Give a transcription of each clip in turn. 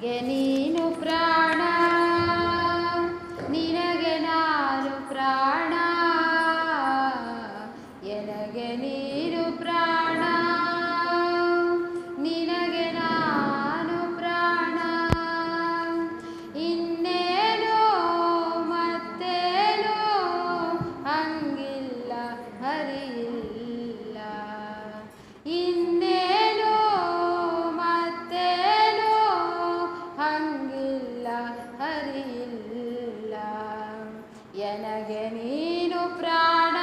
ನನಗೆ ನೀನು ಪ್ರಾಣ, ನಿನಗೆ ನಾನು ಪ್ರಾಣ, ಎನಗೆ ನೀನು ಪ್ರಾಣ, ನಿನಗೆ ನಾನು ಪ್ರಾಣ. ಇನ್ನೇನೋ ಮತ್ತೇನೋ ಹಂಗಿಲ್ಲ ಹರಿಯಿಲ್ಲ, ಇನ್ನೇನೋ ಮತ್ತೇನೋ ಹಂಗಿಲ್ಲ ಹರಿಯಿಲ್ಲ. ಎನಗೆ ನೀನು ಪ್ರಾಣ,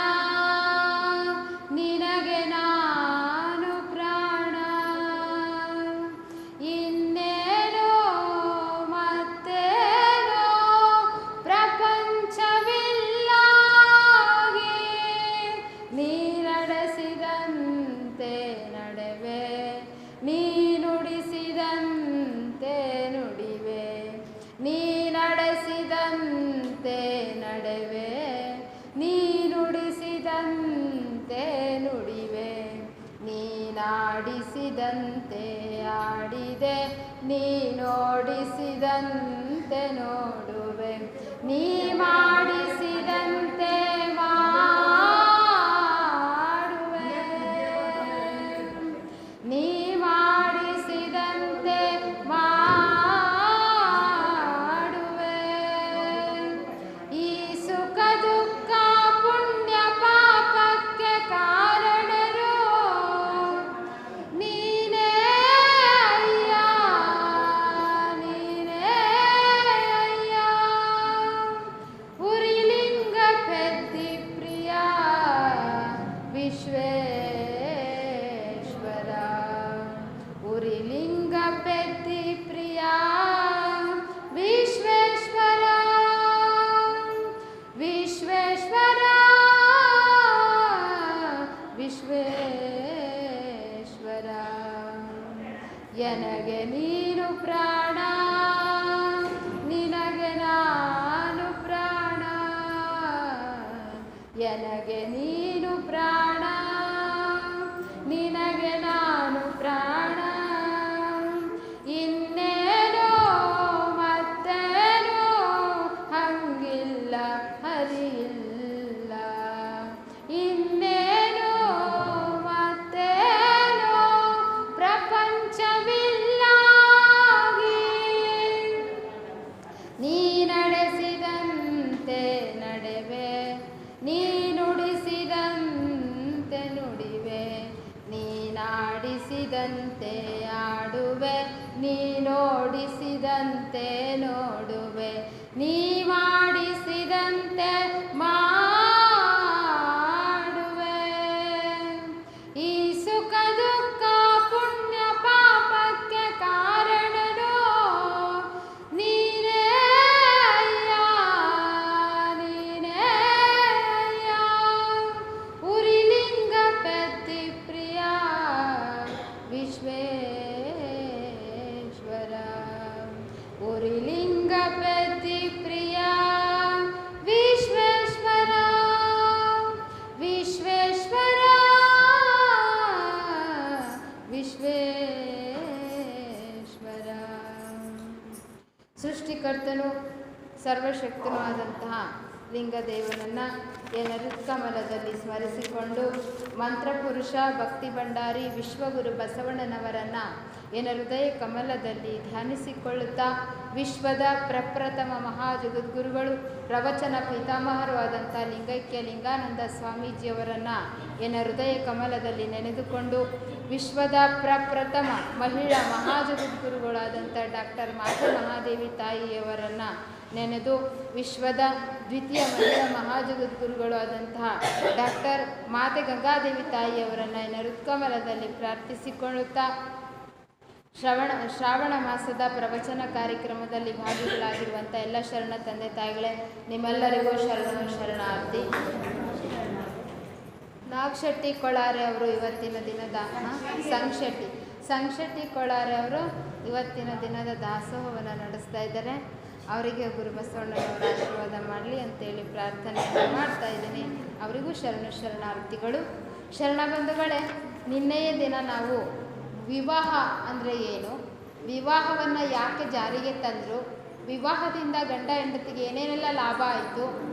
ನಿನಗೆ ನಾನು ಪ್ರಾಣ, ಇನ್ನೇನೋ ಮತ್ತೇನೋ ಪ್ರಪಂಚವಿಲ್ಲಾಗಿ ನೀ ನಡೆಸಿದಂತೆ ನಡೆವೆ, ನೀ ನುಡಿಸಿದಂತೆ ನುಡಿವೆ, ನೀ ನಡೆಸಿದಂತೆ ನಡೆವೆ, ನೀ ನುಡಿಸಿದಂತೆ ನುಡಿವೆ, ನೀನಾಡಿಸಿದಂತೆ ಆಡಿದೆ, ನೀ ನೋಡಿಸಿದಂತೆ ನೋಡುವೆ, ನೀ ಮಾಡಿಸಿದಂತೆ ಮಾಡುವೆ, ನೀ ಮಾಡಿಸಿದಂತೆ ಮಾಡುವೆ. ಈ ಸುಖ ದುಃಖ ಪುಣ್ಯ ಪಾಪಕ್ಕೆ ಕಾರಣರು ನೀನೇ ಅಯ್ಯ, ನೀನೇ ಅಯ್ಯ. ಉರಿಲಿಂಗ ಪೆದ್ದಿ ಪ್ರಿಯ ವಿಶ್ವೇಶ್ವರ, ಉರಿಲಿಂಗ ಪೆದ್ದಿ ಪ್ರಿಯ ವಿಶ್ವೇಶ್ವರ, ವಿಶ್ವೇಶ್ವರ ವಿಶ್ವೇಶ್ವರ. ಎನಗೆ ನೀನು ಪ್ರಾಣ, ನಿನಗೆ ನಾನು ಪ್ರಾಣ, ಎನಗೆ ನೀನು ಪ್ರಾಣ, ನಿನಗೆ ನಾನು ಪ್ರಾಣ. ಇನ್ನೇನೋ ಮತ್ತೇನೋ ಹಂಗಿಲ್ಲ ಹರಿಯಿಲ್ಲ, ಇನ್ನೇನೋ ಮತ್ತೇನೋ ಪ್ರಪಂಚವಿಲ್ಲಾಗಿ ನೀ ನಡೆಸಿದಂತೆ ನಡೆವೆ, ನೀ ನುಡಿಸಿದಂತೆ ನುಡಿವೆ, ನೀನಾಡಿಸಿದಂತೆ ಆಡುವೆ, ನೀ ನೋಡಿಸಿದಂತೆ ನೋಡುವೆ, ನೀ ಮಾಡಿಸಿದಂತೆ ಮಾಡುವೆ. ಈ ಸುಖ ದುಃಖ ಪುಣ್ಯ ಪಾಪಕ್ಕೆ ಕಾರಣನು ನೀನೇ ಅಯ್ಯ, ನೀನೇ ಅಯ್ಯ. ಉರಿಲಿಂಗ ಪೆದ್ದಿ ಪ್ರಿಯ ವಿಶ್ವೇಶ್ವರ, ಉರಿಲಿಂಗ ಪೆದ್ದಿ ಪ್ರಿಯ ವಿಶ್ವೇಶ್ವರ, ವಿಶ್ವೇಶ್ವರ ವಿಶ್ವೇಶ್ವರ. ಸೃಷ್ಟಿಕರ್ತನು ಸರ್ವಶಕ್ತನೂ ಆದಂತಹ ಲಿಂಗದೇವನನ್ನು ನೃತ್ಕಮಲದಲ್ಲಿ ಸ್ಮರಿಸಿಕೊಂಡು ಮಂತ್ರಪುರುಷ ಭಕ್ತಿ ಭಂಡಾರಿ ವಿಶ್ವಗುರು ಬಸವಣ್ಣನವರನ್ನು ಹೃದಯ ಕಮಲದಲ್ಲಿ ಧ್ಯಾನಿಸಿಕೊಳ್ಳುತ್ತಾ ವಿಶ್ವದ ಪ್ರಪ್ರಥಮ ಮಹಾಜಗದ್ಗುರುಗಳು ಪ್ರವಚನ ಪಿತಾಮಹರು ಆದಂಥ ಲಿಂಗೈಕ್ಯ ಲಿಂಗಾನಂದ ಸ್ವಾಮೀಜಿಯವರನ್ನು ಹೃದಯ ಕಮಲದಲ್ಲಿ ನೆನೆದುಕೊಂಡು ವಿಶ್ವದ ಪ್ರಪ್ರಥಮ ಮಹಿಳಾ ಮಹಾಜಗದ್ಗುರುಗಳಾದಂಥ ಡಾಕ್ಟರ್ ಮಾತೆ ಮಹಾದೇವಿ ತಾಯಿಯವರನ್ನು ನೆನೆದು ವಿಶ್ವದ ದ್ವಿತೀಯ ಮಹಿಳಾ ಮಹಾಜಗದ್ಗುರುಗಳು ಆದಂತಹ ಡಾಕ್ಟರ್ ಮಾತೆ ಗಂಗಾದೇವಿ ತಾಯಿಯವರನ್ನು ಹೃತ್ಕಮಲದಲ್ಲಿ ಪ್ರಾರ್ಥಿಸಿಕೊಳ್ಳುತ್ತಾ ಶ್ರಾವಣ ಮಾಸದ ಪ್ರವಚನ ಕಾರ್ಯಕ್ರಮದಲ್ಲಿ ಭಾಗಿಗಳಾಗಿರುವಂಥ ಎಲ್ಲ ಶರಣ ತಂದೆ ತಾಯಿಗಳೇ, ನಿಮ್ಮೆಲ್ಲರಿಗೂ ಶರಣಾರ್ಥಿ. ನಾಗಶೆಟ್ಟಿ ಕೊಳಾರೆ ಅವರು ಇವತ್ತಿನ ದಿನದ ಸಂಶೆಟ್ಟಿ ಕೊಳಾರೆ ಅವರು ಇವತ್ತಿನ ದಿನದ ದಾಸೋಹವನ್ನು ನಡೆಸ್ತಾ ಇದ್ದಾರೆ. ಅವರಿಗೆ ಗುರು ಬಸವಣ್ಣನವರ ಆಶೀರ್ವಾದ ಮಾಡಲಿ ಅಂತೇಳಿ ಪ್ರಾರ್ಥನೆಯನ್ನು ಮಾಡ್ತಾ ಇದ್ದೀನಿ. ಅವರಿಗೂ ಶರಣಾರ್ಥಿಗಳು. ಶರಣ ಬಂಧುಗಳೇ, ನಿನ್ನೆಯ ದಿನ ನಾವು ವಿವಾಹ ಅಂದರೆ ಏನು, ವಿವಾಹವನ್ನು ಯಾಕೆ ಜಾರಿಗೆ ತಂದರು, ವಿವಾಹದಿಂದ ಗಂಡ ಹೆಂಡತಿಗೆ ಏನೇನೆಲ್ಲ ಲಾಭ ಆಯಿತು,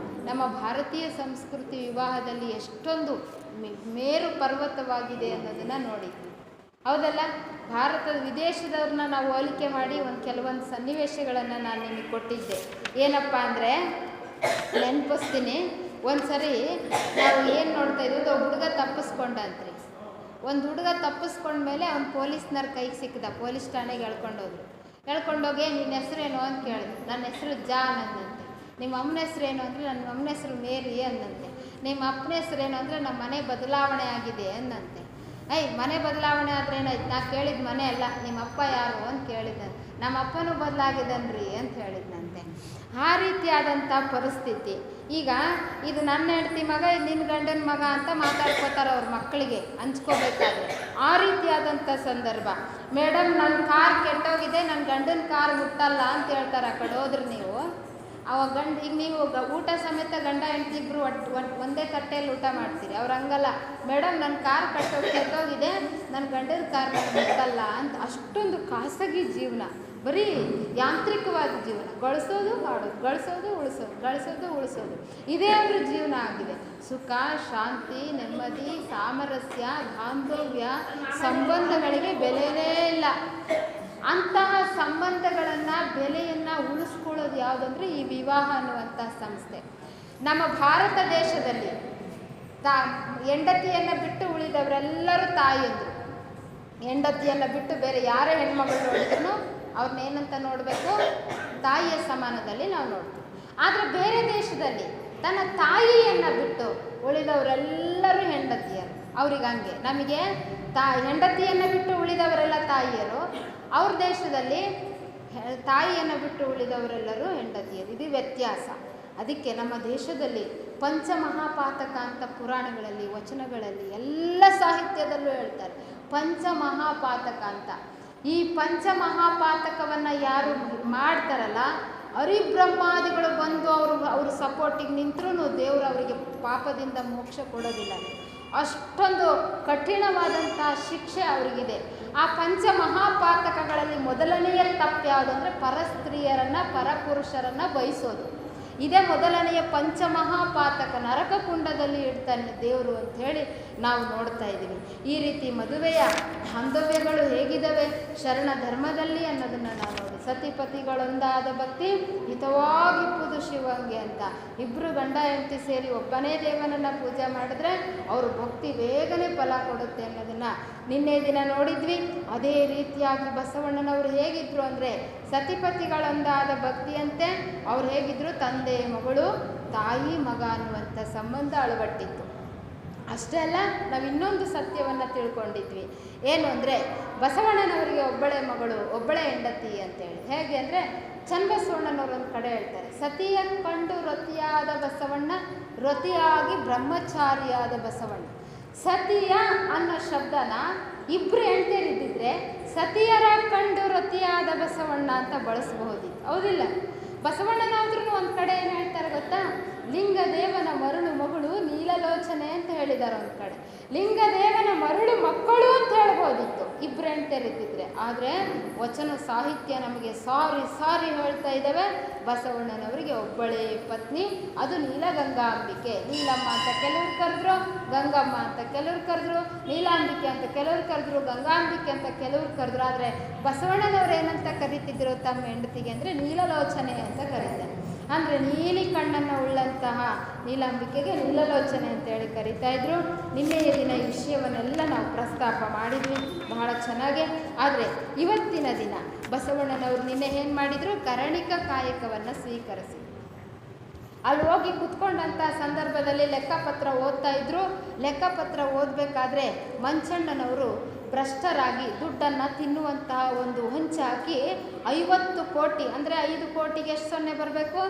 ನಮ್ಮ ಭಾರತೀಯ ಸಂಸ್ಕೃತಿ ವಿವಾಹದಲ್ಲಿ ಎಷ್ಟೊಂದು ಮೇರು ಪರ್ವತವಾಗಿದೆ ಅನ್ನೋದನ್ನು ನೋಡಿದ್ವಿ. ಹೌದಲ್ಲ? ಭಾರತದ ವಿದೇಶದವ್ರನ್ನ ನಾವು ಹೋಲಿಕೆ ಮಾಡಿ ಕೆಲವೊಂದು ಸನ್ನಿವೇಶಗಳನ್ನು ನಾನು ನಿಮಗೆ ಕೊಟ್ಟಿದ್ದೆ. ಏನಪ್ಪ ಅಂದರೆ, ನೆನಪಿಸ್ತೀನಿ, ಒಂದು ಸರಿ ನಾವು ಏನು ನೋಡ್ತಾ ಇದ್ವಿ, ಒಬ್ಬ ಹುಡುಗ ತಪ್ಪಿಸ್ಕೊಂಡಂತ್ರಿ. ಒಂದು ಹುಡುಗ ತಪ್ಪಿಸ್ಕೊಂಡ್ಮೇಲೆ ಅವ್ನು ಪೊಲೀಸ್ನವ್ರ ಕೈಗೆ ಸಿಕ್ಕಿದ, ಪೊಲೀಸ್ ಠಾಣೆಗೆ ಹೇಳ್ಕೊಂಡೋಗಿ ನಿನ್ನ ಹೆಸರೇನು ಅಂತ ಕೇಳಿದೆ. ನನ್ನ ಹೆಸರು ಜಾನ್ ಅಂದಂತೆ. ನಿಮ್ಮ ಅಮ್ಮನ ಹೆಸರೇನು ಅಂದರೆ ನನ್ನ ಅಮ್ಮನ ಹೆಸರು ಮೇರಿ ಅಂದಂತೆ. ನಿಮ್ಮ ಅಪ್ಪನ ಹೆಸರೇನು ಅಂದರೆ ನಮ್ಮ ಮನೆ ಬದಲಾವಣೆ ಆಗಿದೆ ಅಂದಂತೆ. ಮನೆ ಬದಲಾವಣೆ ಆದರೆ ಏನಾಯ್ತು? ನಾ ಕೇಳಿದ ಮನೆ ಅಲ್ಲ, ನಿಮ್ಮ ಅಪ್ಪ ಯಾರು ಅಂತ ಕೇಳಿದ್ದಂತೆ. ನಮ್ಮ ಅಪ್ಪನೂ ಬದಲಾಗಿದ್ದನ್ರಿ ಅಂತ ಹೇಳಿದ್ನಂತೆ. ಆ ರೀತಿಯಾದಂಥ ಪರಿಸ್ಥಿತಿ. ಈಗ ಇದು ನನ್ನ ಹೆಂಡತಿ ಮಗ, ಇದು ನಿನ್ನ ಗಂಡನ ಮಗ ಅಂತ ಮಾತಾಡ್ಕೋತಾರೆ ಅವ್ರ ಮಕ್ಕಳಿಗೆ ಹಂಚ್ಕೋಬೇಕಾದ್ರೆ. ಆ ರೀತಿಯಾದಂಥ ಸಂದರ್ಭ. ಮೇಡಮ್ ನನ್ನ ಕಾರ್ ಕೆಟ್ಟೋಗಿದೆ, ನನ್ನ ಗಂಡನ ಕಾರ್ ಮುಟ್ಟಲ್ಲ ಅಂತ ಹೇಳ್ತಾರೆ. ಆ ಕಡೆ ಹೋದ್ರೆ ನೀವು ಅವಾಗ ಈಗ ನೀವು ಊಟ ಸಮೇತ ಗಂಡ ಹೆಂಡತಿ ಇಬ್ಬರು ಒಂದೇ ತಟ್ಟೆಯಲ್ಲಿ ಊಟ ಮಾಡ್ತೀರಿ. ಅವ್ರು ಹಂಗಲ್ಲ, ಮೇಡಮ್ ನನ್ನ ಕಾರ್ ಕೆಟ್ಟೋಗಿದೆ, ನನ್ನ ಗಂಡನ ಕಾರ್ ಮುಟ್ಟಲ್ಲ ಅಂತ. ಅಷ್ಟೊಂದು ಖಾಸಗಿ ಜೀವನ, ಬರೀ ಯಾಂತ್ರಿಕವಾದ ಜೀವನ. ಗಳಿಸೋದು ಮಾಡೋದು, ಗಳಿಸೋದು ಉಳಿಸೋದು ಇದೇ ಅವ್ರ ಜೀವನ ಆಗಿದೆ. ಸುಖ, ಶಾಂತಿ, ನೆಮ್ಮದಿ, ಸಾಮರಸ್ಯ, ಬಾಂಧವ್ಯ, ಸಂಬಂಧಗಳಿಗೆ ಬೆಲೆನೇ ಇಲ್ಲ. ಅಂತಹ ಸಂಬಂಧಗಳನ್ನು, ಬೆಲೆಯನ್ನು ಉಳಿಸ್ಕೊಳ್ಳೋದು ಯಾವುದಂದ್ರೆ ಈ ವಿವಾಹ ಅನ್ನುವಂಥ ಸಂಸ್ಥೆ. ನಮ್ಮ ಭಾರತ ದೇಶದಲ್ಲಿ ಹೆಂಡತಿಯನ್ನು ಬಿಟ್ಟು ಉಳಿದವರೆಲ್ಲರೂ ತಾಯಿಯಂದರು. ಹೆಂಡತಿಯನ್ನು ಬಿಟ್ಟು ಬೇರೆ ಯಾರೇ ಹೆಣ್ಮಗಳು ನೋಡಿದ್ರು ಅವ್ರನ್ನೇನಂತ ನೋಡಬೇಕು? ತಾಯಿಯ ಸಮಾನದಲ್ಲಿ ನಾವು ನೋಡ್ತೀವಿ. ಆದರೆ ಬೇರೆ ದೇಶದಲ್ಲಿ ತನ್ನ ತಾಯಿಯನ್ನು ಬಿಟ್ಟು ಉಳಿದವರೆಲ್ಲರೂ ಹೆಂಡತಿಯರು. ಅವ್ರಿಗೆ ಹಂಗೆ. ನಮಗೆ ಹೆಂಡತಿಯನ್ನು ಬಿಟ್ಟು ಉಳಿದವರೆಲ್ಲ ತಾಯಿಯರು, ಅವ್ರ ದೇಶದಲ್ಲಿ ತಾಯಿಯನ್ನು ಬಿಟ್ಟು ಉಳಿದವರೆಲ್ಲರೂ ಹೆಂಡತಿಯರು. ಇದು ವ್ಯತ್ಯಾಸ. ಅದಕ್ಕೆ ನಮ್ಮ ದೇಶದಲ್ಲಿ ಪಂಚಮಹಾಪಾತಕ ಅಂತ ಪುರಾಣಗಳಲ್ಲಿ, ವಚನಗಳಲ್ಲಿ, ಎಲ್ಲ ಸಾಹಿತ್ಯದಲ್ಲೂ ಹೇಳ್ತಾರೆ ಪಂಚಮಹಾಪಾತಕ ಅಂತ. ಈ ಪಂಚಮಹಾಪಾತಕವನ್ನು ಯಾರು ಮಾಡ್ತಾರಲ್ಲ, ಹರಿಬ್ರಹ್ಮಾದಿಗಳು ಬಂದು ಅವರು ಸಪೋರ್ಟಿಗೆ ನಿಂತರೂ ದೇವರು ಅವರಿಗೆ ಪಾಪದಿಂದ ಮೋಕ್ಷ ಕೊಡೋದಿಲ್ಲ. ಅಷ್ಟೊಂದು ಕಠಿಣವಾದಂಥ ಶಿಕ್ಷೆ ಅವರಿಗಿದೆ. ಆ ಪಂಚಮಹಾಪಾತಕಗಳಲ್ಲಿ ಮೊದಲನೆಯ ತಪ್ಪು ಯಾವುದು ಅಂದರೆ ಪರಸ್ತ್ರೀಯರನ್ನು, ಪರಪುರುಷರನ್ನು ಬಯಸೋದು. ಇದೇ ಮೊದಲನೆಯ ಪಂಚಮಹಾಪಾತಕ. ನರಕ ಕುಂಡದಲ್ಲಿ ಇಡ್ತಾನೆ ದೇವರು ಅಂಥೇಳಿ ನಾವು ನೋಡ್ತಾ ಇದ್ದೀವಿ. ಈ ರೀತಿ ಮದುವೆಯ ಬಾಂಧವ್ಯಗಳು ಹೇಗಿದ್ದಾವೆ ಶರಣ ಧರ್ಮದಲ್ಲಿ ಅನ್ನೋದನ್ನು ನಾವು ನೋಡಿ. ಸತಿಪತಿಗಳೊಂದಾದ ಭಕ್ತಿ ಹಿತವಾಗಿಪ್ಪುದು ಶಿವಂಗೆ ಅಂತ. ಇಬ್ಬರು ಗಂಡ ಹೆಂಡತಿ ಸೇರಿ ಒಬ್ಬನೇ ದೇವನನ್ನು ಪೂಜೆ ಮಾಡಿದ್ರೆ ಅವರು ಭಕ್ತಿ ಬೇಗನೆ ಫಲ ಕೊಡುತ್ತೆ ಅನ್ನೋದನ್ನು ನಿನ್ನೆ ದಿನ ನೋಡಿದ್ವಿ. ಅದೇ ರೀತಿಯಾಗಿ ಬಸವಣ್ಣನವರು ಹೇಗಿದ್ರು ಅಂದರೆ ಸತಿಪತಿಗಳೊಂದಾದ ಭಕ್ತಿಯಂತೆ ಅವ್ರು ಹೇಗಿದ್ರು, ತಂದೆ ಮಗಳು, ತಾಯಿ ಮಗ ಅನ್ನುವಂಥ ಸಂಬಂಧ ಅಳವಟ್ಟಿತ್ತು. ಅಷ್ಟೇ ಅಲ್ಲ, ನಾವು ಇನ್ನೊಂದು ಸತ್ಯವನ್ನು ತಿಳ್ಕೊಂಡಿದ್ವಿ. ಏನು ಅಂದರೆ ಬಸವಣ್ಣನವರಿಗೆ ಒಬ್ಬಳೇ ಮಗಳು, ಒಬ್ಬಳೇ ಹೆಂಡತಿ ಅಂತೇಳಿ. ಹೇಗೆ ಅಂದರೆ ಚನ್ನಬಸವಣ್ಣನವರು ಒಂದು ಕಡೆ ಹೇಳ್ತಾರೆ, ಸತಿಯ ಕಂಡು ರತಿಯಾದ ಬಸವಣ್ಣ, ರತಿಯಾಗಿ ಬ್ರಹ್ಮಚಾರಿಯಾದ ಬಸವಣ್ಣ. ಸತಿಯ ಅನ್ನೋ ಶಬ್ದನ ಇಬ್ಬರು ಹೆಂಡತಿಯರಿದ್ದಿದ್ರೆ ಸತಿಯರ ಕಂಡು ರತಿಯಾದ ಬಸವಣ್ಣ ಅಂತ ಬಳಸಬಹುದಿತ್ತು. ಹೌದಿಲ್ಲ? ಬಸವಣ್ಣನಾದ್ರೂ ಒಂದು ಕಡೆ ಏನು ಹೇಳ್ತಾರೆ ಗೊತ್ತಾ? ಲಿಂಗದೇವನ ಮರುಳು ಮಗಳು ನೀಲಲೋಚನೆ ಅಂತ ಹೇಳಿದ್ದಾರೆ ಒಂದು ಕಡೆ. ಲಿಂಗದೇವನ ಮರುಳು ಮಕ್ಕಳು ಅಂತ ಹೇಳ್ಬೋದಿತ್ತು ಇಬ್ಬರು ಹೆಂಡತಿಯರಿದ್ದಿದ್ರೆ. ಆದರೆ ವಚನ ಸಾಹಿತ್ಯ ನಮಗೆ ಸಾರಿ ಹೇಳ್ತಾ ಇದ್ದಾವೆ. ಬಸವಣ್ಣನವರಿಗೆ ಒಬ್ಬಳೇ ಪತ್ನಿ, ಅದು ನೀಲಗಂಗಾಂಬಿಕೆ. ನೀಲಮ್ಮ ಅಂತ ಕೆಲವ್ರು ಕರೆದ್ರು, ಗಂಗಮ್ಮ ಅಂತ ಕೆಲವ್ರು ಕರೆದ್ರು, ನೀಲಾಂಬಿಕೆ ಅಂತ ಕೆಲವ್ರು ಕರೆದ್ರು, ಗಂಗಾಂಬಿಕೆ ಅಂತ ಕೆಲವ್ರು ಕರೆದ್ರು. ಆದರೆ ಬಸವಣ್ಣನವ್ರು ಏನಂತ ಕರಿತಿದ್ರು ತಮ್ಮ ಹೆಂಡತಿಗೆ ಅಂದರೆ ನೀಲಲೋಚನೆ ಅಂತ ಕರೀತಾರೆ. ಅಂದರೆ ನೀಲಿ ಕಣ್ಣನ್ನು ಉಳ್ಳಂತಹ ನೀಲಾಂಬಿಕೆಗೆ ನೀಲಲೋಚನೆ ಅಂತೇಳಿ ಕರಿತಾ ಇದ್ರು. ನಿನ್ನೆಯ ದಿನ ಈ ವಿಷಯವನ್ನೆಲ್ಲ ನಾವು ಪ್ರಸ್ತಾಪ ಮಾಡಿದ್ವಿ ಬಹಳ ಚೆನ್ನಾಗಿ. ಆದರೆ ಇವತ್ತಿನ ದಿನ ಬಸವಣ್ಣನವರು ನಿನ್ನೆ ಏನು ಮಾಡಿದರು? ಕರಣಿಕ ಕಾಯಕವನ್ನು ಸ್ವೀಕರಿಸಿ ಅಲ್ಲಿ ಹೋಗಿ ಕುತ್ಕೊಂಡಂಥ ಸಂದರ್ಭದಲ್ಲಿ ಲೆಕ್ಕಪತ್ರ ಓದ್ತಾ ಇದ್ರು. ಲೆಕ್ಕಪತ್ರ ಓದಬೇಕಾದ್ರೆ ಮಂಚಣ್ಣನವರು ಭ್ರಷ್ಟರಾಗಿ ದುಡ್ಡನ್ನು ತಿನ್ನುವಂತಹ ಒಂದು ಹೊಂಚು ಹಾಕಿ 50 ಕೋಟಿ ಅಂದರೆ 5 ಕೋಟಿಗೆ ಎಷ್ಟು ಸೊನ್ನೆ ಬರಬೇಕು?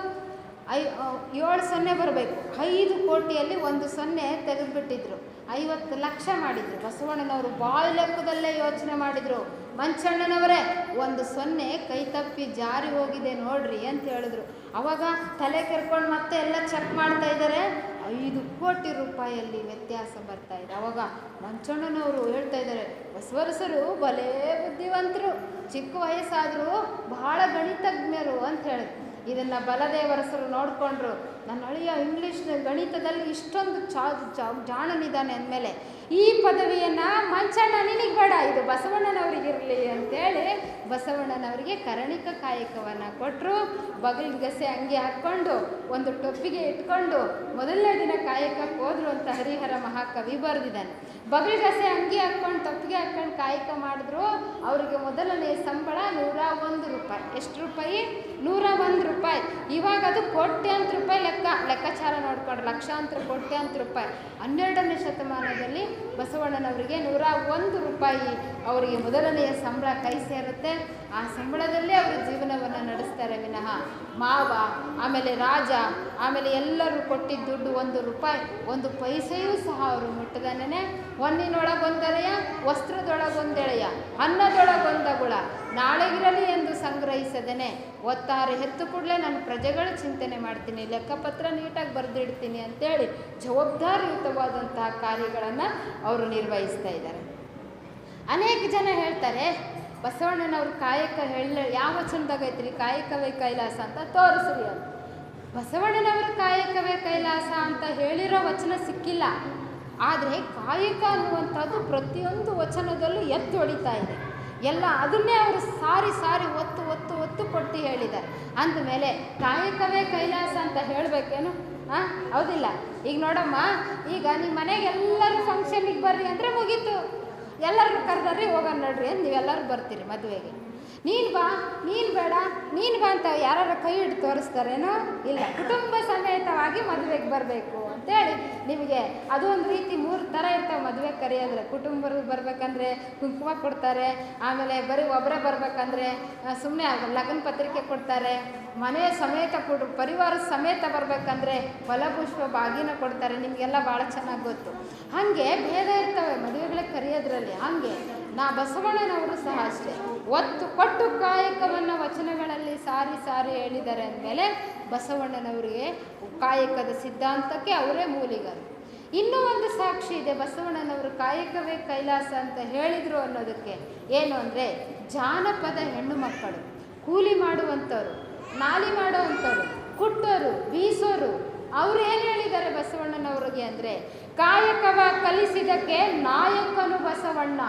7 ಸೊನ್ನೆ ಬರಬೇಕು. 5 ಕೋಟಿಯಲ್ಲಿ 1 ಸೊನ್ನೆ ತೆಗೆದುಬಿಟ್ಟಿದ್ರು. 50 ಲಕ್ಷ ಮಾಡಿದರು. ಬಸವಣ್ಣನವರು ಬಾಯಿ ಲೆಕ್ಕದಲ್ಲೇ ಯೋಚನೆ ಮಾಡಿದರು. ಮಂಚಣ್ಣನವರೇ, 1 ಸೊನ್ನೆ ಕೈ ತಪ್ಪಿ ಜಾರಿ ಹೋಗಿದೆ ನೋಡ್ರಿ ಅಂತ ಹೇಳಿದ್ರು. ಅವಾಗ ತಲೆ ಕೆರ್ಕೊಂಡು ಮತ್ತೆ ಎಲ್ಲ ಚೆಕ್ ಮಾಡ್ತಾ ಇದ್ದಾರೆ. 5 ಕೋಟಿ ರೂಪಾಯಿಯಲ್ಲಿ ವ್ಯತ್ಯಾಸ ಬರ್ತಾ ಇದೆ. ಅವಾಗ ಮಂಚಣ್ಣನವರು ಹೇಳ್ತಾ ಇದ್ದಾರೆ, ಬಸವರಸರು ಬಲೇ ಬುದ್ಧಿವಂತರು, ಚಿಕ್ಕ ವಯಸ್ಸಾದರೂ ಬಹಳ ಗಣಿತಜ್ಞರು ಅಂತ ಹೇಳಿದ್ರು. ಇದನ್ನು ಬಲದೇವರಸರು ನೋಡಿಕೊಂಡ್ರು, ನನ್ನ ಅಳಿಯ ಇಂಗ್ಲೀಷ್ ಗಣಿತದಲ್ಲಿ ಇಷ್ಟೊಂದು ಜಾಣನಿದ್ದಾನೆ ಅಂದಮೇಲೆ ಈ ಪದವಿಯನ್ನು ಮಂಚಣ್ಣ ನಿನಗೆ ಬೇಡ, ಇದು ಬಸವಣ್ಣನವರಿಗಿರಲಿ ಅಂತೇಳಿ ಬಸವಣ್ಣನವರಿಗೆ ಕರ್ಣಿಕ ಕಾಯಕವನ್ನು ಕೊಟ್ಟರು. ಬಗಲ್ ಗಸೆ ಅಂಗಿ ಹಾಕ್ಕೊಂಡು ಒಂದು ಟೊಪ್ಪಿಗೆ ಇಟ್ಕೊಂಡು ಮೊದಲನೇ ದಿನ ಕಾಯಕಕ್ಕೆ ಹೋದ್ರು ಅಂತ ಹರಿಹರ ಮಹಾಕವಿ ಬರೆದಿದ್ದಾನೆ. ಬಗಲ್ ಗಸೆ ಅಂಗಿ ಹಾಕ್ಕೊಂಡು ಟೊಪ್ಪಿಗೆ ಹಾಕ್ಕೊಂಡು ಕಾಯಕ ಮಾಡಿದ್ರು. ಅವರಿಗೆ ಮೊದಲನೇ ಸಂಬಳ 101 ರೂಪಾಯಿ. ಎಷ್ಟು ರೂಪಾಯಿ? 101 ರೂಪಾಯಿ. ಇವಾಗ ಅದು ಕೋಟ್ಯಾಂತರ ರೂಪಾಯಿ ಲೆಕ್ಕಾಚಾರ ನೋಡ್ಕೊಂಡ್ರೆ ಲಕ್ಷಾಂತರ ಕೋಟ್ಯಾಂತರ ರೂಪಾಯಿ. 12ನೇ ಶತಮಾನದಲ್ಲಿ ಬಸವಣ್ಣನವರಿಗೆ 101 ರೂಪಾಯಿ ಅವರಿಗೆ ಮೊದಲನೆಯ ಸಂಬಳ ಕೈ ಸೇರುತ್ತೆ. ಆ ಸಂಬಳದಲ್ಲೇ ಅವರು ಜೀವನವನ್ನು ನಡೆಸ್ತಾರೆ ವಿನಃ ಮಾವ, ಆಮೇಲೆ ರಾಜ, ಆಮೇಲೆ ಎಲ್ಲರೂ ಕೊಟ್ಟಿದ್ದ ದುಡ್ಡು 1 ರೂಪಾಯಿ 1 ಪೈಸೆಯೂ ಸಹ ಅವರು ಮುಟ್ಟದನೇ ಹೊನ್ನಿನೊಳಗೊಂದೆಳೆಯ, ವಸ್ತ್ರದೊಳಗೊಂದೆಳೆಯ, ಅನ್ನದೊಳಗೊಂದಗುಳ, ನಾಳೆಗಿರಲಿ ಎಂದು ಸಂಗ್ರಹಿಸದೇನೆ ಒತ್ತಾರೆ ಹೆತ್ತು ಕೂಡಲೇ ನಾನು ಪ್ರಜೆಗಳ ಚಿಂತನೆ ಮಾಡ್ತೀನಿ, ಲೆಕ್ಕಪತ್ರ ನೀಟಾಗಿ ಬರೆದಿಡ್ತೀನಿ ಅಂತೇಳಿ ಜವಾಬ್ದಾರಿಯುತವಾದಂತಹ ಕಾರ್ಯಗಳನ್ನು ಅವರು ನಿರ್ವಹಿಸ್ತಾ ಇದ್ದಾರೆ. ಅನೇಕ ಜನ ಹೇಳ್ತಾರೆ ಬಸವಣ್ಣನವ್ರ ಕಾಯಕ ಯಾವ ವಚನದಾಗ ಐತ್ರಿ, ಕಾಯಕವೇ ಕೈಲಾಸ ಅಂತ ತೋರಿಸ್ರಿ ಅದು. ಬಸವಣ್ಣನವ್ರ ಕಾಯಕವೇ ಕೈಲಾಸ ಅಂತ ಹೇಳಿರೋ ವಚನ ಸಿಕ್ಕಿಲ್ಲ. ಆದರೆ ಕಾಯಕ ಅನ್ನುವಂಥದ್ದು ಪ್ರತಿಯೊಂದು ವಚನದಲ್ಲೂ ಎತ್ತು ಹೊಡಿತಾ ಇದೆ. ಎಲ್ಲ ಅದನ್ನೇ ಅವರು ಸಾರಿ ಸಾರಿ ಒತ್ತು ಒತ್ತು ಒತ್ತು ಕೊಟ್ಟು ಹೇಳಿದ್ದಾರೆ. ಅಂದಮೇಲೆ ಕಾಯಕವೇ ಕೈಲಾಸ ಅಂತ ಹೇಳಬೇಕೇನು? ಹೌದಿಲ್ಲ? ಈಗ ನೋಡಮ್ಮ, ಈಗ ನಿಮ್ಮ ಮನೆಗೆ ಎಲ್ಲರೂ ಫಂಕ್ಷನಿಗೆ ಬರ್ರಿ ಅಂದರೆ ಮುಗೀತು. ಎಲ್ಲರೂ ಕರೆದ್ರಿ ಹೋಗೋಣ ನೋಡ್ರಿ ಅಂತ ನೀವೆಲ್ಲರೂ ಬರ್ತೀರಿ ಮದುವೆಗೆ. ನೀನು ಬಾ, ನೀನು ಬೇಡ, ನೀನು ಬಾ ಅಂತ ಯಾರು ಕೈ ಹಿಡಿದು ತೋರಿಸ್ತಾರೇನೋ? ಇಲ್ಲ, ಕುಟುಂಬ ಸಮೇತವಾಗಿ ಮದುವೆಗೆ ಬರಬೇಕು ಅಂತೇಳಿ ನಿಮಗೆ ಅದು ಒಂದು ರೀತಿ 3 ಥರ ಇರ್ತಾವೆ ಮದುವೆ ಕರೆಯೋದ್ರೆ. ಕುಟುಂಬರು ಬರಬೇಕಂದ್ರೆ ಕುಂಕುಮ ಕೊಡ್ತಾರೆ, ಆಮೇಲೆ ಬರೀ ಒಬ್ಬರೇ ಬರಬೇಕಂದ್ರೆ ಸುಮ್ಮನೆ ಲಗ್ನ ಪತ್ರಿಕೆ ಕೊಡ್ತಾರೆ, ಮನೆಯ ಸಮೇತ ಪರಿವಾರ ಸಮೇತ ಬರಬೇಕಂದ್ರೆ ಫಲಪುಷ್ಪ ಬಾಗಿನ ಕೊಡ್ತಾರೆ. ನಿಮಗೆಲ್ಲ ಭಾಳ ಚೆನ್ನಾಗಿ ಗೊತ್ತು. ಹಾಗೆ ಭೇದ ಇರ್ತವೆ ಮದುವೆಗಳಿಗೆ ಕರೆಯೋದ್ರಲ್ಲಿ. ಹಾಗೆ ಬಸವಣ್ಣನವರು ಸಹ ಅಷ್ಟೇ ಒತ್ತು ಕೊಟ್ಟು ಕಾಯಕವನ್ನು ವಚನಗಳಲ್ಲಿ ಸಾರಿ ಸಾರಿ ಹೇಳಿದ್ದಾರೆ ಅಂದಮೇಲೆ ಬಸವಣ್ಣನವರಿಗೆ ಕಾಯಕದ ಸಿದ್ಧಾಂತಕ್ಕೆ ಅವರೇ ಮೂಲಿಗರು. ಇನ್ನೂ ಒಂದು ಸಾಕ್ಷಿ ಇದೆ, ಬಸವಣ್ಣನವರು ಕಾಯಕವೇ ಕೈಲಾಸ ಅಂತ ಹೇಳಿದರು ಅನ್ನೋದಕ್ಕೆ. ಏನು ಅಂದರೆ, ಜಾನಪದ ಹೆಣ್ಣು ಮಕ್ಕಳು, ಕೂಲಿ ಮಾಡುವಂಥವ್ರು, ನಾಲಿ ಮಾಡುವಂಥವ್ರು, ಕುಟ್ಟೋರು, ಬೀಸೋರು, ಅವರು ಏನು ಹೇಳಿದ್ದಾರೆ ಬಸವಣ್ಣನವ್ರಿಗೆ ಅಂದರೆ, ಕಾಯಕವ ಕಲಿಸಿದಕ್ಕೆ ನಾಯಕನು ಬಸವಣ್ಣ,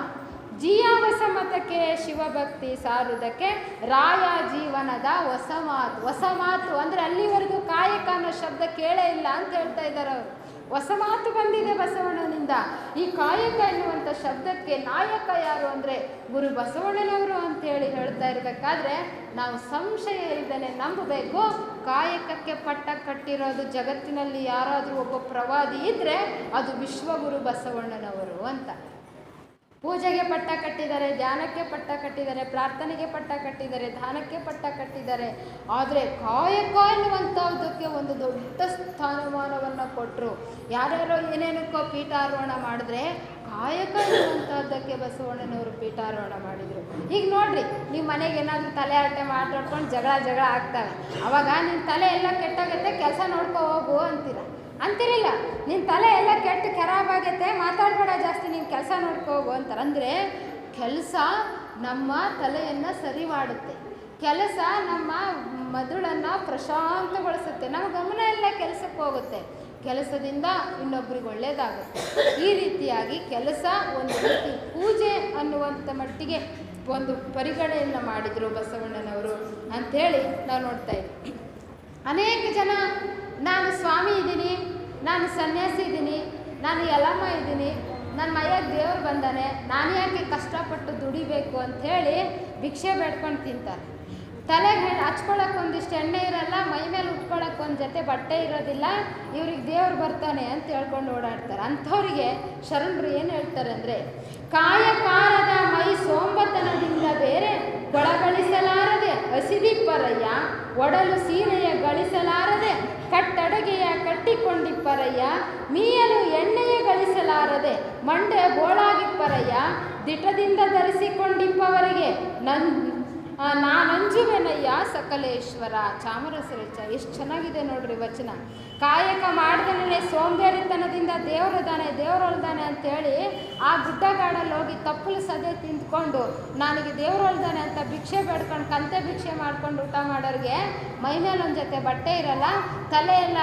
ಜೀಯಾವಸ ಮತಕ್ಕೆ ಶಿವಭಕ್ತಿ ಸಾರುವುದಕ್ಕೆ ರಾಯ ಜೀವನದ ಹೊಸ ಮಾತು. ಹೊಸ ಮಾತು ಅಂದರೆ ಅಲ್ಲಿವರೆಗೂ ಕಾಯಕ ಅನ್ನೋ ಶಬ್ದ ಕೇಳೇ ಇಲ್ಲ ಅಂತ ಹೇಳ್ತಾ ಇದ್ದಾರೆ ಅವರು. ಹೊಸ ಮಾತು ಬಂದಿದೆ ಬಸವಣ್ಣನಿಂದ. ಈ ಕಾಯಕ ಎನ್ನುವಂಥ ಶಬ್ದಕ್ಕೆ ನಾಯಕ ಯಾರು ಅಂದರೆ ಗುರು ಬಸವಣ್ಣನವರು ಅಂತೇಳಿ ಹೇಳ್ತಾ ಇರಬೇಕಾದ್ರೆ ನಾವು ಸಂಶಯ ಇಲ್ಲದೇ ನಂಬಬೇಕು. ಕಾಯಕಕ್ಕೆ ಪಟ್ಟ ಕಟ್ಟಿರೋದು ಜಗತ್ತಿನಲ್ಲಿ ಯಾರಾದರೂ ಒಬ್ಬ ಪ್ರವಾದಿ ಇದ್ದರೆ ಅದು ವಿಶ್ವಗುರು ಬಸವಣ್ಣನವರು ಅಂತ. ಪೂಜೆಗೆ ಪಟ್ಟ ಕಟ್ಟಿದ್ದಾರೆ, ಧ್ಯಾನಕ್ಕೆ ಪಟ್ಟ ಕಟ್ಟಿದ್ದಾರೆ, ಪ್ರಾರ್ಥನೆಗೆ ಪಟ್ಟ ಕಟ್ಟಿದ್ದಾರೆ, ದಾನಕ್ಕೆ ಪಟ್ಟ ಕಟ್ಟಿದ್ದಾರೆ. ಆದರೆ ಕಾಯಕ ಎನ್ನುವಂಥದ್ದಕ್ಕೆ ಒಂದು ದೊಡ್ಡ ಸ್ಥಾನಮಾನವನ್ನು ಕೊಟ್ಟರು. ಯಾರ್ಯಾರೋ ಏನೇನಕ್ಕೋ ಪೀಠಾರೋಹಣ ಮಾಡಿದ್ರೆ ಕಾಯಕ ಎನ್ನುವಂಥದ್ದಕ್ಕೆ ಬಸವಣ್ಣನವರು ಪೀಠಾರೋಹಣ ಮಾಡಿದರು. ಈಗ ನೋಡ್ರಿ, ನಿಮ್ಮ ಮನೆಗೆ ಏನಾದರೂ ತಲೆ ಹರಟೆ ಮಾತಾಡ್ಕೊಂಡು ಜಗಳ ಆಗ್ತವೆ. ಅವಾಗ ನಿನ್ನ ತಲೆ ಎಲ್ಲ ಕೆಟ್ಟಾಗತ್ತೆ, ಕೆಲಸ ನೋಡ್ಕೊ ಹೋಗು ಅಂತಿರಲ್ಲ. ನಿನ್ನ ತಲೆ ಎಲ್ಲ ಕೆಟ್ಟು ಖರಾಬಾಗೈತೆ, ಮಾತಾಡಬೇಡ ಜಾಸ್ತಿ, ನೀನು ಕೆಲಸ ನೋಡ್ಕೋಗು ಅಂತಾರೆ. ಅಂದರೆ ಕೆಲಸ ನಮ್ಮ ತಲೆಯನ್ನು ಸರಿ ಮಾಡುತ್ತೆ, ಕೆಲಸ ನಮ್ಮ ಮೆದುಳನ್ನು ಪ್ರಶಾಂತಗೊಳಿಸುತ್ತೆ, ನಮ್ಮ ಗಮನ ಎಲ್ಲ ಕೆಲಸಕ್ಕೆ ಹೋಗುತ್ತೆ, ಕೆಲಸದಿಂದ ಇನ್ನೊಬ್ರಿಗೆ ಒಳ್ಳೆಯದಾಗುತ್ತೆ. ಈ ರೀತಿಯಾಗಿ ಕೆಲಸ ಒಂದು ರೀತಿ ಪೂಜೆ ಅನ್ನುವಂಥ ಮಟ್ಟಿಗೆ ಒಂದು ಪರಿಗಣನೆಯನ್ನು ಮಾಡಿದರು ಬಸವಣ್ಣನವರು ಅಂಥೇಳಿ ನಾವು ನೋಡ್ತಾ ಇದ್ದೀವಿ. ಅನೇಕ ಜನ ನಾನು ಸ್ವಾಮಿ ಇದ್ದೀನಿ, ನಾನು ಸನ್ಯಾಸಿ ಇದ್ದೀನಿ, ನಾನು ಯಲಮ್ಮ ಇದ್ದೀನಿ, ನನ್ನ ಮೈಯಾಗ ದೇವ್ರು ಬಂದಾನೆ, ನಾನು ಯಾಕೆ ಕಷ್ಟಪಟ್ಟು ದುಡಿಬೇಕು ಅಂಥೇಳಿ ಭಿಕ್ಷೆ ಬೇಡ್ಕೊಂಡು ತಿಂತಾರೆ. ತಲೆಗೆ ಹಚ್ಕೊಳಕ್ಕೆ ಒಂದಿಷ್ಟು ಎಣ್ಣೆ ಇರಲ್ಲ, ಮೈ ಮೇಲೆ ಉಟ್ಕೊಳಕ್ಕೆ ಒಂದು ಜೊತೆ ಬಟ್ಟೆ ಇರೋದಿಲ್ಲ, ಇವ್ರಿಗೆ ದೇವ್ರು ಬರ್ತಾನೆ ಅಂತ ಹೇಳ್ಕೊಂಡು ಓಡಾಡ್ತಾರೆ. ಅಂಥವ್ರಿಗೆ ಶರಣರು ಏನು ಹೇಳ್ತಾರೆ ಅಂದರೆ, ಕಾಯಕಾರದ ಮೈ ಸೋಂಬತನದಿಂದ ಬೇರೆ ಕೊಳಗಳಿಸಲಾರದೆ ಹಸಿದಿಪ್ಪರಯ್ಯ, ಒಡಲು ಸೀರೆಯ ಗಳಿಸಲಾರದೆ ಕಟ್ಟಡಗೆಯ ಕಟ್ಟಿಕೊಂಡಿಪ್ಪರಯ್ಯ, ಮೀಯಲು ಎಣ್ಣೆಯ ಗಳಿಸಲಾರದೆ ಮಂಡೆ ಬೋಳಾಗಿಪ್ಪರಯ್ಯ, ದಿಟದಿಂದ ಧರಿಸಿಕೊಂಡಿಪ್ಪವರಿಗೆ ನಾನಂಜುವೆನಯ್ಯ ಸಕಲೇಶ್ವರ. ಚಾಮರಸರೇಚ ಎಷ್ಟು ಚೆನ್ನಾಗಿದೆ ನೋಡ್ರಿ ವಚನ. ಕಾಯಕ ಮಾಡ್ದಲೇ ಸೋಂಬೇರಿತನದಿಂದ ದೇವ್ರೊಲ್ದಾನೆ ಅಂತೇಳಿ ಆ ಗುಡ್ಡಗಾಡಲ್ಲಿ ಹೋಗಿ ತಪ್ಪಲು ಸದೆ ತಿಂದ್ಕೊಂಡು ನನಗೆ ದೇವ್ರೊಲ್ದಾನೆ ಅಂತ ಭಿಕ್ಷೆ ಬೇಡ್ಕೊಂಡು ಕಂತೆ ಭಿಕ್ಷೆ ಮಾಡ್ಕೊಂಡು ಊಟ ಮಾಡೋರಿಗೆ ಮೈಮೇಲೆ ಒಂದು ಜೊತೆ ಬಟ್ಟೆ ಇರಲ್ಲ, ತಲೆ ಎಲ್ಲ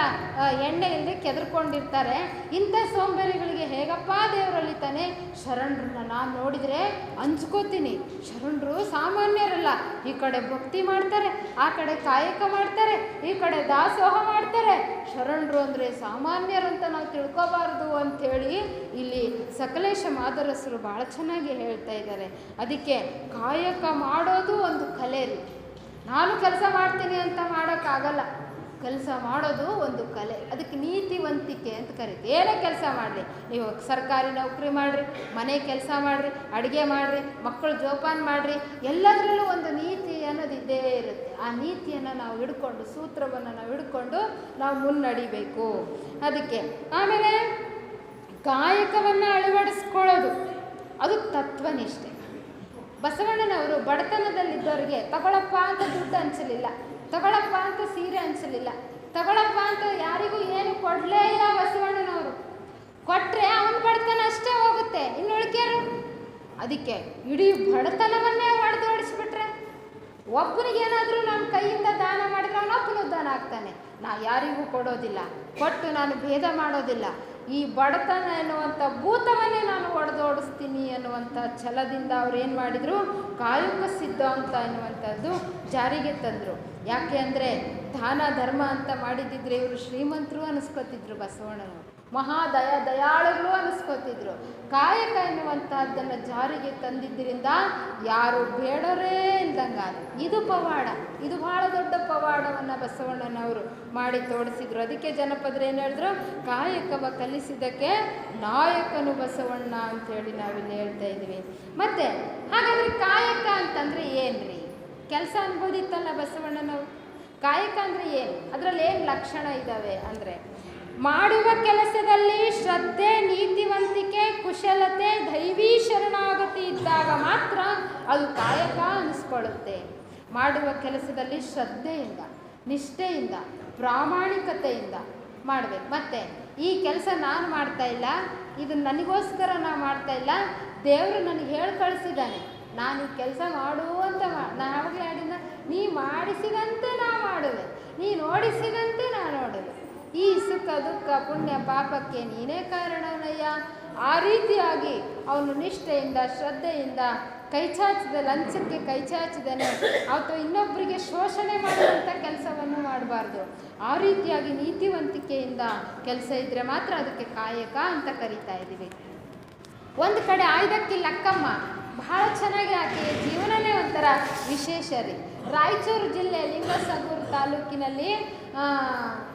ಎಣ್ಣೆ ಇಲ್ಲದೆ ಕೆದರ್ಕೊಂಡಿರ್ತಾರೆ. ಇಂಥ ಸೋಂಬೇರಿಗಳಿಗೆ ಹೇಗಪ್ಪ ದೇವ್ರೊಲಿತಾನೆ? ಶರಣರನ್ನ ನಾನು ನೋಡಿದರೆ ಹಂಚ್ಕೋತೀನಿ. ಶರಣರು ಸಾಮಾನ್ಯರಲ್ಲ. ಈ ಕಡೆ ಭಕ್ತಿ ಮಾಡ್ತಾರೆ, ಆ ಕಡೆ ಕಾಯಕ ಮಾಡ್ತಾರೆ, ಈ ಕಡೆ ದಾಸೋಹ ಮಾಡ್ತಾರೆ. ಶರಣರು ಅಂದರೆ ಸಾಮಾನ್ಯರಂತ ನಾವು ತಿಳ್ಕೋಬಾರ್ದು ಅಂಥೇಳಿ ಇಲ್ಲಿ ಸಕಲೇಶ ಮಾದರಸರು ಭಾಳ ಚೆನ್ನಾಗಿ ಹೇಳ್ತಾ ಇದ್ದಾರೆ. ಅದಕ್ಕೆ ಕಾಯಕ ಮಾಡೋದು ಒಂದು ಕಲೆ ರೀ. ನಾನು ಕೆಲಸ ಮಾಡ್ತೀನಿ ಅಂತ ಮಾಡೋಕ್ಕಾಗಲ್ಲ. ಕೆಲಸ ಮಾಡೋದು ಒಂದು ಕಲೆ. ಅದಕ್ಕೆ ನೀತಿವಂತಿಕೆ ಅಂತ ಕರೀತೀವಿ. ಏನೇ ಕೆಲಸ ಮಾಡಲಿ, ನೀವು ಸರ್ಕಾರಿ ನೌಕರಿ ಮಾಡಿರಿ, ಮನೆ ಕೆಲಸ ಮಾಡಿರಿ, ಅಡುಗೆ ಮಾಡಿರಿ, ಮಕ್ಕಳು ಜೋಪಾನ ಮಾಡಿರಿ, ಎಲ್ಲದರಲ್ಲೂ ಒಂದು ನೀತಿ ಅನ್ನೋದು ಇದ್ದೇ ಇರುತ್ತೆ. ಆ ನೀತಿಯನ್ನು ನಾವು ಹಿಡ್ಕೊಂಡು, ಸೂತ್ರವನ್ನು ನಾವು ಹಿಡ್ಕೊಂಡು ನಾವು ಮುನ್ನಡಿಬೇಕು. ಅದಕ್ಕೆ ಆಮೇಲೆ ಕಾಯಕವನ್ನು ಅಳವಡಿಸ್ಕೊಳ್ಳೋದು ಅದು ತತ್ವನಿಷ್ಠೆ. ಬಸವಣ್ಣನವರು ಬಡತನದಲ್ಲಿದ್ದವರಿಗೆ ತಗೊಳಪ್ಪ ಅಂತ ದುಡ್ಡು ಹಂಚಲಿಲ್ಲ, ತಗೊಳಪ್ಪ ಅಂತ ಸೀರೆ ಹಂಚಲಿಲ್ಲ, ತಗೊಳಪ್ಪ ಅಂತ ಯಾರಿಗೂ ಏನು ಕೊಡಲೇ ಇಲ್ಲ. ಬಸವಣ್ಣನವರು ಕೊಟ್ಟರೆ ಅವನ ಬಡತನ ಅಷ್ಟೇ ಹೋಗುತ್ತೆ, ಇನ್ನು ಉಳಿಕೆರು. ಅದಕ್ಕೆ ಇಡೀ ಬಡತನವನ್ನೇ ಹೊಡೆದೋಡಿಸ್ಬಿಟ್ರೆ, ಒಬ್ಬನಿಗೇನಾದರೂ ನಮ್ಮ ಕೈಯಿಂದ ದಾನ ಮಾಡಿದ್ರೆ ಅವನೊಬ್ಬನು ದಾನ ಆಗ್ತಾನೆ. ನಾ ಯಾರಿಗೂ ಕೊಡೋದಿಲ್ಲ, ಕೊಟ್ಟು ನಾನು ಭೇದ ಮಾಡೋದಿಲ್ಲ. ಈ ಬಡತನ ಎನ್ನುವಂಥ ಭೂತವನ್ನೇ ನಾನು ಹೊಡೆದೋಡಿಸ್ತೀನಿ ಅನ್ನುವಂಥ ಛಲದಿಂದ ಅವ್ರು ಏನು ಮಾಡಿದರು, ಕಾಯಕ ಸಿದ್ಧಾಂತ ಎನ್ನುವಂಥದ್ದು ಜಾರಿಗೆ ತಂದರು. ಯಾಕೆ ಅಂದರೆ ದಾನ ಧರ್ಮ ಅಂತ ಮಾಡಿದ್ದಿದ್ರೆ ಇವರು ಶ್ರೀಮಂತರು ಅನ್ನಿಸ್ಕೊತಿದ್ರು, ಬಸವಣ್ಣನವರು ದಯಾಳುಗಳು ಅನ್ನಿಸ್ಕೊತಿದ್ರು. ಕಾಯಕ ಎನ್ನುವಂಥದ್ದನ್ನು ಜಾರಿಗೆ ತಂದಿದ್ದರಿಂದ ಯಾರು ಬೇಡರೇ ಇಲ್ದಂಗಾದ. ಇದು ಪವಾಡ, ಇದು ಭಾಳ ದೊಡ್ಡ ಪವಾಡವನ್ನು ಬಸವಣ್ಣನವರು ಮಾಡಿ ತೋರಿಸಿದ್ರು. ಅದಕ್ಕೆ ಜನಪದರು ಏನು ಹೇಳಿದ್ರು, ಕಾಯಕವ ಕಲಿಸಿದ್ದಕ್ಕೆ ನಾಯಕನು ಬಸವಣ್ಣ ಅಂಥೇಳಿ ನಾವಿಲ್ಲಿ ಹೇಳ್ತಾ ಇದ್ವಿ. ಮತ್ತು ಹಾಗಾದರೆ ಕಾಯಕ ಅಂತಂದರೆ ಏನ್ರಿ? ಕೆಲಸ ಅನ್ಬೋದಿತ್ತಲ್ಲ ಬಸವಣ್ಣನವರು. ಕಾಯಕ ಅಂದರೆ ಏನು? ಅದರಲ್ಲಿ ಏನು ಲಕ್ಷಣ ಇದ್ದಾವೆ ಅಂದರೆ, ಮಾಡುವ ಕೆಲಸದಲ್ಲಿ ಶ್ರದ್ಧೆ, ನೀತಿವಂತಿಕೆ, ಕುಶಲತೆ, ದೈವೀ ಶರಣಾಗತಿ ಇದ್ದಾಗ ಮಾತ್ರ ಅದು ಕಾಯಕ ಅನಿಸ್ಕೊಳ್ಳುತ್ತೆ. ಮಾಡುವ ಕೆಲಸದಲ್ಲಿ ಶ್ರದ್ಧೆಯಿಂದ, ನಿಷ್ಠೆಯಿಂದ, ಪ್ರಾಮಾಣಿಕತೆಯಿಂದ ಮಾಡಬೇಕು. ಮತ್ತು ಈ ಕೆಲಸ ನಾನು ಮಾಡ್ತಾ ಇಲ್ಲ, ಇದು ನನಗೋಸ್ಕರ ನಾನು ಮಾಡ್ತಾ ಇಲ್ಲ, ದೇವರು ನನಗೆ ಹೇಳಿ ಕಳಿಸಿದ್ದಾನೆ, ನಾನು ಈ ಕೆಲಸ ಮಾಡು ಅಂತ ನಾನು ಯಾವಾಗಲೇ ಹೇಳಿದ, ನೀ ಮಾಡಿಸಿದಂತೆ ನಾ ಮಾಡುವೆ, ನೀ ನೋಡಿಸಿದಂತೆ ನಾ ನೋಡುವೆ. ಈ ಸುಖ ದುಃಖ ಪುಣ್ಯ ಪಾಪಕ್ಕೆ ನೀನೇ ಕಾರಣವನಯ್ಯ. ಆ ರೀತಿಯಾಗಿ ಅವನು ನಿಷ್ಠೆಯಿಂದ, ಶ್ರದ್ಧೆಯಿಂದ, ಕೈಚಾಚಿದ ಲಂಚಕ್ಕೆ ಕೈಚಾಚಿದನೆ ಅಥವಾ ಇನ್ನೊಬ್ಬರಿಗೆ ಶೋಷಣೆ ಮಾಡುವಂಥ ಕೆಲಸವನ್ನು ಮಾಡಬಾರ್ದು. ಆ ರೀತಿಯಾಗಿ ನೀತಿವಂತಿಕೆಯಿಂದ ಕೆಲಸ ಇದ್ದರೆ ಮಾತ್ರ ಅದಕ್ಕೆ ಕಾಯಕ ಅಂತ ಕರಿತಾ ಇದ್ದೀವಿ. ಒಂದು ಕಡೆ ಆಯ್ದಕ್ಕಿ ಲಕ್ಕಮ್ಮ ಬಹಳ ಚೆನ್ನಾಗಿ ಆಕೆ ಜೀವನನೇ ಒಂಥರ ವಿಶೇಷ ರೀ. ರಾಯಚೂರು ಜಿಲ್ಲೆ ಲಿಂಗಸಗೂರು ತಾಲೂಕಿನಲ್ಲಿ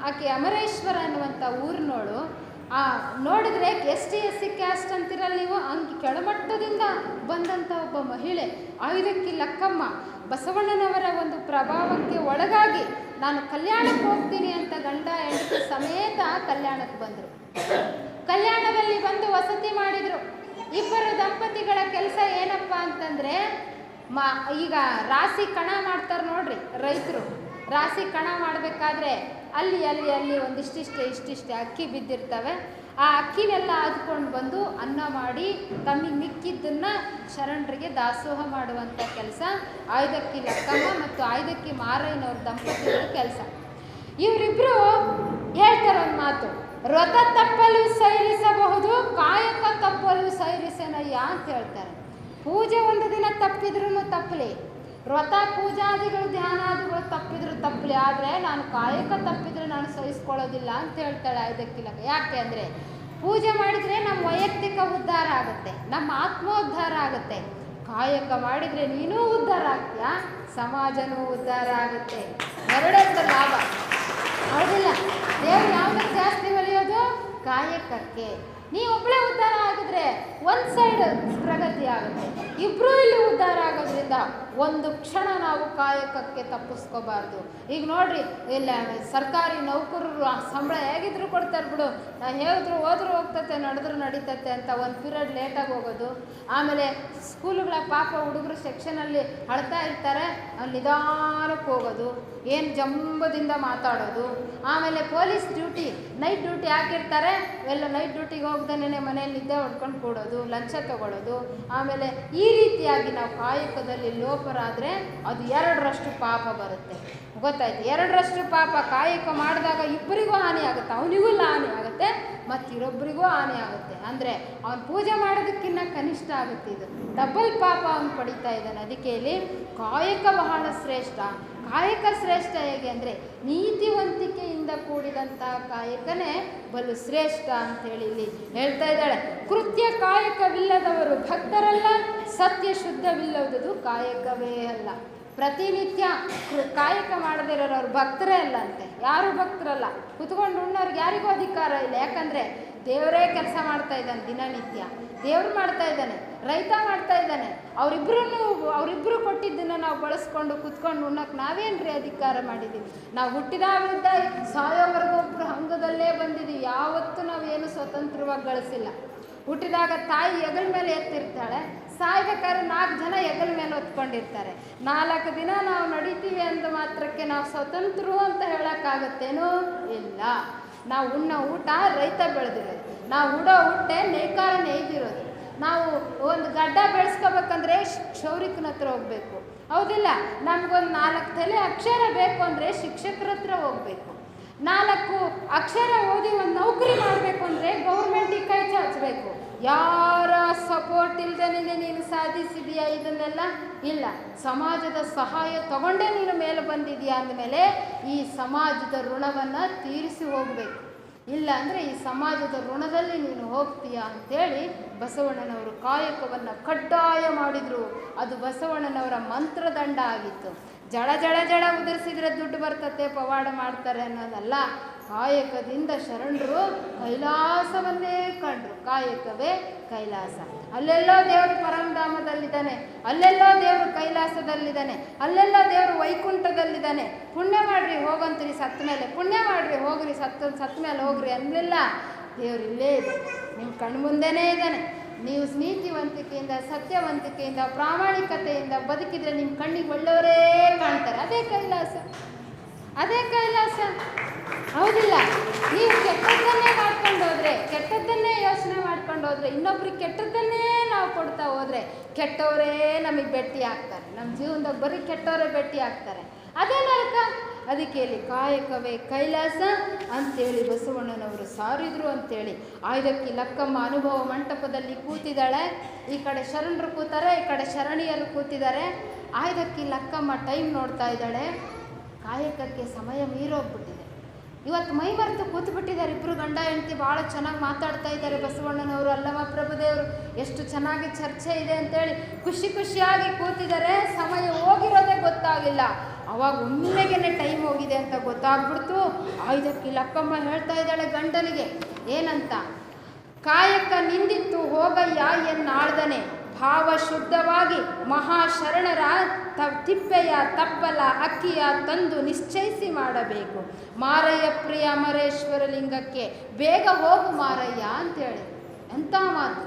ಆಕೆ ಅಮರೇಶ್ವರ ಅನ್ನುವಂಥ ಊರಿನೋಳು. ನೋಡಿದ್ರೆ ST/SC ಕ್ಯಾಸ್ಟ್ ಅಂತಿರಲ್ಲ ನೀವು, ಹಂಗೆ ಕೆಳಮಟ್ಟದಿಂದ ಬಂದಂಥ ಒಬ್ಬ ಮಹಿಳೆ ಆಯ್ದಕ್ಕಿ ಲಕ್ಕಮ್ಮ ಬಸವಣ್ಣನವರ ಒಂದು ಪ್ರಭಾವಕ್ಕೆ ಒಳಗಾಗಿ ನಾನು ಕಲ್ಯಾಣಕ್ಕೆ ಹೋಗ್ತೀನಿ ಅಂತ ಗಂಡ ಹೆಂಡತಿ ಸಮೇತ ಕಲ್ಯಾಣಕ್ಕೆ ಬಂದರು. ಕಲ್ಯಾಣದಲ್ಲಿ ಬಂದು ವಸತಿ ಮಾಡಿದರು. ಇಬ್ಬರು ದಂಪತಿಗಳ ಕೆಲಸ ಏನಪ್ಪ ಅಂತಂದರೆ, ಈಗ ರಾಶಿ ಕಣ ಮಾಡ್ತಾರೆ ನೋಡ್ರಿ ರೈತರು. ರಾಶಿ ಕಣ ಮಾಡಬೇಕಾದ್ರೆ ಅಲ್ಲಿ ಇಷ್ಟಿಷ್ಟೇ ಅಕ್ಕಿ ಬಿದ್ದಿರ್ತವೆ. ಆ ಅಕ್ಕಿನೆಲ್ಲ ಆದ್ಕೊಂಡು ಬಂದು ಅನ್ನ ಮಾಡಿ ತಮಗೆ ಮಿಕ್ಕಿದ್ದನ್ನು ಶರಣರಿಗೆ ದಾಸೋಹ ಮಾಡುವಂಥ ಕೆಲಸ ಆಯ್ದಕ್ಕಿ ಲಕ್ಕಮ್ಮ ಮತ್ತು ಆಯ್ದಕ್ಕಿ ಮಾರಯ್ಯನವ್ರ ದಂಪತಿಗಳ ಕೆಲಸ. ಇವರಿಬ್ಬರು ಹೇಳ್ತಾರೆ ಒಂದು ಮಾತು, ವ್ರತ ತಪ್ಪಲು ಸೈರಿಸಬಹುದು, ಕಾಯಕ ತಪ್ಪಲು ಸೈರಿಸೇನಯ್ಯ ಅಂತ ಹೇಳ್ತಾರೆ. ಪೂಜೆ ಒಂದು ದಿನ ತಪ್ಪಿದ್ರೂ ತಪ್ಪಲಿ, ವ್ರತ ಪೂಜಾದಿಗಳು ಧ್ಯಾನಾದಿಗಳು ತಪ್ಪಿದ್ರು ತಪ್ಪಲಿ, ಆದರೆ ನಾನು ಕಾಯಕ ತಪ್ಪಿದ್ರೆ ನಾನು ಸಹಿಸ್ಕೊಳ್ಳೋದಿಲ್ಲ ಅಂತ ಹೇಳ್ತಾಳೆ ಆಯ್ದಕ್ಕಿಲ್ಲ. ಯಾಕೆ ಅಂದರೆ ಪೂಜೆ ಮಾಡಿದರೆ ನಮ್ಮ ವೈಯಕ್ತಿಕ ಉದ್ಧಾರ ಆಗುತ್ತೆ, ನಮ್ಮ ಆತ್ಮೋದ್ಧಾರ ಆಗುತ್ತೆ. ಕಾಯಕ ಮಾಡಿದರೆ ನೀನೂ ಉದ್ಧಾರ ಆಗ್ತೀಯಾ, ಸಮಾಜನೂ ಉದ್ಧಾರ ಆಗುತ್ತೆ. ಎರಡೆರಡು ಲಾಭ ಹೌದಿಲ್ಲ. ದೇವರು ಯಾವುದಕ್ಕೆ ಜಾಸ್ತಿ ಒಲಿಯೋದು? ಕಾಯಕಕ್ಕೆ. ನೀ ಒಬ್ಬಳೇ ಉದ್ಧಾರ ಆಗಿದ್ರೆ ಒಂದು ಸೈಡ್ ಪ್ರಗತಿ ಆಗುತ್ತೆ. ಇಬ್ಬರೂ ಇಲ್ಲಿ ಉದ್ಧಾರ ಆಗೋದ್ರಿಂದ ಒಂದು ಕ್ಷಣ ನಾವು ಕಾಯಕಕ್ಕೆ ತಪ್ಪಿಸ್ಕೋಬಾರ್ದು. ಈಗ ನೋಡ್ರಿ, ಇಲ್ಲ ಸರ್ಕಾರಿ ನೌಕರರು ಸಂಬಳ ಹೇಗಿದ್ರು ಕೊಡ್ತಾರೆ ಬಿಡು, ನಾನು ಹೇಳಿದ್ರು ಹೋದ್ರೂ ಹೋಗ್ತತೆ, ನಡೆದ್ರು ನಡೀತತೆ ಅಂತ ಒಂದು ಪೀರಿಯಡ್ ಲೇಟಾಗಿ ಹೋಗೋದು. ಆಮೇಲೆ ಸ್ಕೂಲುಗಳ ಪಾಪ ಹುಡುಗರು ಸೆಕ್ಷನಲ್ಲಿ ಅಳ್ತಾ ಇರ್ತಾರೆ, ಅಲ್ಲಿ ನಿಧಾನಕ್ಕೆ ಹೋಗೋದು, ಏನು ಜಂಬದಿಂದ ಮಾತಾಡೋದು. ಆಮೇಲೆ ಪೊಲೀಸ್ ಡ್ಯೂಟಿ, ನೈಟ್ ಡ್ಯೂಟಿ ಹಾಕಿರ್ತಾರೆ, ಎಲ್ಲ ನೈಟ್ ಡ್ಯೂಟಿಗೆ ಹೋಗ್ದೇನೆ ಮನೆಯಲ್ಲಿ ನಿದ್ದೆ ಹೊಡ್ಕೊಂಡು ಕೂಡೋದು, ಲಂಚ ತಗೊಳ್ಳೋದು. ಆಮೇಲೆ ಈ ರೀತಿಯಾಗಿ ನಾವು ಕಾಯಕದಲ್ಲಿ ಲೋಪರಾದರೆ ಅದು 2ರಷ್ಟು ಪಾಪ ಬರುತ್ತೆ. ಗೊತ್ತಾಯ್ತು? 2ರಷ್ಟು ಪಾಪ ಕಾಯಕ ಮಾಡಿದಾಗ ಇಬ್ಬರಿಗೂ ಹಾನಿ ಆಗುತ್ತೆ, ಅವನಿಗೂ ಹಾನಿ ಆಗುತ್ತೆ ಮತ್ತು ಇರೊಬ್ಬರಿಗೂ ಹಾನಿ ಆಗುತ್ತೆ. ಅಂದರೆ ಅವನು ಪೂಜೆ ಮಾಡೋದಕ್ಕಿಂತ ಕನಿಷ್ಠ ಆಗುತ್ತೆ. ಇದು ಡಬಲ್ ಪಾಪ ಅವನು ಪಡಿತಾ ಇದ್ದಾನೆ. ಅದಕ್ಕೆ ಇಲ್ಲಿ ಕಾಯಕ ಬಹಳ ಶ್ರೇಷ್ಠ. ಕಾಯಕ ಶ್ರೇಷ್ಠ ಹೇಗೆ ಅಂದರೆ ನೀತಿವಂತಿಕೆಯಿಂದ ಕೂಡಿದಂಥ ಕಾಯಕನೇ ಬಲು ಶ್ರೇಷ್ಠ ಅಂಥೇಳಿ ಇಲ್ಲಿ ಹೇಳ್ತಾ ಇದ್ದಾಳೆ. ಕೃತ್ಯ ಕಾಯಕವಿಲ್ಲದವರು ಭಕ್ತರಲ್ಲ, ಸತ್ಯ ಶುದ್ಧವಿಲ್ಲದುದು ಕಾಯಕವೇ ಅಲ್ಲ. ಪ್ರತಿನಿತ್ಯ ಕಾಯಕ ಮಾಡದಿರೋರು ಭಕ್ತರೇ ಅಲ್ಲ ಅಂತೆ. ಯಾರು ಭಕ್ತರಲ್ಲ. ಕುತ್ಕೊಂಡು ಉಣ್ಣೋರ್ಗೆ ಯಾರಿಗೂ ಅಧಿಕಾರ ಇಲ್ಲ. ಯಾಕಂದರೆ ದೇವರೇ ಕೆಲಸ ಮಾಡ್ತಾ ಇದ್ದಾನೆ, ದಿನನಿತ್ಯ ದೇವ್ರು ಮಾಡ್ತಾ ಇದ್ದಾನೆ, ರೈತ ಮಾಡ್ತಾ ಇದ್ದಾನೆ. ಅವರಿಬ್ಬರು ಕೊಟ್ಟಿದ್ದನ್ನು ನಾವು ಬಳಸ್ಕೊಂಡು ಕುತ್ಕೊಂಡು ಉಣ್ಣಕ್ಕೆ ನಾವೇನ್ರಿ ಅಧಿಕಾರ ಮಾಡಿದ್ದೀವಿ? ನಾವು ಹುಟ್ಟಿದಾಗಿದ್ದ ಸಾಯೋವರೆಗೂ ಒಬ್ಬರು ಹಂಗದಲ್ಲೇ ಬಂದಿದ್ದೀವಿ. ಯಾವತ್ತೂ ನಾವೇನು ಸ್ವತಂತ್ರವಾಗಿ ಗಳಿಸಿಲ್ಲ. ಹುಟ್ಟಿದಾಗ ತಾಯಿ ಹೆಗಲ ಮೇಲೆ ಎತ್ತಿರ್ತಾಳೆ, ಸಾಯ್ಬೇಕಾದ್ರೆ 4 ಜನ ಹೆಗಲ ಮೇಲೆ ಹೊತ್ಕೊಂಡಿರ್ತಾರೆ. 4 ದಿನ ನಾವು ನಡೀತೀವಿ ಅಂದ ಮಾತ್ರಕ್ಕೆ ನಾವು ಸ್ವತಂತ್ರರು ಅಂತ ಹೇಳೋಕ್ಕಾಗತ್ತೇನೋ? ಇಲ್ಲ. ನಾವು ಉಣ್ಣೋ ಊಟ ರೈತ ಬೆಳೆದಿರೋದು, ನಾವು ಉಡೋ ಹುಟ್ಟೆ ನೇಕಾರ ನೇಯ್ದಿರೋದು. ನಾವು ಒಂದು ಗಡ್ಡ ಬೆಳೆಸ್ಕೋಬೇಕಂದ್ರೆ ಕ್ಷೌರಿಕನ ಹತ್ರ ಹೋಗಬೇಕು, ಹೌದಿಲ್ಲ? ನಮಗೊಂದು 4 ತಲೆ ಅಕ್ಷರ ಬೇಕು ಅಂದರೆ ಶಿಕ್ಷಕರ ಹತ್ರ ಹೋಗಬೇಕು. 4 ಅಕ್ಷರ ಓದಿ ಒಂದು ನೌಕರಿ ಮಾಡಬೇಕು ಅಂದರೆ ಗೌರ್ಮೆಂಟಿಗೆ ಕೈ ಚಾಚಬೇಕು. ಯಾರ ಸಪೋರ್ಟ್ ಇಲ್ಲದೇ ನೀನು ಸಾಧಿಸಿದೆಯಾ ಇದನ್ನೆಲ್ಲ? ಇಲ್ಲ. ಸಮಾಜದ ಸಹಾಯ ತಗೊಂಡೇ ನೀನು ಮೇಲೆ ಬಂದಿದೆಯಾ ಅಂದಮೇಲೆ ಈ ಸಮಾಜದ ಋಣವನ್ನು ತೀರಿಸಿ ಹೋಗಬೇಕು. ಇಲ್ಲ ಅಂದರೆ ಈ ಸಮಾಜದ ಋಣದಲ್ಲಿ ನೀನು ಹೋಗ್ತೀಯಾ ಅಂಥೇಳಿ ಬಸವಣ್ಣನವರು ಕಾಯಕವನ್ನು ಕಡ್ಡಾಯ ಮಾಡಿದರು. ಅದು ಬಸವಣ್ಣನವರ ಮಂತ್ರದಂಡ ಆಗಿತ್ತು. ಜಳ ಜಳ ಜಳ ಉದುರಿಸಿದ್ರೆ ದುಡ್ಡು ಬರ್ತತೆ, ಪವಾಡ ಮಾಡ್ತಾರೆ ಅನ್ನೋದಲ್ಲ. ಕಾಯಕದಿಂದ ಶರಣರು ಕೈಲಾಸವನ್ನೇ ಕಂಡ್ರು. ಕಾಯಕವೇ ಕೈಲಾಸ. ಅಲ್ಲೆಲ್ಲೋ ದೇವರು ಪರಮಧಾಮದಲ್ಲಿದ್ದಾನೆ, ಅಲ್ಲೆಲ್ಲೋ ದೇವರು ಕೈಲಾಸದಲ್ಲಿದ್ದಾನೆ, ಅಲ್ಲೆಲ್ಲೋ ದೇವರು ವೈಕುಂಠದಲ್ಲಿದ್ದಾನೆ. ಪುಣ್ಯ ಮಾಡ್ರಿ ಹೋಗಂತೀರಿ ಸತ್ತ ಮೇಲೆ, ಪುಣ್ಯ ಮಾಡ್ರಿ ಹೋಗ್ರಿ ಸತ್ತ ಮೇಲೆ ಹೋಗ್ರಿ ಅನ್ನಲಿಲ್ಲ. ದೇವರು ಇಲ್ಲೇ ಇದೆ, ನಿಮ್ಮ ಕಣ್ಮುಂದೆನೇ ಇದ್ದಾನೆ. ನೀವು ನೀತಿವಂತಿಕೆಯಿಂದ, ಸತ್ಯವಂತಿಕೆಯಿಂದ, ಪ್ರಾಮಾಣಿಕತೆಯಿಂದ ಬದುಕಿದರೆ ನಿಮ್ಮ ಕಣ್ಣಿಗೆ ಒಳ್ಳೆಯವರೇ ಕಾಣ್ತಾರೆ. ಅದೇ ಕೈಲಾಸ, ಅದೇ ಕೈಲಾಸ, ಹೌದಿಲ್ಲ? ನೀವು ಕೆಟ್ಟದ್ದನ್ನೇ ಮಾಡ್ಕೊಂಡು ಹೋದರೆ, ಕೆಟ್ಟದ್ದನ್ನೇ ಯೋಚನೆ ಮಾಡ್ಕೊಂಡು ಹೋದರೆ, ಇನ್ನೊಬ್ರಿಗೆ ಕೆಟ್ಟದ್ದನ್ನೇ ನಾವು ಕೊಡ್ತಾ ಹೋದರೆ ಕೆಟ್ಟವರೇ ನಮಗೆ ಭೇಟಿ ಆಗ್ತಾರೆ. ನಮ್ಮ ಜೀವನದಾಗ ಬರೀ ಕೆಟ್ಟವರೇ ಭೇಟಿ ಆಗ್ತಾರೆ. ಅದೇ ನರಕ. ಅದಕ್ಕೆ ಇಲ್ಲಿ ಕಾಯಕವೇ ಕೈಲಾಸ ಅಂಥೇಳಿ ಬಸವಣ್ಣನವರು ಸಾರಿದ್ರು ಅಂಥೇಳಿ. ಆಯ್ದಕ್ಕಿ ಲಕ್ಕಮ್ಮ ಅನುಭವ ಮಂಟಪದಲ್ಲಿ ಕೂತಿದ್ದಾಳೆ. ಈ ಕಡೆ ಶರಣರು ಕೂತಾರೆ, ಈ ಕಡೆ ಶರಣಿಯರು ಕೂತಿದ್ದಾರೆ. ಆಯ್ದಕ್ಕಿ ಲಕ್ಕಮ್ಮ ಟೈಮ್ ನೋಡ್ತಾ ಇದ್ದಾಳೆ. ಕಾಯಕಕ್ಕೆ ಸಮಯ ಮೀರೋಗ್ಬಿಟ್ಟಿದೆ. ಇವತ್ತು ಮೈ ಮರೆತು ಕೂತ್ಬಿಟ್ಟಿದ್ದಾರೆ ಇಬ್ಬರು ಗಂಡ ಹೆಂಡತಿ. ಭಾಳ ಚೆನ್ನಾಗಿ ಮಾತಾಡ್ತಾ ಇದ್ದಾರೆ ಬಸವಣ್ಣನವರು, ಅಲ್ಲಮ್ಮ ಪ್ರಭುದೇವರು. ಎಷ್ಟು ಚೆನ್ನಾಗಿ ಚರ್ಚೆ ಇದೆ ಅಂತೇಳಿ ಖುಷಿಯಾಗಿ ಕೂತಿದ್ದಾರೆ. ಸಮಯ ಹೋಗಿರೋದೇ ಗೊತ್ತಾಗಿಲ್ಲ. ಅವಾಗ ಒಮ್ಮೆಗೆ ಟೈಮ್ ಹೋಗಿದೆ ಅಂತ ಗೊತ್ತಾಗ್ಬಿಡ್ತು. ಆಯ್ದಕ್ಕಿ ಲಕ್ಕಮ್ಮ ಹೇಳ್ತಾ ಇದ್ದಾಳೆ ಗಂಡನಿಗೆ ಏನಂತ, ಕಾಯಕ ನಿಂದಿತ್ತು ಹೋಗಯ್ಯ ಎನ್ನಾಳ್ದನೆ, ಭಾವ ಶುದ್ಧವಾಗಿ ಮಹಾಶರಣರ ತಿಪ್ಪೆಯ ತಪ್ಪಲ ಅಕ್ಕಿಯ ತಂದು ನಿಶ್ಚಯಿಸಿ ಮಾಡಬೇಕು. ಮಾರಯ್ಯ ಪ್ರಿಯ ಅಮರೇಶ್ವರ ಲಿಂಗಕ್ಕೆ ಬೇಗ ಹೋಗು ಮಾರಯ್ಯ ಅಂತೇಳಿ. ಎಂಥ ಮಾತು!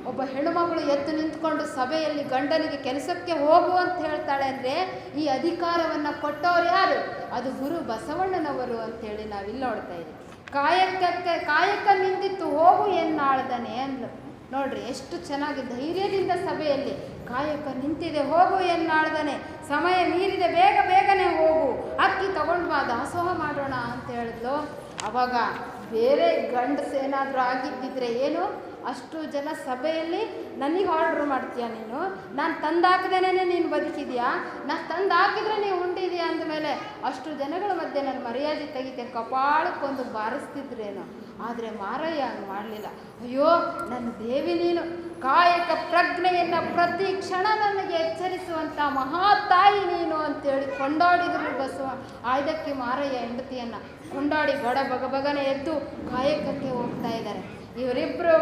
ಒಬ್ಬ ಹೆಣ್ಣುಮಗಳು ಎದ್ದು ನಿಂತ್ಕೊಂಡು ಸಭೆಯಲ್ಲಿ ಗಂಡನಿಗೆ ಕೆಲಸಕ್ಕೆ ಹೋಗು ಅಂತ ಹೇಳ್ತಾಳೆ ಅಂದರೆ ಈ ಅಧಿಕಾರವನ್ನು ಕೊಟ್ಟವ್ರು ಯಾರು? ಅದು ಗುರು ಬಸವಣ್ಣನವರು ಅಂಥೇಳಿ ನಾವಿಲ್ಲಿ ನೋಡ್ತಾ ಇದ್ದೀವಿ. ಕಾಯಕ ನಿಂದಿತ್ತು ಹೋಗು ಎನ್ನಾಳ್ದನೆ ಅಂದ್ಲು. ನೋಡ್ರಿ ಎಷ್ಟು ಚೆನ್ನಾಗಿ ಧೈರ್ಯದಿಂದ ಸಭೆಯಲ್ಲಿ ಕಾಯಕ ನಿಂತಿದೆ, ಹೋಗು ಎನ್ನಾಳ್ದನೆ, ಸಮಯ ಮೀರಿದೆ, ಬೇಗನೆ ಹೋಗು, ಅಕ್ಕಿ ತಗೊಂಡು ಬಾ, ದಾಸೋಹ ಮಾಡೋಣ ಅಂತ ಹೇಳಿದ್ಲು. ಅವಾಗ ಬೇರೆ ಗಂಡಸೇನಾದರೂ ಆಗಿದ್ದಿದ್ರೆ ಏನು, ಅಷ್ಟು ಜನ ಸಭೆಯಲ್ಲಿ ನನಗೆ ಆರ್ಡ್ರ್ ಮಾಡ್ತೀಯ ನೀನು, ನಾನು ತಂದಾಕದೇನೆ ನೀನು ಬದುಕಿದ್ಯಾ, ನಾನು ತಂದು ಹಾಕಿದ್ರೆ ನೀವು ಉಂಡಿದ್ಯಾ ಅಂದಮೇಲೆ ಅಷ್ಟು ಜನಗಳ ಮಧ್ಯೆ ನನ್ನ ಮರ್ಯಾದೆ ತೆಗಿತೆ, ಕಪಾಳಕ್ಕೊಂದು ಬಾರಿಸ್ತಿದ್ರೇನು. ಆದರೆ ಮಾರಯ್ಯ ಹಂಗೆ ಮಾಡಲಿಲ್ಲ. ಅಯ್ಯೋ ನನ್ನ ದೇವಿ ನೀನು, ಕಾಯಕ ಪ್ರಜ್ಞೆಯನ್ನು ಪ್ರತಿ ಕ್ಷಣ ನನಗೆ ಎಚ್ಚರಿಸುವಂಥ ಮಹಾತಾಯಿ ನೀನು ಅಂತೇಳಿ ಕೊಂಡಾಡಿದ್ರು ಬಸವ. ಆಯ್ದಕ್ಕಿ ಮಾರಯ್ಯ ಹೆಂಡತಿಯನ್ನು ಕೊಂಡಾಡಿ ಬಗಬಗನೆ ಎದ್ದು ಕಾಯಕಕ್ಕೆ ಹೋಗ್ತಾ ಇದ್ದಾರೆ. ಇವರಿಬ್ಬರು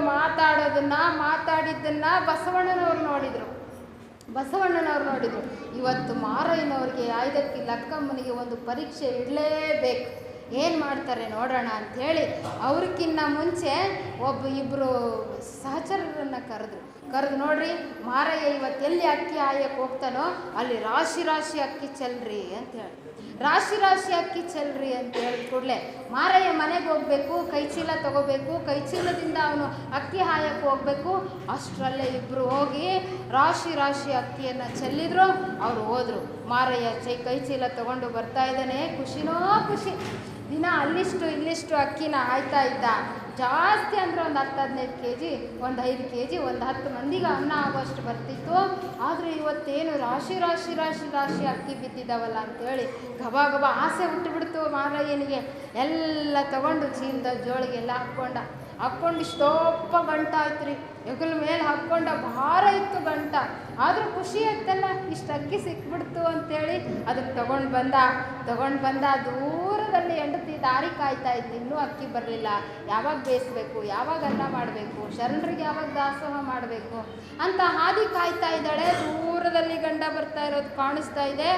ಮಾತಾಡಿದ್ದನ್ನು ಬಸವಣ್ಣನವ್ರು ನೋಡಿದರು. ಇವತ್ತು ಮಾರಯ್ಯನವ್ರಿಗೆ ಐದಕ್ಕಿ ಲಕ್ಕಮ್ಮನಿಗೆ ಒಂದು ಪರೀಕ್ಷೆ ಇಡಲೇಬೇಕು, ಏನು ಮಾಡ್ತಾರೆ ನೋಡೋಣ ಅಂಥೇಳಿ ಅವ್ರಿಗಿನ್ನ ಮುಂಚೆ ಇಬ್ಬರು ಸಹಚರರನ್ನು ಕರೆದು ನೋಡ್ರಿ, ಮಾರಯ್ಯ ಇವತ್ತು ಎಲ್ಲಿ ಅಕ್ಕಿ ಆಯಕ್ಕೆ ಹೋಗ್ತಾನೋ ಅಲ್ಲಿ ರಾಶಿ ಅಕ್ಕಿ ಚೆಲ್ರಿ ಅಂತೇಳಿ, ರಾಶಿ ಅಕ್ಕಿ ಚೆಲ್ರಿ ಅಂತ ಹೇಳಿದ ಕೂಡಲೇ ಮಾರಯ್ಯ ಮನೆಗೆ ಹೋಗಬೇಕು, ಕೈಚೀಲ ತಗೋಬೇಕು, ಕೈಚೀಲದಿಂದ ಅವನು ಅಕ್ಕಿ ಹಾಯಕ್ಕೆ ಹೋಗಬೇಕು. ಅಷ್ಟರಲ್ಲೇ ಇಬ್ಬರು ಹೋಗಿ ರಾಶಿ ಅಕ್ಕಿಯನ್ನು ಚೆಲ್ಲಿದ್ರು. ಅವ್ರು ಹೋದರು. ಮಾರಯ್ಯ ಕೈಚೀಲ ತಗೊಂಡು ಬರ್ತಾ ಇದ್ದಾನೆ. ಖುಷಿನೋ ಖುಷಿ. ದಿನ ಇಲ್ಲಿಷ್ಟು ಅಕ್ಕಿನ ಆಯ್ತಾ ಇದ್ದ. ಜಾಸ್ತಿ ಅಂದರೆ ಒಂದು 10-15 kg, ಒಂದು 5 kg, ಒಂದು 10 ಮಂದಿಗೆ ಅನ್ನ ಆಗೋಷ್ಟು ಬರ್ತಿತ್ತು. ಆದರೆ ಇವತ್ತೇನು ರಾಶಿ ಅಕ್ಕಿ ಬಿದ್ದಿದ್ದಾವಲ್ಲ ಅಂಥೇಳಿ ಗಬ ಆಸೆ ಹುಟ್ಟುಬಿಡ್ತು ಮಾರಯ್ಯನಿಗೆ. ಎಲ್ಲ ತಗೊಂಡು ಚೀಲದ ಜೋಳಿಗೆಲ್ಲ ಹಾಕ್ಕೊಂಡು ಇಷ್ಟೊಪ್ಪ ಗಂಟ ಆಯ್ತು ರೀ. ಹೆಗಲ ಮೇಲೆ ಹಾಕ್ಕೊಂಡ ಭಾರ ಇತ್ತು ಗಂಟ. ಆದರೂ ಖುಷಿ ಆಯ್ತಲ್ಲ, ಇಷ್ಟು ಅಕ್ಕಿ ಸಿಕ್ಬಿಡ್ತು ಅಂಥೇಳಿ ಅದಕ್ಕೆ ತಗೊಂಡು ಬಂದ. ದೂರದಲ್ಲಿ ಹೆಂಡತಿ ದಾರಿ ಕಾಯ್ತಾ ಇತ್ತು. ಇನ್ನೂ ಅಕ್ಕಿ ಬರಲಿಲ್ಲ. ಯಾವಾಗ ಬೇಯಿಸ್ಬೇಕು, ಯಾವಾಗ ಅನ್ನ ಮಾಡಬೇಕು, ಶರಣರಿಗೆ ಯಾವಾಗ ದಾಸೋಹ ಮಾಡಬೇಕು ಅಂತ ಹಾದಿ ಕಾಯ್ತಾ ಇದ್ದಾಳೆ. ದೂರದಲ್ಲಿ ಗಂಡ ಬರ್ತಾ ಇರೋದು ಕಾಣಿಸ್ತಾ ಇದೆ.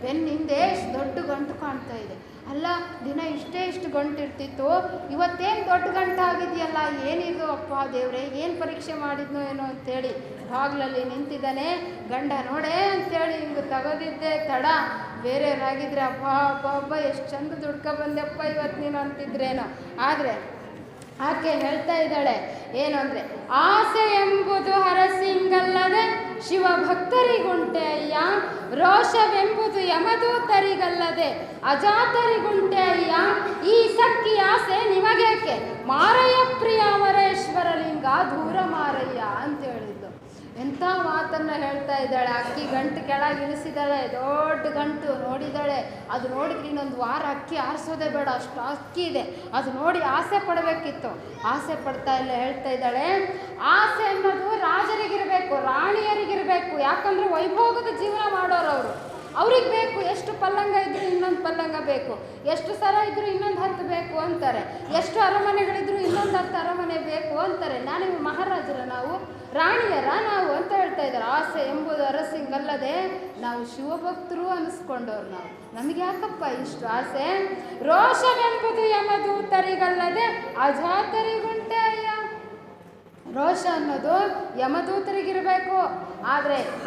ಬೆನ್ನ ಹಿಂದೆ ಎಷ್ಟು ದೊಡ್ಡ ಗಂಟು ಕಾಣ್ತಾ ಇದೆ. ಅಲ್ಲ, ದಿನ ಇಷ್ಟು ಗಂಟು ಇರ್ತಿತ್ತು, ಇವತ್ತೇನು ದೊಡ್ಡ ಗಂಟು ಆಗಿದೆಯಲ್ಲ, ಏನಿದು ಅಪ್ಪ ದೇವ್ರೆ, ಏನು ಪರೀಕ್ಷೆ ಮಾಡಿದ್ನೋ ಏನೋ ಅಂಥೇಳಿ ಬಾಗ್ಲಲ್ಲಿ ನಿಂತಿದ್ದಾನೆ. ಗಂಡ ನೋಡೇ ಅಂಥೇಳಿ ಹಿಂಗೆ ತೆಗೆದಿದ್ದೆ ತಡ. ಬೇರೆಯವರಾಗಿದ್ರೆ ಅಬ್ಬ ಎಷ್ಟು ಚಂದ ದುಡ್ಕೊ ಬಂದೆಪ್ಪ ಇವತ್ತು ನೀನು ಅಂತಿದ್ರೇನೋ. ಆದರೆ ಆಕೆ ಹೇಳ್ತಾ ಇದ್ದಾಳೆ ಏನು ಅಂದರೆ, ಆಸೆ ಎಂಬುದು ಹರಸಿಂಗಲ್ಲದೆ ಶಿವಭಕ್ತರಿಗುಂಟೆ ಅಯ್ಯ, ರೋಷವೆಂಬುದು ಯಮದೂತರಿಗಲ್ಲದೆ ಅಜಾತರಿಗುಂಟೆ ಅಯ್ಯ, ಈ ಸಕ್ಕಿ ಆಸೆ ನಿಮಗೇಕೆ, ಮಾರಯ್ಯ ಪ್ರಿಯ ಅಮರೇಶ್ವರಲಿಂಗ ದೂರ ಮಾರಯ್ಯ ಅಂತ ಹೇಳಿದ್ದು. ಎಂಥ ಮಾತನ್ನು ಹೇಳ್ತಾ ಇದ್ದಾಳೆ. ಅಕ್ಕಿ ಗಂಟು ಕೆಳಗೆ ಇಳಿಸಿದ್ದಾಳೆ. ದೊಡ್ಡ ಗಂಟು ನೋಡಿದ್ದಾಳೆ. ಅದು ನೋಡಿದ್ರೆ ಇನ್ನೊಂದು ವಾರ ಅಕ್ಕಿ ಆರಿಸೋದೇ ಬೇಡ, ಅಷ್ಟು ಅಕ್ಕಿ ಇದೆ. ಅದು ನೋಡಿ ಆಸೆ ಪಡಬೇಕಿತ್ತು. ಆಸೆ ಪಡ್ತಾ ಇಲ್ಲ. ಹೇಳ್ತಾ ಇದ್ದಾಳೆ, ಆಸೆ ಅನ್ನೋದು ರಾಜರಿಗಿರಬೇಕು, ರಾಣಿಯರಿಗಿರಬೇಕು. ಯಾಕಂದರೆ ವೈಭೋಗದ ಜೀವನ ಮಾಡೋರು ಅವರು. ಅವ್ರಿಗೆ ಬೇಕು, ಎಷ್ಟು ಪಲ್ಲಂಗ ಇದ್ದರೂ ಇನ್ನೊಂದು ಪಲ್ಲಂಗ ಬೇಕು, ಎಷ್ಟು ಸರ ಇದ್ದರೂ ಇನ್ನೊಂದು 10 ಬೇಕು ಅಂತಾರೆ, ಎಷ್ಟು ಅರಮನೆಗಳಿದ್ರೂ ಇನ್ನೊಂದು 10 ಅರಮನೆ ಬೇಕು ಅಂತಾರೆ. ನಾನು ಮಹಾರಾಜರ ನಾವು, ರಾಣಿಯರ ನಾವು ಅಂತ ಹೇಳ್ತಾ ಇದ್ದಾರೆ. ಆಸೆ ಎಂಬುದು ಅರಸಿಂಗಲ್ಲದೆ ನಾವು ಶಿವಭಕ್ತರು ಅನ್ನಿಸ್ಕೊಂಡವ್ರು ನಾವು. ನಮಗೆ ಯಾಕಪ್ಪ ಇಷ್ಟು ಆಸೆ? ರೋಷವೆಂಬುದು ಯಮದೂತರಿಗಲ್ಲದೆ ಅಜಾತರಿಗುಂಟೆ ಅಯ್ಯ. ರೋಷ ಅನ್ನೋದು ಯಮದೂತರಿಗಿರಬೇಕು,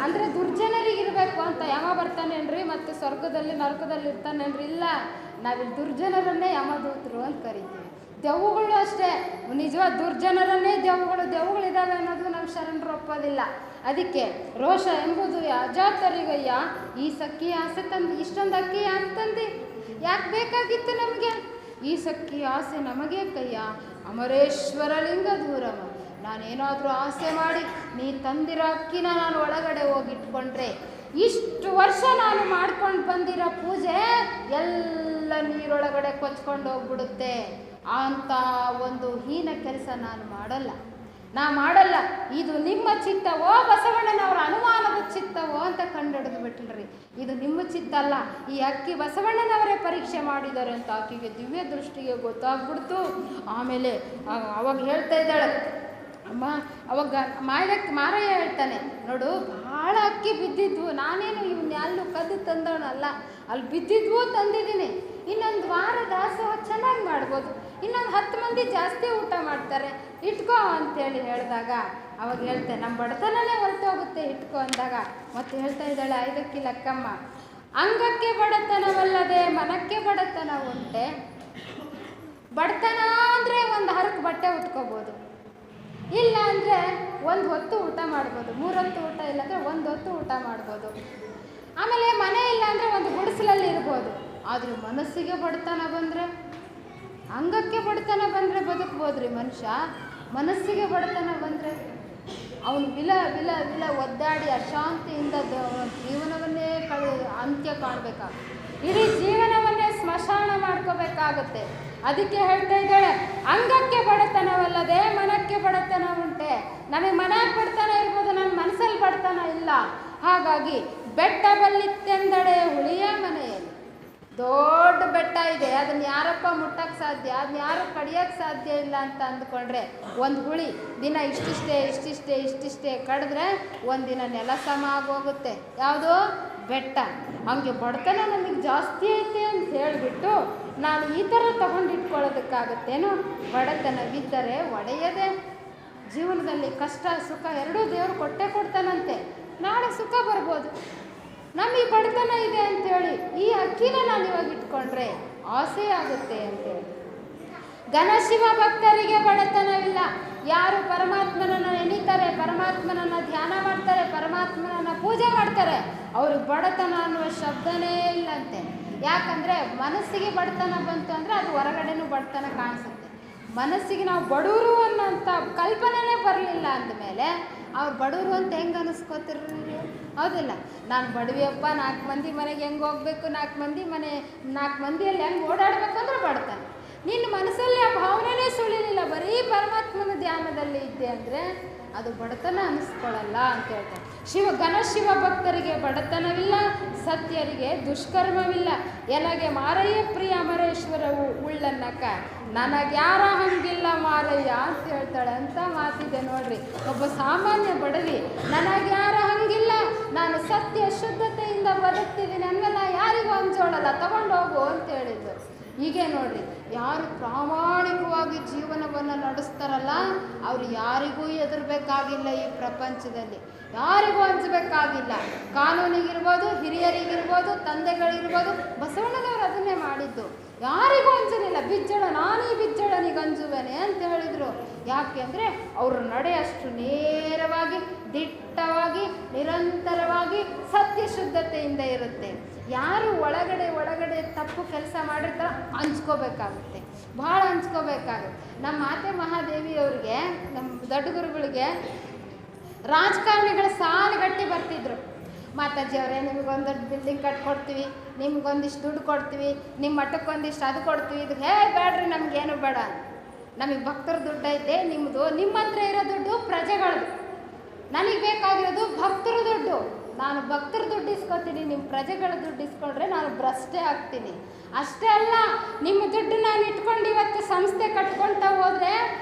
ಅಂದರೆ ದುರ್ಜನರಿಗಿರಬೇಕು ಅಂತ. ಯಮ ಬರ್ತಾನೇನ್ರಿ ಮತ್ತು ಸ್ವರ್ಗದಲ್ಲಿ ನರಕದಲ್ಲಿ ಇರ್ತಾನೇನ್ರಿ? ಇಲ್ಲ, ನಾವಿಲ್ಲಿ ದುರ್ಜನರನ್ನೇ ಯಮದೂತರು ಅಂತ ಕರಿತೀವಿ. ದೆವ್ವಗಳು ಅಷ್ಟೇ, ನಿಜವಾದ ದುರ್ಜನರನ್ನೇ ದೆವ್ವಗಳಿದ್ದಾವೆ ಅನ್ನೋದು ನಮ್ಮ ಶರಣರು ಒಪ್ಪೋದಿಲ್ಲ. ಅದಕ್ಕೆ ರೋಷ ಎಂಬುದು ಅಜಾತರಿಗಯ್ಯ, ಈ ಸಕ್ಕಿ ಆಸೆ ತಂದು ಇಷ್ಟೊಂದು ಅಕ್ಕಿ ಯಾಕೆ ತಂದು, ಯಾಕೆ ಬೇಕಾಗಿತ್ತು ನಮಗೆ ಈ ಸಕ್ಕಿ ಆಸೆ? ನಮಗೆ ಕಯ್ಯ ಅಮರೇಶ್ವರಲಿಂಗ ದೂರಮ. ನಾನೇನಾದರೂ ಆಸೆ ಮಾಡಿ ನೀ ತಂದಿರೋ ಅಕ್ಕಿನ ನಾನು ಒಳಗಡೆ ಹೋಗಿಟ್ಕೊಂಡ್ರೆ ಇಷ್ಟು ವರ್ಷ ನಾನು ಮಾಡ್ಕೊಂಡು ಬಂದಿರೋ ಪೂಜೆ ಎಲ್ಲ ನೀರೊಳಗಡೆ ಕೊಚ್ಕೊಂಡು ಹೋಗ್ಬಿಡುತ್ತೆ ಅಂತ ಒಂದು ಹೀನ ಕೆಲಸ ನಾನು ಮಾಡಲ್ಲ. ಇದು ನಿಮ್ಮ ಚಿತ್ತವೋ ಬಸವಣ್ಣನವರ ಅನುಮಾನದ ಚಿತ್ತವೋ ಅಂತ ಕಂಡುಹಿಡಿದು ಬಿಟ್ಲ್ರಿ. ಇದು ನಿಮ್ಮ ಚಿತ್ತ ಅಲ್ಲ, ಈ ಅಕ್ಕಿ ಬಸವಣ್ಣನವರೇ ಪರೀಕ್ಷೆ ಮಾಡಿದ್ದಾರೆ ಅಂತ ಆಕೆಗೆ ದಿವ್ಯ ದೃಷ್ಟಿಗೆ ಗೊತ್ತಾಗ್ಬಿಡ್ತು. ಆಮೇಲೆ ಅವಾಗ ಹೇಳ್ತಾ ಇದ್ದಾಳೆ ಅಮ್ಮ, ಅವಾಗ ಮಾರಯ್ಯ ಹೇಳ್ತಾನೆ, ನೋಡು ಭಾಳ ಅಕ್ಕಿ ಬಿದ್ದಿದ್ವು, ನಾನೇನು ಇವನ್ನ ಎಲ್ಲೂ ಕದ್ದು ತಂದವನಲ್ಲ, ಅಲ್ಲಿ ಬಿದ್ದಿದ್ವು ತಂದಿದ್ದೀನಿ. ಇನ್ನೊಂದು ವಾರ ದಾಸೋಹ ಚೆನ್ನಾಗಿ ಮಾಡ್ಬೋದು, ಇನ್ನೊಂದು 10 ಮಂದಿ ಜಾಸ್ತಿ ಊಟ ಮಾಡ್ತಾರೆ, ಇಟ್ಕೋ ಅಂತೇಳಿ ಹೇಳಿದಾಗ ಅವಾಗ ಹೇಳ್ತೆ ನಮ್ಮ ಬಡತನನೇ ಹೊರಟೋಗುತ್ತೆ ಇಟ್ಕೋ ಅಂದಾಗ. ಮತ್ತೆ ಹೇಳ್ತಾ ಇದ್ದಾಳೆ ಐದಕ್ಕಿ ಲಕ್ಕಮ್ಮ, ಅಂಗಕ್ಕೆ ಬಡತನವಲ್ಲದೆ ಮನಕ್ಕೆ ಬಡತನ ಉಂಟೆ. ಬಡತನ ಅಂದರೆ ಒಂದು ಹರಕು ಬಟ್ಟೆ ಉಟ್ಕೋಬೋದು, ಇಲ್ಲ ಅಂದರೆ 1 ಹೊತ್ತು ಊಟ ಮಾಡ್ಬೋದು, 3 ಹೊತ್ತು ಊಟ ಇಲ್ಲಾಂದರೆ 1 ಹೊತ್ತು ಊಟ ಮಾಡ್ಬೋದು. ಆಮೇಲೆ ಮನೆ ಇಲ್ಲ ಅಂದರೆ ಒಂದು ಗುಡಿಸಲಲ್ಲಿ ಇರ್ಬೋದು. ಆದರೆ ಮನಸ್ಸಿಗೆ ಬಡತನ ಬಂದರೆ, ಅಂಗಕ್ಕೆ ಬಡತನ ಬಂದರೆ ಬದುಕ್ಬೋದ್ರಿ ಮನುಷ್ಯ. ಮನಸ್ಸಿಗೆ ಬಡತನ ಬಂದರೆ ಅವನು ವಿಲ ಒದ್ದಾಡಿ ಅಶಾಂತಿಯಿಂದ ಜೀವನವನ್ನೇ ಅಂತ್ಯ ಕಾಣಬೇಕಾಗುತ್ತೆ. ಇಡೀ ಜೀವನವನ್ನೇ ಸ್ಮಶಾನ ಮಾಡ್ಕೋಬೇಕಾಗುತ್ತೆ. ಅದಕ್ಕೆ ಹೇಳ್ತಾ ಇದ್ದಾಳೆ, ಅಂಗಕ್ಕೆ ಬಡತನವಲ್ಲದೆ ಮನಕ್ಕೆ ಬಡತನ ಉಂಟೆ. ನನಗೆ ಮನೆಗೆ ಬಡತನ ಇರ್ಬೋದು, ನನ್ನ ಮನಸ್ಸಲ್ಲಿ ಬಡತನ ಇಲ್ಲ. ಹಾಗಾಗಿ ಬೆಟ್ಟ ಬಲ್ಲಿತ್ತೆಂದಡೆ ಹುಳಿಯ ಮನೆಯಲ್ಲಿ, ದೊಡ್ಡ ಬೆಟ್ಟ ಇದೆ, ಅದನ್ನ ಯಾರಪ್ಪ ಮುಟ್ಟಕ್ಕೆ ಸಾಧ್ಯ, ಅದನ್ನ ಯಾರು ಕಡಿಯೋಕ್ಕೆ ಸಾಧ್ಯ ಇಲ್ಲ ಅಂತ ಅಂದ್ಕೊಂಡ್ರೆ, ಒಂದು ಹುಳಿ ದಿನ ಇಷ್ಟಿಷ್ಟೇ ಕಡಿದ್ರೆ ಒಂದಿನ ನೆಲ ಸಮ ಆಗೋಗುತ್ತೆ. ಯಾವುದು? ಬೆಟ್ಟ. ಹಂಗೆ ಬಡತನ ನನಗೆ ಜಾಸ್ತಿ ಐತೆ ಅಂತ ಹೇಳಿಬಿಟ್ಟು ನಾನು ಈ ಥರ ತಗೊಂಡಿಟ್ಕೊಳ್ಳೋದಕ್ಕಾಗತ್ತೇನೋ? ಬಡತನವಿದ್ದರೆ ಒಡೆಯದೆ. ಜೀವನದಲ್ಲಿ ಕಷ್ಟ ಸುಖ ಎರಡೂ ದೇವರು ಕೊಟ್ಟೇ ಕೊಡ್ತಾನಂತೆ. ನಾಳೆ ಸುಖ ಬರ್ಬೋದು. ನಮಗೆ ಬಡತನ ಇದೆ ಅಂಥೇಳಿ ಈ ಅಕ್ಕಿನ ನಾನು ಇವಾಗ ಇಟ್ಕೊಂಡ್ರೆ ಆಸೆ ಆಗುತ್ತೆ ಅಂತೇಳಿ. ಘನಶಿವ ಭಕ್ತರಿಗೆ ಬಡತನವಿಲ್ಲ. ಯಾರು ಪರಮಾತ್ಮನನ್ನು ನೆನೀತಾರೆ, ಪರಮಾತ್ಮನನ್ನು ಧ್ಯಾನ ಮಾಡ್ತಾರೆ, ಪರಮಾತ್ಮನನ್ನು ಪೂಜೆ ಮಾಡ್ತಾರೆ, ಅವ್ರಿಗೆ ಬಡತನ ಅನ್ನುವ ಶಬ್ದನೇ ಇಲ್ಲಂತೆ. ಯಾಕಂದರೆ ಮನಸ್ಸಿಗೆ ಬಡತನ ಬಂತು ಅಂದರೆ ಅದು ಹೊರಗಡೆನೂ ಬಡತನ ಕಾಣಿಸುತ್ತೆ. ಮನಸ್ಸಿಗೆ ನಾವು ಬಡವರು ಅನ್ನೋಂಥ ಕಲ್ಪನೆನೇ ಬರಲಿಲ್ಲ ಅಂದಮೇಲೆ ಅವ್ರು ಬಡವರು ಅಂತ ಹೆಂಗೆ ಅನ್ನಿಸ್ಕೋತಿರ್ರಿ? ಹೌದಿಲ್ಲ? ನಾನು ಬಡವಿಯಪ್ಪ, 4 ಮಂದಿ ಮನೆಗೆ ಹೆಂಗೆ ಹೋಗಬೇಕು, 4 ಮಂದಿಯಲ್ಲಿ ಹೆಂಗೆ ಓಡಾಡಬೇಕು ಅಂದ್ರೆ ಬಡತನ. ನಿನ್ನ ಮನಸ್ಸಲ್ಲಿ ಆ ಭಾವನೆನೇ ಸುಳಿಲಿಲ್ಲ, ಬರೀ ಪರಮಾತ್ಮನ ಧ್ಯಾನದಲ್ಲಿ ಇದ್ದೆ ಅಂದರೆ ಅದು ಬಡತನ ಅನ್ನಿಸ್ಕೊಳ್ಳಲ್ಲ ಅಂತ ಹೇಳ್ತಾರೆ. ಘನಶಿವ ಭಕ್ತರಿಗೆ ಬಡತನವಿಲ್ಲ, ಸತ್ಯರಿಗೆ ದುಷ್ಕರ್ಮವಿಲ್ಲ. ಎನಗೆ ಮಾರಯ್ಯ ಪ್ರಿಯ ಅಮರೇಶ್ವರವು ಉಳ್ಳನ್ನಕ ನನಗ್ಯಾರ ಹಂಗಿಲ್ಲ ಮಾರಯ್ಯ ಅಂತ ಹೇಳ್ತಾಳೆ. ಅಂತ ಮಾತಿದೆ ನೋಡ್ರಿ. ಒಬ್ಬ ಸಾಮಾನ್ಯ ಬಡವಿ, ನನಗ್ಯಾರ ಹಂಗಿಲ್ಲ, ನಾನು ಸತ್ಯ ಶುದ್ಧತೆಯಿಂದ ಬದುಕ್ತಿದ್ದೀನಿ, ಹಂಗಲ್ಲ ಯಾರಿಗೂ ಹಂಚೋಳಲ್ಲ, ತಗೊಂಡು ಹೋಗು ಅಂತ ಹೇಳಿದ್ದು. ಹೀಗೆ ನೋಡ್ರಿ, ಯಾರು ಪ್ರಾಮಾಣಿಕವಾಗಿ ಜೀವನವನ್ನು ನಡೆಸ್ತಾರಲ್ಲ ಅವ್ರು ಯಾರಿಗೂ ಹೆದರ್ಬೇಕಾಗಿಲ್ಲ. ಈ ಪ್ರಪಂಚದಲ್ಲಿ ಯಾರಿಗೂ ಹಂಚಬೇಕಾಗಿಲ್ಲ. ಕಾನೂನಿಗಿರ್ಬೋದು, ಹಿರಿಯರಿಗಿರ್ಬೋದು, ತಂದೆಗಳಿರ್ಬೋದು, ಬಸವಣ್ಣನವರು ಅದನ್ನೇ ಮಾಡಿದ್ದು. ಯಾರಿಗೂ ಹಂಚಲಿಲ್ಲ. ಬಿಜ್ಜಳ, ನಾನೀ ಬಿಜ್ಜಳನಿಗೆ ಹಂಚುವೆನೆ ಅಂತ ಹೇಳಿದರು. ಯಾಕೆ ಅಂದರೆ ಅವ್ರ ನಡೆ ಅಷ್ಟು ನೇರವಾಗಿ, ದಿಟ್ಟವಾಗಿ, ನಿರಂತರವಾಗಿ ಸತ್ಯ ಶುದ್ಧತೆಯಿಂದ ಇರುತ್ತೆ. ಯಾರು ಒಳಗಡೆ ತಪ್ಪು ಕೆಲಸ ಮಾಡಿರ್ತಾರೋ ಹಂಚ್ಕೋಬೇಕಾಗುತ್ತೆ, ಭಾಳ ಹಂಚ್ಕೋಬೇಕಾಗುತ್ತೆ. ನಮ್ಮ ಮಾತೆ ಮಹಾದೇವಿಯವ್ರಿಗೆ, ನಮ್ಮ ದೊಡ್ಡ ಗುರುಗಳಿಗೆ ರಾಜಕಾರಣಿಗಳ ಸಾಲುಗಟ್ಟಿ ಬರ್ತಿದ್ರು. ಮಾತಾಜಿ ಅವರೇ, ನಿಮಗೊಂದು ದೊಡ್ಡ ಬಿಲ್ಡಿಂಗ್ ಕಟ್ಕೊಡ್ತೀವಿ, ನಿಮ್ಗೊಂದಿಷ್ಟು ದುಡ್ಡು ಕೊಡ್ತೀವಿ, ನಿಮ್ಮ ಮಠಕ್ಕೊಂದಿಷ್ಟು ಅದು ಕೊಡ್ತೀವಿ, ಇದು ಬೇಡ್ರಿ, ನಮಗೇನು ಬೇಡ, ನಮಗೆ ಭಕ್ತರ ದುಡ್ಡು ಐತೆ, ನಿಮ್ಮದು ನಿಮ್ಮ ಹತ್ರ ಇರೋ ದುಡ್ಡು ಪ್ರಜೆಗಳದು, ನನಗೆ ಬೇಕಾಗಿರೋದು ಭಕ್ತರ ದುಡ್ಡು, ನಾನು ಭಕ್ತರ ದುಡ್ಡು ಇಸ್ಕೊತೀನಿ, ನಿಮ್ಮ ಪ್ರಜೆಗಳ ದುಡ್ಡು ಇಸ್ಕೊಂಡ್ರೆ ನಾನು ಭ್ರಷ್ಟೇ ಆಗ್ತೀನಿ. ಅಷ್ಟೇ ಅಲ್ಲ, ನಿಮ್ಮ ದುಡ್ಡು ನಾನು ಇಟ್ಕೊಂಡು ಇವತ್ತು ಸಂಸ್ಥೆ ಕಟ್ಕೊಳ್ತಾ ಹೋದರೆ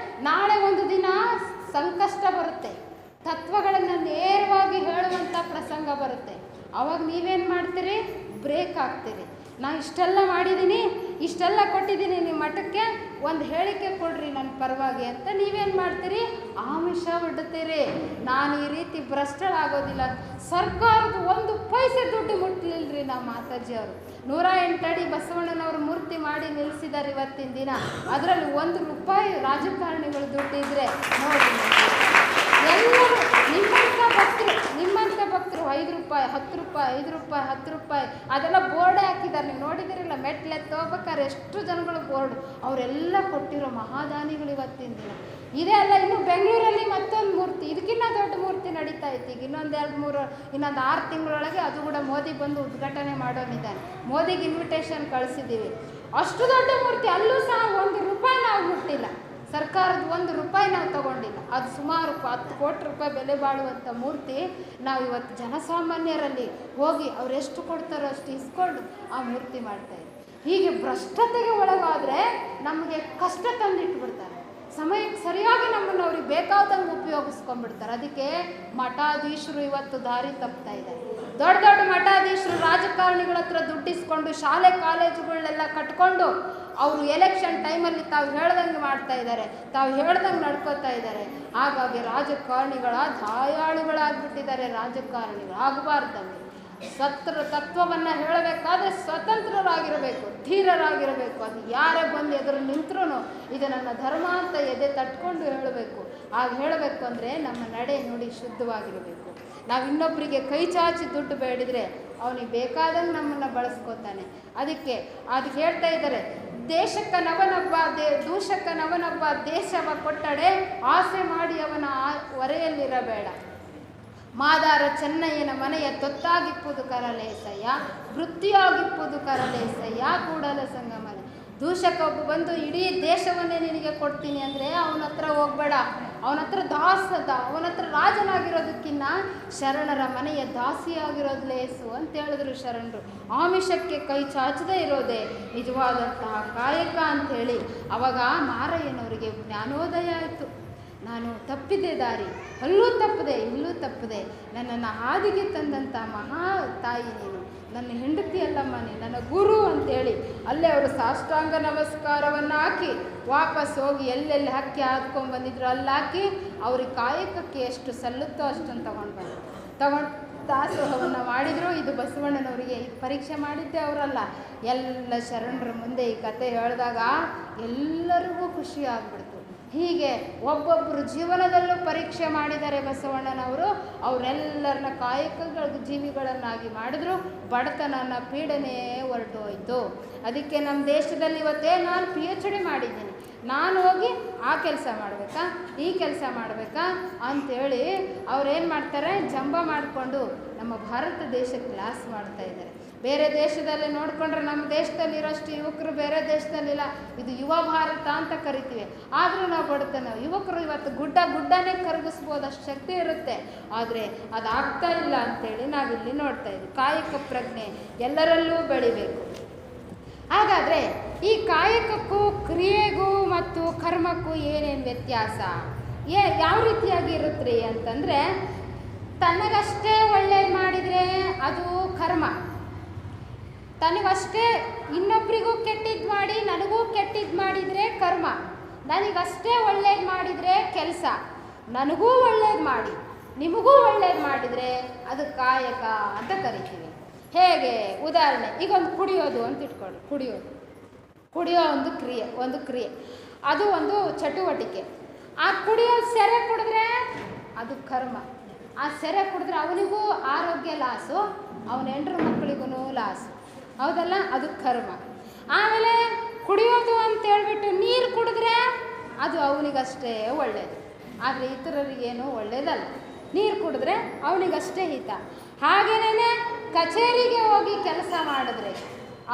ನಾಳೆ ಒಂದು ದಿನ ಸಂಕಷ್ಟ ಬರುತ್ತೆ, ತತ್ವಗಳನ್ನು ನೇರವಾಗಿ ಹೇಳುವಂಥ ಪ್ರಸಂಗ ಬರುತ್ತೆ. ಅವಾಗ ನೀವೇನು ಮಾಡ್ತೀರಿ? ಬ್ರೇಕ್ ಆಗ್ತೀರಿ. ನಾನು ಇಷ್ಟೆಲ್ಲ ಮಾಡಿದ್ದೀನಿ, ಇಷ್ಟೆಲ್ಲ ಕೊಟ್ಟಿದ್ದೀನಿ ನಿಮ್ಮ ಮಠಕ್ಕೆ, ಒಂದು ಹೇಳಿಕೆ ಕೊಡ್ರಿ ನನ್ನ ಪರವಾಗಿ ಅಂತ ನೀವೇನು ಮಾಡ್ತೀರಿ? ಆಮಿಷ ಒಡ್ಡುತ್ತೀರಿ. ನಾನು ಈ ರೀತಿ ಭ್ರಷ್ಟಳಾಗೋದಿಲ್ಲ. ಸರ್ಕಾರದ 1 ಪೈಸೆ ದುಡ್ಡು ಮುಟ್ಟಲಿಲ್ಲರಿ ನಮ್ಮ ಮಾತಾಜಿ ಅವರು. 108 ಅಡಿ ಬಸವಣ್ಣನವರು ಮೂರ್ತಿ ಮಾಡಿ ನಿಲ್ಲಿಸಿದ್ದಾರೆ ಇವತ್ತಿನ ದಿನ. ಅದರಲ್ಲಿ 1 ರೂಪಾಯಿ ರಾಜಕಾರಣಿಗಳು ದುಡ್ಡಿದ್ರೆ ನೋಡಿ. ಎಲ್ಲರೂ ನಿಮ್ಮಂಥ ಭಕ್ತರು 5 ರೂಪಾಯಿ, 10 ರೂಪಾಯಿ, 5 ರೂಪಾಯಿ, 10 ರೂಪಾಯಿ ಅದೆಲ್ಲ ಬೋರ್ಡೇ ಹಾಕಿದ್ದಾರೆ. ನೀವು ನೋಡಿದಿರಲ್ಲ, ಮೆಟ್ಲೆತ್ತು ಹೋಗ್ಬೇಕಾದ್ರೆ ಎಷ್ಟು ಜನಗಳು ಬೋರ್ಡ್, ಅವರೆಲ್ಲ ಕೊಟ್ಟಿರೋ ಮಹಾದಾನಿಗಳು ಇವತ್ತಿನ ದಿನ. ಇದೇ ಅಲ್ಲ, ಇನ್ನು ಬೆಂಗಳೂರಲ್ಲಿ ಮತ್ತೊಂದು ಮೂರ್ತಿ, ಇದಕ್ಕಿಂತ ದೊಡ್ಡ ಮೂರ್ತಿ ನಡೀತಾ ಇತ್ತು. ಈಗ ಇನ್ನೊಂದು 6 ತಿಂಗಳೊಳಗೆ ಅದು ಕೂಡ ಮೋದಿ ಬಂದು ಉದ್ಘಾಟನೆ ಮಾಡೋನಿದ್ದಾನೆ. ಮೋದಿಗೆ ಇನ್ವಿಟೇಷನ್ ಕಳಿಸಿದ್ದೀವಿ. ಅಷ್ಟು ದೊಡ್ಡ ಮೂರ್ತಿ, ಅಲ್ಲೂ ಸಹ 1 ರೂಪಾಯಿ ನಾವು ಮುಟ್ಟಿಲ್ಲ. ಸರ್ಕಾರದ 1 ರೂಪಾಯಿ ನಾವು ತಗೊಂಡಿಲ್ಲ. ಅದು ಸುಮಾರು 10 ಕೋಟಿ ರೂಪಾಯಿ ಬೆಲೆ ಬಾಳುವಂಥ ಮೂರ್ತಿ ನಾವು ಇವತ್ತು ಜನಸಾಮಾನ್ಯರಲ್ಲಿ ಹೋಗಿ ಅವ್ರು ಎಷ್ಟು ಕೊಡ್ತಾರೋ ಅಷ್ಟು ಇಸ್ಕೊಂಡು ಆ ಮೂರ್ತಿ ಮಾಡ್ತಾಯಿದ್ದೀವಿ. ಹೀಗೆ ಭ್ರಷ್ಟತೆಗೆ ಒಳಗಾದರೆ ನಮಗೆ ಕಷ್ಟ ತಂದಿಟ್ಬಿಡ್ತಾರೆ. ಸಮಯಕ್ಕೆ ಸರಿಯಾಗಿ ನಮ್ಮನ್ನು ಅವ್ರಿಗೆ ಬೇಕಾದಂಗೆ ಉಪಯೋಗಿಸ್ಕೊಂಡ್ಬಿಡ್ತಾರೆ. ಅದಕ್ಕೆ ಮಠಾಧೀಶರು ಇವತ್ತು ದಾರಿ ತಪ್ತಾ ಇದ್ದಾರೆ. ದೊಡ್ಡ ಮಠಾಧೀಶರು ರಾಜಕಾರಣಿಗಳ ಹತ್ರ ದುಡ್ಡಿಸ್ಕೊಂಡು ಶಾಲೆ ಕಾಲೇಜುಗಳನ್ನೆಲ್ಲ ಕಟ್ಕೊಂಡು ಅವರು ಎಲೆಕ್ಷನ್ ಟೈಮಲ್ಲಿ ತಾವು ಹೇಳ್ದಂಗೆ ಮಾಡ್ತಾ ಇದ್ದಾರೆ, ತಾವು ಹೇಳ್ದಂಗೆ ನಡ್ಕೋತಾ ಇದ್ದಾರೆ. ಹಾಗಾಗಿ ರಾಜಕಾರಣಿಗಳ ದಾಯಾಳುಗಳಾಗ್ಬಿಟ್ಟಿದ್ದಾರೆ. ರಾಜಕಾರಣಿಗಳು ಆಗಬಾರ್ದಂಗೆ ತತ್ವವನ್ನು ಹೇಳಬೇಕಾದ್ರೆ ಸ್ವತಂತ್ರರಾಗಿರಬೇಕು, ಧೀರರಾಗಿರಬೇಕು. ಅದು ಯಾರೇ ಬಂದು ಎದುರು ನಿಂತರೂ ಇದು ನನ್ನ ಧರ್ಮ ಅಂತ ಎದೆ ತಟ್ಕೊಂಡು ಹೇಳಬೇಕು. ಆಗ ಹೇಳಬೇಕು ಅಂದರೆ ನಮ್ಮ ನಡೆ ನುಡಿ ಶುದ್ಧವಾಗಿರಬೇಕು. ನಾವು ಇನ್ನೊಬ್ಬರಿಗೆ ಕೈ ಚಾಚಿ ದುಡ್ಡು ಬೇಡಿದರೆ ಅವನಿಗೆ ಬೇಕಾದಂಗೆ ನಮ್ಮನ್ನು ಬಳಸ್ಕೋತಾನೆ. ಅದಕ್ಕೆ ಹೇಳ್ತಾ ಇದ್ದಾರೆ, ದೇಶಕ್ಕ ನವನೊಬ್ಬ ದೂಷಕ ನವನೊಬ್ಬ ದೇಶವ ಕೊಟ್ಟಡೆ ಆಸೆ ಮಾಡಿ ಅವನ ಹೊರೆಯಲ್ಲಿರಬೇಡ. ಮಾದಾರ ಚೆನ್ನಯ್ಯನ ಮನೆಯ ತೊತ್ತಾಗಿಪ್ಪುದು ಕರಲೇಸಯ್ಯ, ವೃತ್ತಿಯಾಗಿಪ್ಪುದು ಕರಲೇಸಯ್ಯ ಕೂಡಲ ಸಂಗಮನೆ. ದೂಷಕ ಒಬ್ಬ ಬಂದು ಇಡೀ ದೇಶವನ್ನೇ ನಿನಗೆ ಕೊಡ್ತೀನಿ ಅಂದರೆ ಅವನ ಹತ್ರ ಹೋಗ್ಬೇಡ. ಅವನ ಹತ್ರ ಅವನ ಹತ್ರ ರಾಜನಾಗಿರೋದಕ್ಕಿಂತ ಶರಣರ ಮನೆಯ ದಾಸಿಯಾಗಿರೋದು ಲೇಸು ಅಂತ ಹೇಳಿದ್ರು ಶರಣರು. ಆಮಿಷಕ್ಕೆ ಕೈ ಚಾಚದೇ ಇರೋದೇ ನಿಜವಾದಂತಹ ಕಾಯಕ ಅಂಥೇಳಿ. ಅವಾಗ ಮಾರಯ್ಯನವರಿಗೆ ಜ್ಞಾನೋದಯ ಆಯಿತು. ನಾನು ತಪ್ಪಿದೆ ದಾರಿ, ಅಲ್ಲೂ ತಪ್ಪದೆ ಇಲ್ಲೂ ತಪ್ಪದೆ, ನನ್ನನ್ನು ಹಾದಿಗೆ ತಂದಂಥ ಮಹಾ ತಾಯಿ ನೀನು, ನನ್ನ ಹೆಂಡತಿ ಅಲ್ಲಮ್ಮ ನೀನು, ನನ್ನ ಗುರು ಅಂತೇಳಿ ಅಲ್ಲೇ ಅವರು ಸಾಷ್ಟಾಂಗ ನಮಸ್ಕಾರವನ್ನು ಹಾಕಿ ವಾಪಸ್ ಹೋಗಿ ಎಲ್ಲೆಲ್ಲಿ ಹಕ್ಕಿ ಹಾಕ್ಕೊಂಡು ಬಂದಿದ್ರು ಅಲ್ಲಿ ಹಾಕಿ ಅವ್ರಿಗೆ ಕಾಯಕಕ್ಕೆ ಎಷ್ಟು ಸಲ್ಲುತ್ತೋ ಅಷ್ಟನ್ನು ತಗೊಂಡು ದಾಸೋಹವನ್ನು ಮಾಡಿದರು. ಇದು ಬಸವಣ್ಣನವರಿಗೆ ಪರೀಕ್ಷೆ ಮಾಡಿದ್ದೆ ಅವರಲ್ಲ, ಎಲ್ಲ ಶರಣರ ಮುಂದೆ ಈ ಕತೆ ಹೇಳಿದಾಗ ಎಲ್ಲರಿಗೂ ಖುಷಿ ಆಗ್ಬಿಡ್ತು. ಹೀಗೆ ಒಬ್ಬೊಬ್ಬರು ಜೀವನದಲ್ಲೂ ಪರೀಕ್ಷೆ ಮಾಡಿದ್ದಾರೆ ಬಸವಣ್ಣನವರು. ಅವರೆಲ್ಲರನ್ನ ಕಾಯಕ ಜೀವಿಗಳನ್ನಾಗಿ ಮಾಡಿದ್ರು. ಬಡತನನ ಪೀಡನೆ ಹೊರಟೋಯ್ತು. ಅದಕ್ಕೆ ನಮ್ಮ ದೇಶದಲ್ಲಿ ಇವತ್ತೇ ನಾನು PhD ಮಾಡಿದ್ದೀನಿ, ನಾನು ಹೋಗಿ ಆ ಕೆಲಸ ಮಾಡಬೇಕಾ ಈ ಕೆಲಸ ಮಾಡಬೇಕಾ ಅಂಥೇಳಿ ಅವ್ರೇನು ಮಾಡ್ತಾರೆ, ಜಂಬ ಮಾಡಿಕೊಂಡು ನಮ್ಮ ಭಾರತ ದೇಶಕ್ಕೆ ಲಾಸ್ ಮಾಡ್ತಾಯಿದ್ದಾರೆ. ಬೇರೆ ದೇಶದಲ್ಲಿ ನೋಡಿಕೊಂಡ್ರೆ ನಮ್ಮ ದೇಶದಲ್ಲಿರೋಷ್ಟು ಯುವಕರು ಬೇರೆ ದೇಶದಲ್ಲಿಲ್ಲ. ಇದು ಯುವ ಭಾರತ ಅಂತ ಕರಿತೀವಿ. ಆದರೂ ನಾವು ಬಡತನ ಯುವಕರು ಇವತ್ತು ಗುಡ್ಡನೇ ಕರಗಿಸ್ಬೋದು, ಅಷ್ಟು ಶಕ್ತಿ ಇರುತ್ತೆ. ಆದರೆ ಅದಾಗ್ತಾ ಇಲ್ಲ ಅಂಥೇಳಿ ನಾವಿಲ್ಲಿ ನೋಡ್ತಾ ಇದ್ದೀವಿ. ಕಾಯಕ ಪ್ರಜ್ಞೆ ಎಲ್ಲರಲ್ಲೂ ಬೆಳಿಬೇಕು. ಹಾಗಾದರೆ ಈ ಕಾಯಕಕ್ಕೂ ಕ್ರಿಯೆಗೂ ಮತ್ತು ಕರ್ಮಕ್ಕೂ ಏನೇನು ವ್ಯತ್ಯಾಸ, ಯಾವ ರೀತಿಯಾಗಿ ಇರುತ್ತೆ ಅಂತಂದರೆ, ತನಗಷ್ಟೇ ಒಳ್ಳೇದು ಮಾಡಿದರೆ ಅದು ಕರ್ಮ, ತನಗಷ್ಟೇ ಇನ್ನೊಬ್ಬರಿಗೂ ಕೆಟ್ಟಿದ್ದು ಮಾಡಿ ನನಗೂ ಕೆಟ್ಟಿದ್ದು ಮಾಡಿದರೆ ಕರ್ಮ, ನನಗಷ್ಟೇ ಒಳ್ಳೇದು ಮಾಡಿದರೆ ಕೆಲಸ, ನನಗೂ ಒಳ್ಳೇದು ಮಾಡಿ ನಿಮಗೂ ಒಳ್ಳೇದು ಮಾಡಿದರೆ ಅದು ಕಾಯಕ ಅಂತ ಕರಿತೀವಿ. ಹೇಗೆ ಉದಾಹರಣೆ, ಈಗ ಒಂದು ಕುಡಿಯೋದು ಅಂತ ಇಟ್ಕೊಳ್ಳಿ. ಕುಡಿಯೋ ಒಂದು ಕ್ರಿಯೆ ಅದು ಒಂದು ಚಟುವಟಿಕೆ. ಆ ಕುಡಿಯೋ ಸೆರೆ ಕುಡಿದ್ರೆ ಅದು ಕರ್ಮ. ಆ ಸೆರೆ ಕುಡಿದ್ರೆ ಅವನಿಗೂ ಆರೋಗ್ಯ ಲಾಸು, ಅವನ ಹೆಂಡ್ರ ಮಕ್ಕಳಿಗೂ ಲಾಸು, ಹೌದಲ್ಲ, ಅದು ಕರ್ಮ. ಆಮೇಲೆ ಕುಡಿಯೋದು ಅಂತೇಳ್ಬಿಟ್ಟು ನೀರು ಕುಡಿದ್ರೆ ಅದು ಅವನಿಗಷ್ಟೇ ಒಳ್ಳೆಯದು, ಆದರೆ ಇತರರಿಗೇನು ಒಳ್ಳೆಯದಲ್ಲ. ನೀರು ಕುಡಿದ್ರೆ ಅವನಿಗಷ್ಟೇ ಹಿತ. ಹಾಗೇನೇ ಕಚೇರಿಗೆ ಹೋಗಿ ಕೆಲಸ ಮಾಡಿದ್ರೆ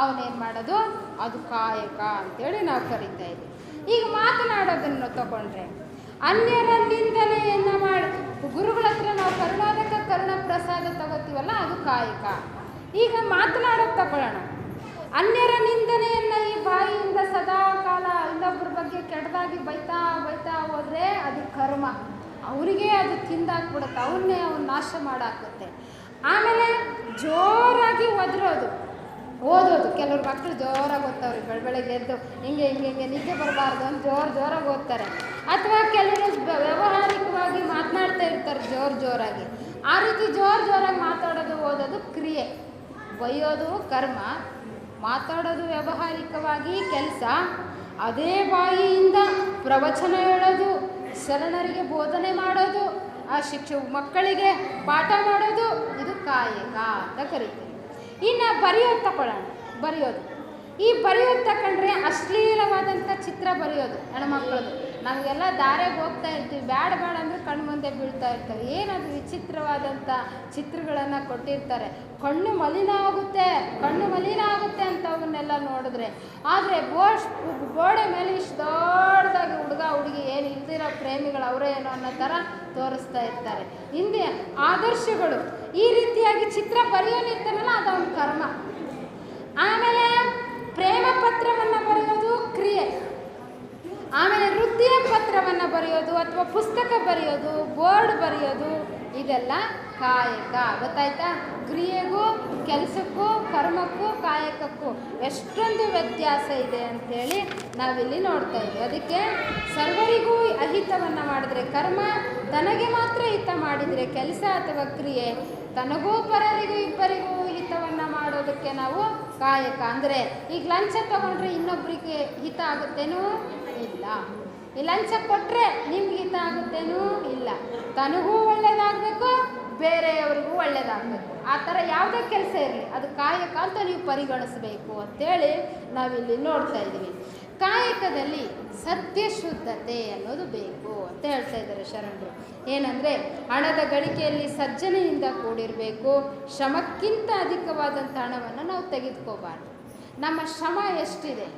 ಅವನೇನು ಮಾಡೋದು, ಅದು ಕಾಯಕ ಅಂತೇಳಿ ನಾವು ಕರಿತಾ ಇದ್ದೀವಿ. ಈಗ ಮಾತನಾಡೋದನ್ನು ತಗೊಂಡ್ರೆ ಅನ್ಯರ ನಿಂದನೆಯನ್ನು ಮಾಡಿ ಗುರುಗಳ ಹತ್ರ ನಾವು ಕರುಣ ಪ್ರಸಾದ ತಗೋತೀವಲ್ಲ, ಅದು ಕಾಯಕ. ಈಗ ಮಾತನಾಡೋದು ತಗೊಳ್ಳೋಣ. ಅನ್ಯರ ನಿಂದನೆಯನ್ನು ಈ ಬಾಯಿಯಿಂದ ಸದಾ ಕಾಲ ಇನ್ನೊಬ್ಬರ ಬಗ್ಗೆ ಕೆಟ್ಟದಾಗಿ ಬೈತಾ ಹೋದರೆ ಅದು ಕರ್ಮ. ಅವರಿಗೆ ಅದು ತಿಂದಾಕ್ಬಿಡುತ್ತೆ, ಅವನ್ನೇ ನಾಶ ಮಾಡಾಕುತ್ತೆ. ಆಮೇಲೆ ಜೋರಾಗಿ ಓದೋದು ಕೆಲವ್ರು ಮಕ್ಕಳು ಜೋರಾಗಿ ಓದ್ತಾವ್ರಿ. ಬೆಳಗ್ಗೆ ಎದ್ದು ಹಿಂಗೆ ನಿದ್ದೆ ಬರಬಾರ್ದು ಅಂತ ಜೋರಾಗಿ ಓದ್ತಾರೆ. ಅಥವಾ ಕೆಲವರು ವ್ಯಾವಹಾರಿಕವಾಗಿ ಮಾತನಾಡ್ತಾ ಇರ್ತಾರೆ ಜೋರಾಗಿ. ಆ ರೀತಿ ಜೋರಾಗಿ ಮಾತಾಡೋದು ಓದೋದು ಕ್ರಿಯೆ. ಬೈಯೋದು ಕರ್ಮ, ಮಾತಾಡೋದು ವ್ಯಾವಹಾರಿಕವಾಗಿ ಕೆಲಸ. ಅದೇ ಬಾಯಿಯಿಂದ ಪ್ರವಚನ ಹೇಳೋದು, ಶರಣರಿಗೆ ಬೋಧನೆ ಮಾಡೋದು, ಆ ಮಕ್ಕಳಿಗೆ ಪಾಠ ಮಾಡೋದು, ಇದು ಕಾಯಕ ಅಂತ ಕರಿತೀವಿ. ಇನ್ನು ಬರೆಯೋದು ತಗೊಳ್ಳೋಣ. ಈ ಬರೆಯೋದು ತಗೊಂಡ್ರೆ ಅಶ್ಲೀಲವಾದಂಥ ಚಿತ್ರ ಬರೆಯೋದು ಹೆಣ್ಮಕ್ಳದು. ನಮಗೆಲ್ಲ ದಾರಿಗೆ ಹೋಗ್ತಾ ಇರ್ತೀವಿ, ಬೇಡ ಅಂದರೆ ಕಣ್ಣು ಮುಂದೆ ಬೀಳ್ತಾ ಇರ್ತಾರೆ. ಏನದು ವಿಚಿತ್ರವಾದಂಥ ಚಿತ್ರಗಳನ್ನು ಕೊಟ್ಟಿರ್ತಾರೆ. ಕಣ್ಣು ಮಲಿನ ಆಗುತ್ತೆ ಅಂಥವನ್ನೆಲ್ಲ ನೋಡಿದ್ರೆ. ಆದರೆ ಗೋಡೆ ಮೇಲೆ ಇಷ್ಟು ದೊಡ್ಡದಾಗಿ ಹುಡುಗಿ ಏನು ಇಲ್ದಿರೋ ಪ್ರೇಮಿಗಳು ಅವರೇ ಏನೋ ಅನ್ನೋ ಥರ ತೋರಿಸ್ತಾ ಇರ್ತಾರೆ. ಹಿಂದೆ ಆದರ್ಶಗಳು ಈ ರೀತಿಯಾಗಿ ಚಿತ್ರ ಬರೆಯೋನಿರ್ತಾನಲ್ಲ, ಅದೊಂದು ಕರ್ಮ. ಆಮೇಲೆ ಪ್ರೇಮ ಪತ್ರವನ್ನು ಬರೆಯೋದು ಕ್ರಿಯೆ. ಆಮೇಲೆ ವೃತ್ತಿಯ ಪತ್ರವನ್ನು ಬರೆಯೋದು ಅಥವಾ ಪುಸ್ತಕ ಬರೆಯೋದು, ಬೋರ್ಡ್ ಬರೆಯೋದು, ಇದೆಲ್ಲ ಕಾಯಕ. ಗೊತ್ತಾಯ್ತಾ? ಕ್ರಿಯೆಗೂ ಕೆಲಸಕ್ಕೂ ಕರ್ಮಕ್ಕೂ ಕಾಯಕಕ್ಕೂ ಎಷ್ಟೊಂದು ವ್ಯತ್ಯಾಸ ಇದೆ ಅಂಥೇಳಿ ನಾವಿಲ್ಲಿ ನೋಡ್ತಾ ಇದ್ದೀವಿ. ಅದಕ್ಕೆ ಸರ್ವರಿಗೂ ಅಹಿತವನ್ನು ಮಾಡಿದ್ರೆ ಕರ್ಮ, ತನಗೆ ಮಾತ್ರ ಹಿತ ಮಾಡಿದರೆ ಕೆಲಸ ಅಥವಾ ಕ್ರಿಯೆ, ತನಗೂ ಪರರಿಗೂ ಇಬ್ಬರಿಗೂ ಹಿತವನ್ನು ಮಾಡೋದಕ್ಕೆ ನಾವು ಕಾಯಕ. ಅಂದರೆ ಈಗ ಲಂಚ ತಗೊಂಡ್ರೆ ಇನ್ನೊಬ್ಬರಿಗೆ ಹಿತ ಆಗುತ್ತೇನೂ ಇಲ್ಲ, ಈ ಲಂಚ ಕೊಟ್ಟರೆ ನಿಮ್ಗೆ ಹಿತ ಆಗುತ್ತೇನೂ ಇಲ್ಲ. ತನಗೂ ಒಳ್ಳೆಯದಾಗಬೇಕು, ಬೇರೆಯವ್ರಿಗೂ ಒಳ್ಳೆಯದಾಗಬೇಕು. ಆ ಥರ ಯಾವುದೇ ಕೆಲಸ ಇರಲಿ ಅದು ಕಾಯಕ ಅಂತ ನೀವು ಪರಿಗಣಿಸಬೇಕು ಅಂತೇಳಿ ನಾವಿಲ್ಲಿ ನೋಡ್ತಾ ಇದ್ದೀವಿ. ಕಾಯಕದಲ್ಲಿ ಸತ್ಯಶುದ್ಧತೆ ಅನ್ನೋದು ಬೇಕು ಅಂತ ಹೇಳ್ತಾ ಇದ್ದಾರೆ ಶರಣರು. ಏನಂದರೆ ಹಣದ ಗಳಿಕೆಯಲ್ಲಿ ಸಜ್ಜನೆಯಿಂದ ಕೂಡಿರಬೇಕು. ಶ್ರಮಕ್ಕಿಂತ ಅಧಿಕವಾದಂಥ ಹಣವನ್ನು ನಾವು ತೆಗೆದುಕೋಬಾರ್ದು. ನಮ್ಮ ಶ್ರಮ ಎಷ್ಟಿದೆ,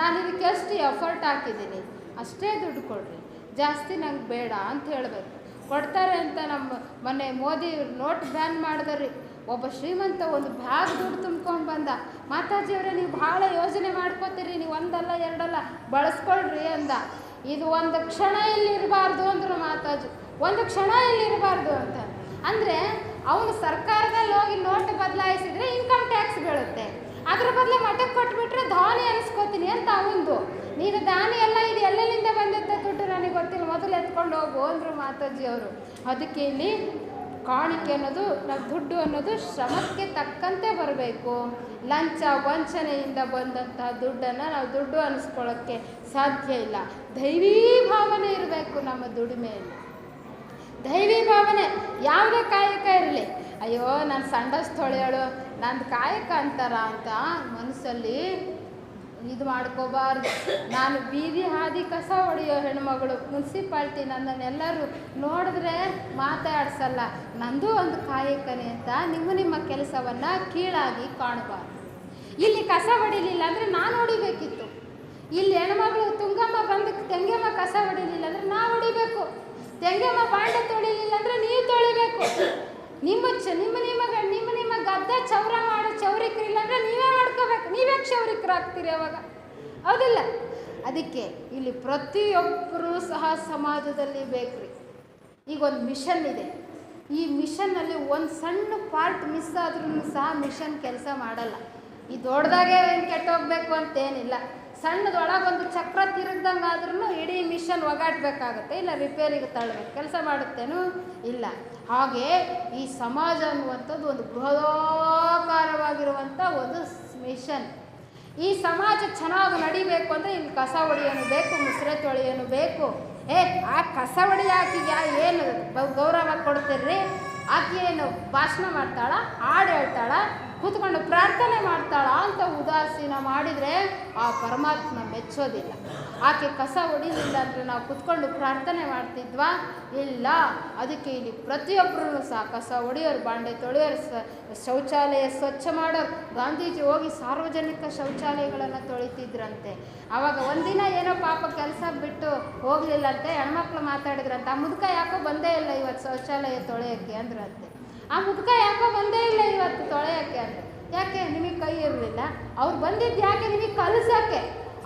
ನಾನು ಇದಕ್ಕೆ ಎಷ್ಟು ಎಫರ್ಟ್ ಹಾಕಿದ್ದೀನಿ ಅಷ್ಟೇ ದುಡ್ಡು ಕೊಡ್ರಿ, ಜಾಸ್ತಿ ನಂಗೆ ಬೇಡ ಅಂತ ಹೇಳಬೇಕು. ಕೊಡ್ತಾರೆ ಅಂತ ನಮ್ಮ ಮೊನ್ನೆ ಮೋದಿ ನೋಟ್ ಬ್ಯಾನ್ ಮಾಡಿದ್ರಿ. ಒಬ್ಬ ಶ್ರೀಮಂತ ಒಂದು ಬ್ಯಾಗ್ ದುಡ್ಡು ತುಂಬ್ಕೊಂಡು ಬಂದ. ಮಾತಾಜಿಯವರೇ, ನೀವು ಭಾಳ ಯೋಜನೆ ಮಾಡ್ಕೋತೀರಿ, ನೀವು ಒಂದಲ್ಲ ಎರಡಲ್ಲ ಬಳಸ್ಕೊಳ್ರಿ ಅಂದ. ಇದು ಒಂದು ಕ್ಷಣ ಇಲ್ಲಿರಬಾರ್ದು ಅಂದರು ಮಾತಾಜಿ. ಒಂದು ಕ್ಷಣ ಇಲ್ಲಿರಬಾರ್ದು ಅಂತ ಅಂದರೆ ಅವನು ಸರ್ಕಾರದಲ್ಲಿ ಹೋಗಿ ನೋಟ್ ಬದಲಾಯಿಸಿದರೆ ಇನ್ಕಮ್ ಟ್ಯಾಕ್ಸ್ ಬೀಳುತ್ತೆ. ಅದ್ರ ಬದಲು ಮಠಕ್ಕೆ ಕೊಟ್ಬಿಟ್ರೆ ದಾನಿ ಅನಿಸ್ಕೋತೀನಿ ಅಂತ ಅವಂದು. ನೀನು ದಾನಿ ಎಲ್ಲ ಇದು ಎಲ್ಲೆಲ್ಲಿಂದ ಬಂದಿದ್ದ ದುಡ್ಡು ನನಗೆ ಗೊತ್ತಿಲ್ಲ, ಮೊದಲು ಎತ್ಕೊಂಡು ಹೋಗು ಅಂದರು ಮಾತಾಜಿ ಅವರು. ಅದಕ್ಕೆ ಇಲ್ಲಿ ಕಾಣಿಕೆ ಅನ್ನೋದು, ನಾವು ದುಡ್ಡು ಅನ್ನೋದು ಶ್ರಮಕ್ಕೆ ತಕ್ಕಂತೆ ಬರಬೇಕು. ಲಂಚ ವಂಚನೆಯಿಂದ ಬಂದಂತಹ ದುಡ್ಡನ್ನು ನಾವು ದುಡ್ಡು ಅನ್ನಿಸ್ಕೊಳ್ಳೋಕ್ಕೆ ಸಾಧ್ಯ ಇಲ್ಲ. ದೈವೀ ಭಾವನೆ ಇರಬೇಕು ನಮ್ಮ ದುಡಿಮೆಯಲ್ಲಿ. ದೈವೀ ಭಾವನೆ ಯಾವುದೇ ಕಾಯಕ ಇರಲಿ, ಅಯ್ಯೋ ನಾನು ಸಂಡಸ್ ತೊಳೆಯೋಳು ನಂದು ಕಾಯಕ ಅಂತಾರ ಅಂತ ಮನಸ್ಸಲ್ಲಿ ಇದು ಮಾಡ್ಕೋಬಾರ್ದು. ನಾನು ಬೀದಿ ಹಾದಿ ಕಸ ಹೊಡೆಯೋ ಹೆಣ್ಮಗಳು, ಮುನ್ಸಿಪಾಲ್ಟಿ ನನ್ನನ್ನೆಲ್ಲರೂ ನೋಡಿದ್ರೆ ಮಾತಾಡ್ಸಲ್ಲ, ನಂದು ಒಂದು ಕಾಯಕನೇ ಅಂತ ನಿಮ್ಮ ಕೆಲಸವನ್ನು ಕೀಳಾಗಿ ಕಾಣಬಾರ್ದು. ಇಲ್ಲಿ ಕಸ ಹೊಡಿಲಿಲ್ಲ ಅಂದರೆ ನಾನು ಹೊಡಿಬೇಕಿತ್ತು. ಇಲ್ಲಿ ಹೆಣ್ಮಗಳು ತುಂಗಮ್ಮ ಬಂದು ತೆಂಗೆಮ್ಮ ಕಸ ಹೊಡಿಲಿಲ್ಲ ಅಂದರೆ ನಾವು ಹೊಡಿಬೇಕು. ತೆಂಗೆಮ್ಮ ಬಾಂಡೆ ತೊಳಿಲಿಲ್ಲ ಅಂದರೆ ನೀವು ತೊಳಿಬೇಕು. ನಿಮ್ಮ ಗದ್ದೆ ಚೌರ ಮಾಡೋ ಚೌರಿಕರಿಲ್ಲ ಅಂದರೆ ನೀವೇ ಮಾಡ್ಕೋಬೇಕು. ನೀವೇ ಕ್ಷೌರಿಕರಾಗ್ತೀರಿ ಅವಾಗ, ಹೌದಿಲ್ಲ? ಅದಕ್ಕೆ ಇಲ್ಲಿ ಪ್ರತಿಯೊಬ್ಬರೂ ಸಹ ಸಮಾಜದಲ್ಲಿ ಬೇಕ್ರಿ. ಈಗ ಒಂದು ಮಿಷನ್ ಇದೆ, ಈ ಮಿಷನ್ನಲ್ಲಿ ಒಂದು ಸಣ್ಣ ಪಾರ್ಟ್ ಮಿಸ್ ಆದ್ರೂ ಸಹ ಮಿಷನ್ ಕೆಲಸ ಮಾಡಲ್ಲ. ಈ ದೊಡ್ಡದಾಗೆ ಕೆಟ್ಟೋಗ್ಬೇಕು ಅಂತೇನಿಲ್ಲ, ಸಣ್ಣದೊಳಗೊಂದು ಚಕ್ರ ತಿರುಗ್ದಂಗೆ ಆದ್ರೂ ಇಡೀ ಮಿಷನ್ ಒಗಾಟಬೇಕಾಗತ್ತೆ, ಇಲ್ಲ ರಿಪೇರಿಗೆ ತಳ್ಳಬೇಕು. ಕೆಲಸ ಮಾಡುತ್ತೇನೋ ಇಲ್ಲ. ಹಾಗೆ ಈ ಸಮಾಜ ಅನ್ನುವಂಥದ್ದು ಒಂದು ಬೃಹದಾಕಾರವಾಗಿರುವಂಥ ಒಂದು ಮಿಷನ್. ಈ ಸಮಾಜ ಚೆನ್ನಾಗಿ ನಡಿಬೇಕು ಅಂದರೆ ಇಲ್ಲಿ ಕಸ ಹೊಡೆಯೋನು ಬೇಕು, ಮುಸ್ರೆ ತೊಳೆಯೋನು ಬೇಕು. ಆ ಕಸ ಹೊಡಿ ಆಕೆಗೆ ಏನು ಗೌರವ ಕೊಡ್ತೀರ್ರಿ? ಆಕೆ ಏನು ಭಾಷಣ ಮಾಡ್ತಾಳ, ಹಾಡು ಹೇಳ್ತಾಳ, ಕೂತ್ಕೊಂಡು ಪ್ರಾರ್ಥನೆ ಮಾಡ್ತಾಳ ಅಂತ ಉದಾಸೀನ ಮಾಡಿದರೆ ಆ ಪರಮಾತ್ಮ ಮೆಚ್ಚೋದಿಲ್ಲ. ಆಕೆ ಕಸ ಹೊಡಿಲಿಲ್ಲ ಅಂದರೆ ನಾವು ಕೂತ್ಕೊಂಡು ಪ್ರಾರ್ಥನೆ ಮಾಡ್ತಿದ್ವಾ? ಇಲ್ಲ. ಅದಕ್ಕೆ ಇಲ್ಲಿ ಪ್ರತಿಯೊಬ್ಬರೂ ಸಹ ಕಸ ಹೊಡೆಯೋರು, ಬಾಂಡೆ ತೊಳೆಯೋರು, ಶೌಚಾಲಯ ಸ್ವಚ್ಛ ಮಾಡೋರು. ಗಾಂಧೀಜಿ ಹೋಗಿ ಸಾರ್ವಜನಿಕ ಶೌಚಾಲಯಗಳನ್ನು ತೊಳಿತಿದ್ರಂತೆ. ಆವಾಗ ಒಂದಿನ ಏನೋ ಪಾಪ ಕೆಲಸ ಬಿಟ್ಟು ಹೋಗಲಿಲ್ಲಂತೆ, ಹೆಣ್ಮಕ್ಳು ಮಾತಾಡಿದ್ರಂತೆ, ಆ ಮುದುಕ ಯಾಕೋ ಬಂದೇ ಇಲ್ಲ ಇವತ್ತು ಶೌಚಾಲಯ ತೊಳೆಯೋಕ್ಕೆ ಅಂದ್ರಂತೆ. ಆ ಮುದುಕ ಯಾಕೋ ಬಂದೇ ಇಲ್ಲ ಇವತ್ತು ತೊಳೆಯೋಕ್ಕೆ ಅಂದ್ರೆ, ಯಾಕೆ ನಿಮಗೆ ಕೈ ಇರಲಿಲ್ಲ? ಅವ್ರು ಬಂದಿದ್ದು ಯಾಕೆ? ನಿಮಗೆ ಕಲಿಸೋಕ್ಕೆ.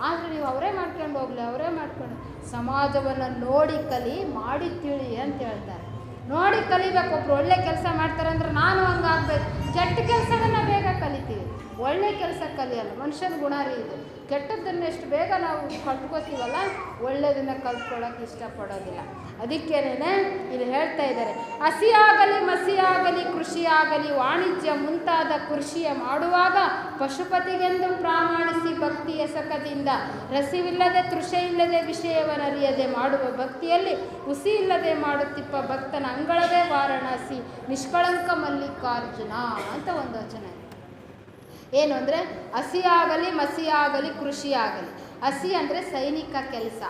ಆದರೆ ನೀವು ಅವರೇ ಮಾಡ್ಕೊಂಡು ಹೋಗಲಿ, ಅವರೇ ಮಾಡ್ಕೊಂಡು. ಸಮಾಜವನ್ನು ನೋಡಿ ಕಲಿ, ಮಾಡಿ ತಿಳಿ ಅಂತ ಹೇಳ್ತಾರೆ. ನೋಡಿ ಕಲಿಬೇಕು. ಒಬ್ರು ಒಳ್ಳೆ ಕೆಲಸ ಮಾಡ್ತಾರೆ ಅಂದರೆ ನಾನು ಹಂಗಾಗಬೇಕು. ಕೆಟ್ಟ ಕೆಲಸವನ್ನು ಬೇಗ ಕಲಿತೀವಿ, ಒಳ್ಳೆ ಕೆಲಸ ಕಲಿಯಲ್ಲ. ಮನುಷ್ಯನ ಗುಣ ರೀ ಇದು. ಕೆಟ್ಟದ್ದನ್ನು ಎಷ್ಟು ಬೇಗ ನಾವು ಕಲ್ತ್ಕೋತೀವಲ್ಲ, ಒಳ್ಳೆಯದನ್ನು ಕಲ್ತ್ಕೊಳ್ಳೋಕೆ ಇಷ್ಟಪಡೋದಿಲ್ಲ. ಅದಕ್ಕೇನೆ ಇಲ್ಲಿ ಹೇಳ್ತಾ ಇದ್ದಾರೆ, ಹಸಿಯಾಗಲಿ ಮಸಿಯಾಗಲಿ ಕೃಷಿಯಾಗಲಿ ವಾಣಿಜ್ಯ ಮುಂತಾದ ಕೃಷಿಯ ಮಾಡುವಾಗ ಪಶುಪತಿಗೆಂದು ಪ್ರಾಮಾಣಿಸಿ ಭಕ್ತಿಯ ಸಖದಿಂದ ರಸಿವಿಲ್ಲದೆ ತೃಷೆ ಇಲ್ಲದೆ ವಿಷಯವನ್ನರಿಯದೆ ಮಾಡುವ ಭಕ್ತಿಯಲ್ಲಿ ಹುಸಿ ಇಲ್ಲದೆ ಮಾಡುತ್ತಿಪ್ಪ ಭಕ್ತನ ಅಂಗಳವೇ ವಾರಣಾಸಿ ನಿಷ್ಕಳಂಕ ಮಲ್ಲಿಕಾರ್ಜುನ ಅಂತ ಒಂದು ವಚನ. ಏನು ಅಂದರೆ ಹಸಿಯಾಗಲಿ ಮಸಿಯಾಗಲಿ ಕೃಷಿಯಾಗಲಿ. ಹಸಿ ಅಂದರೆ ಸೈನಿಕ ಕೆಲಸ,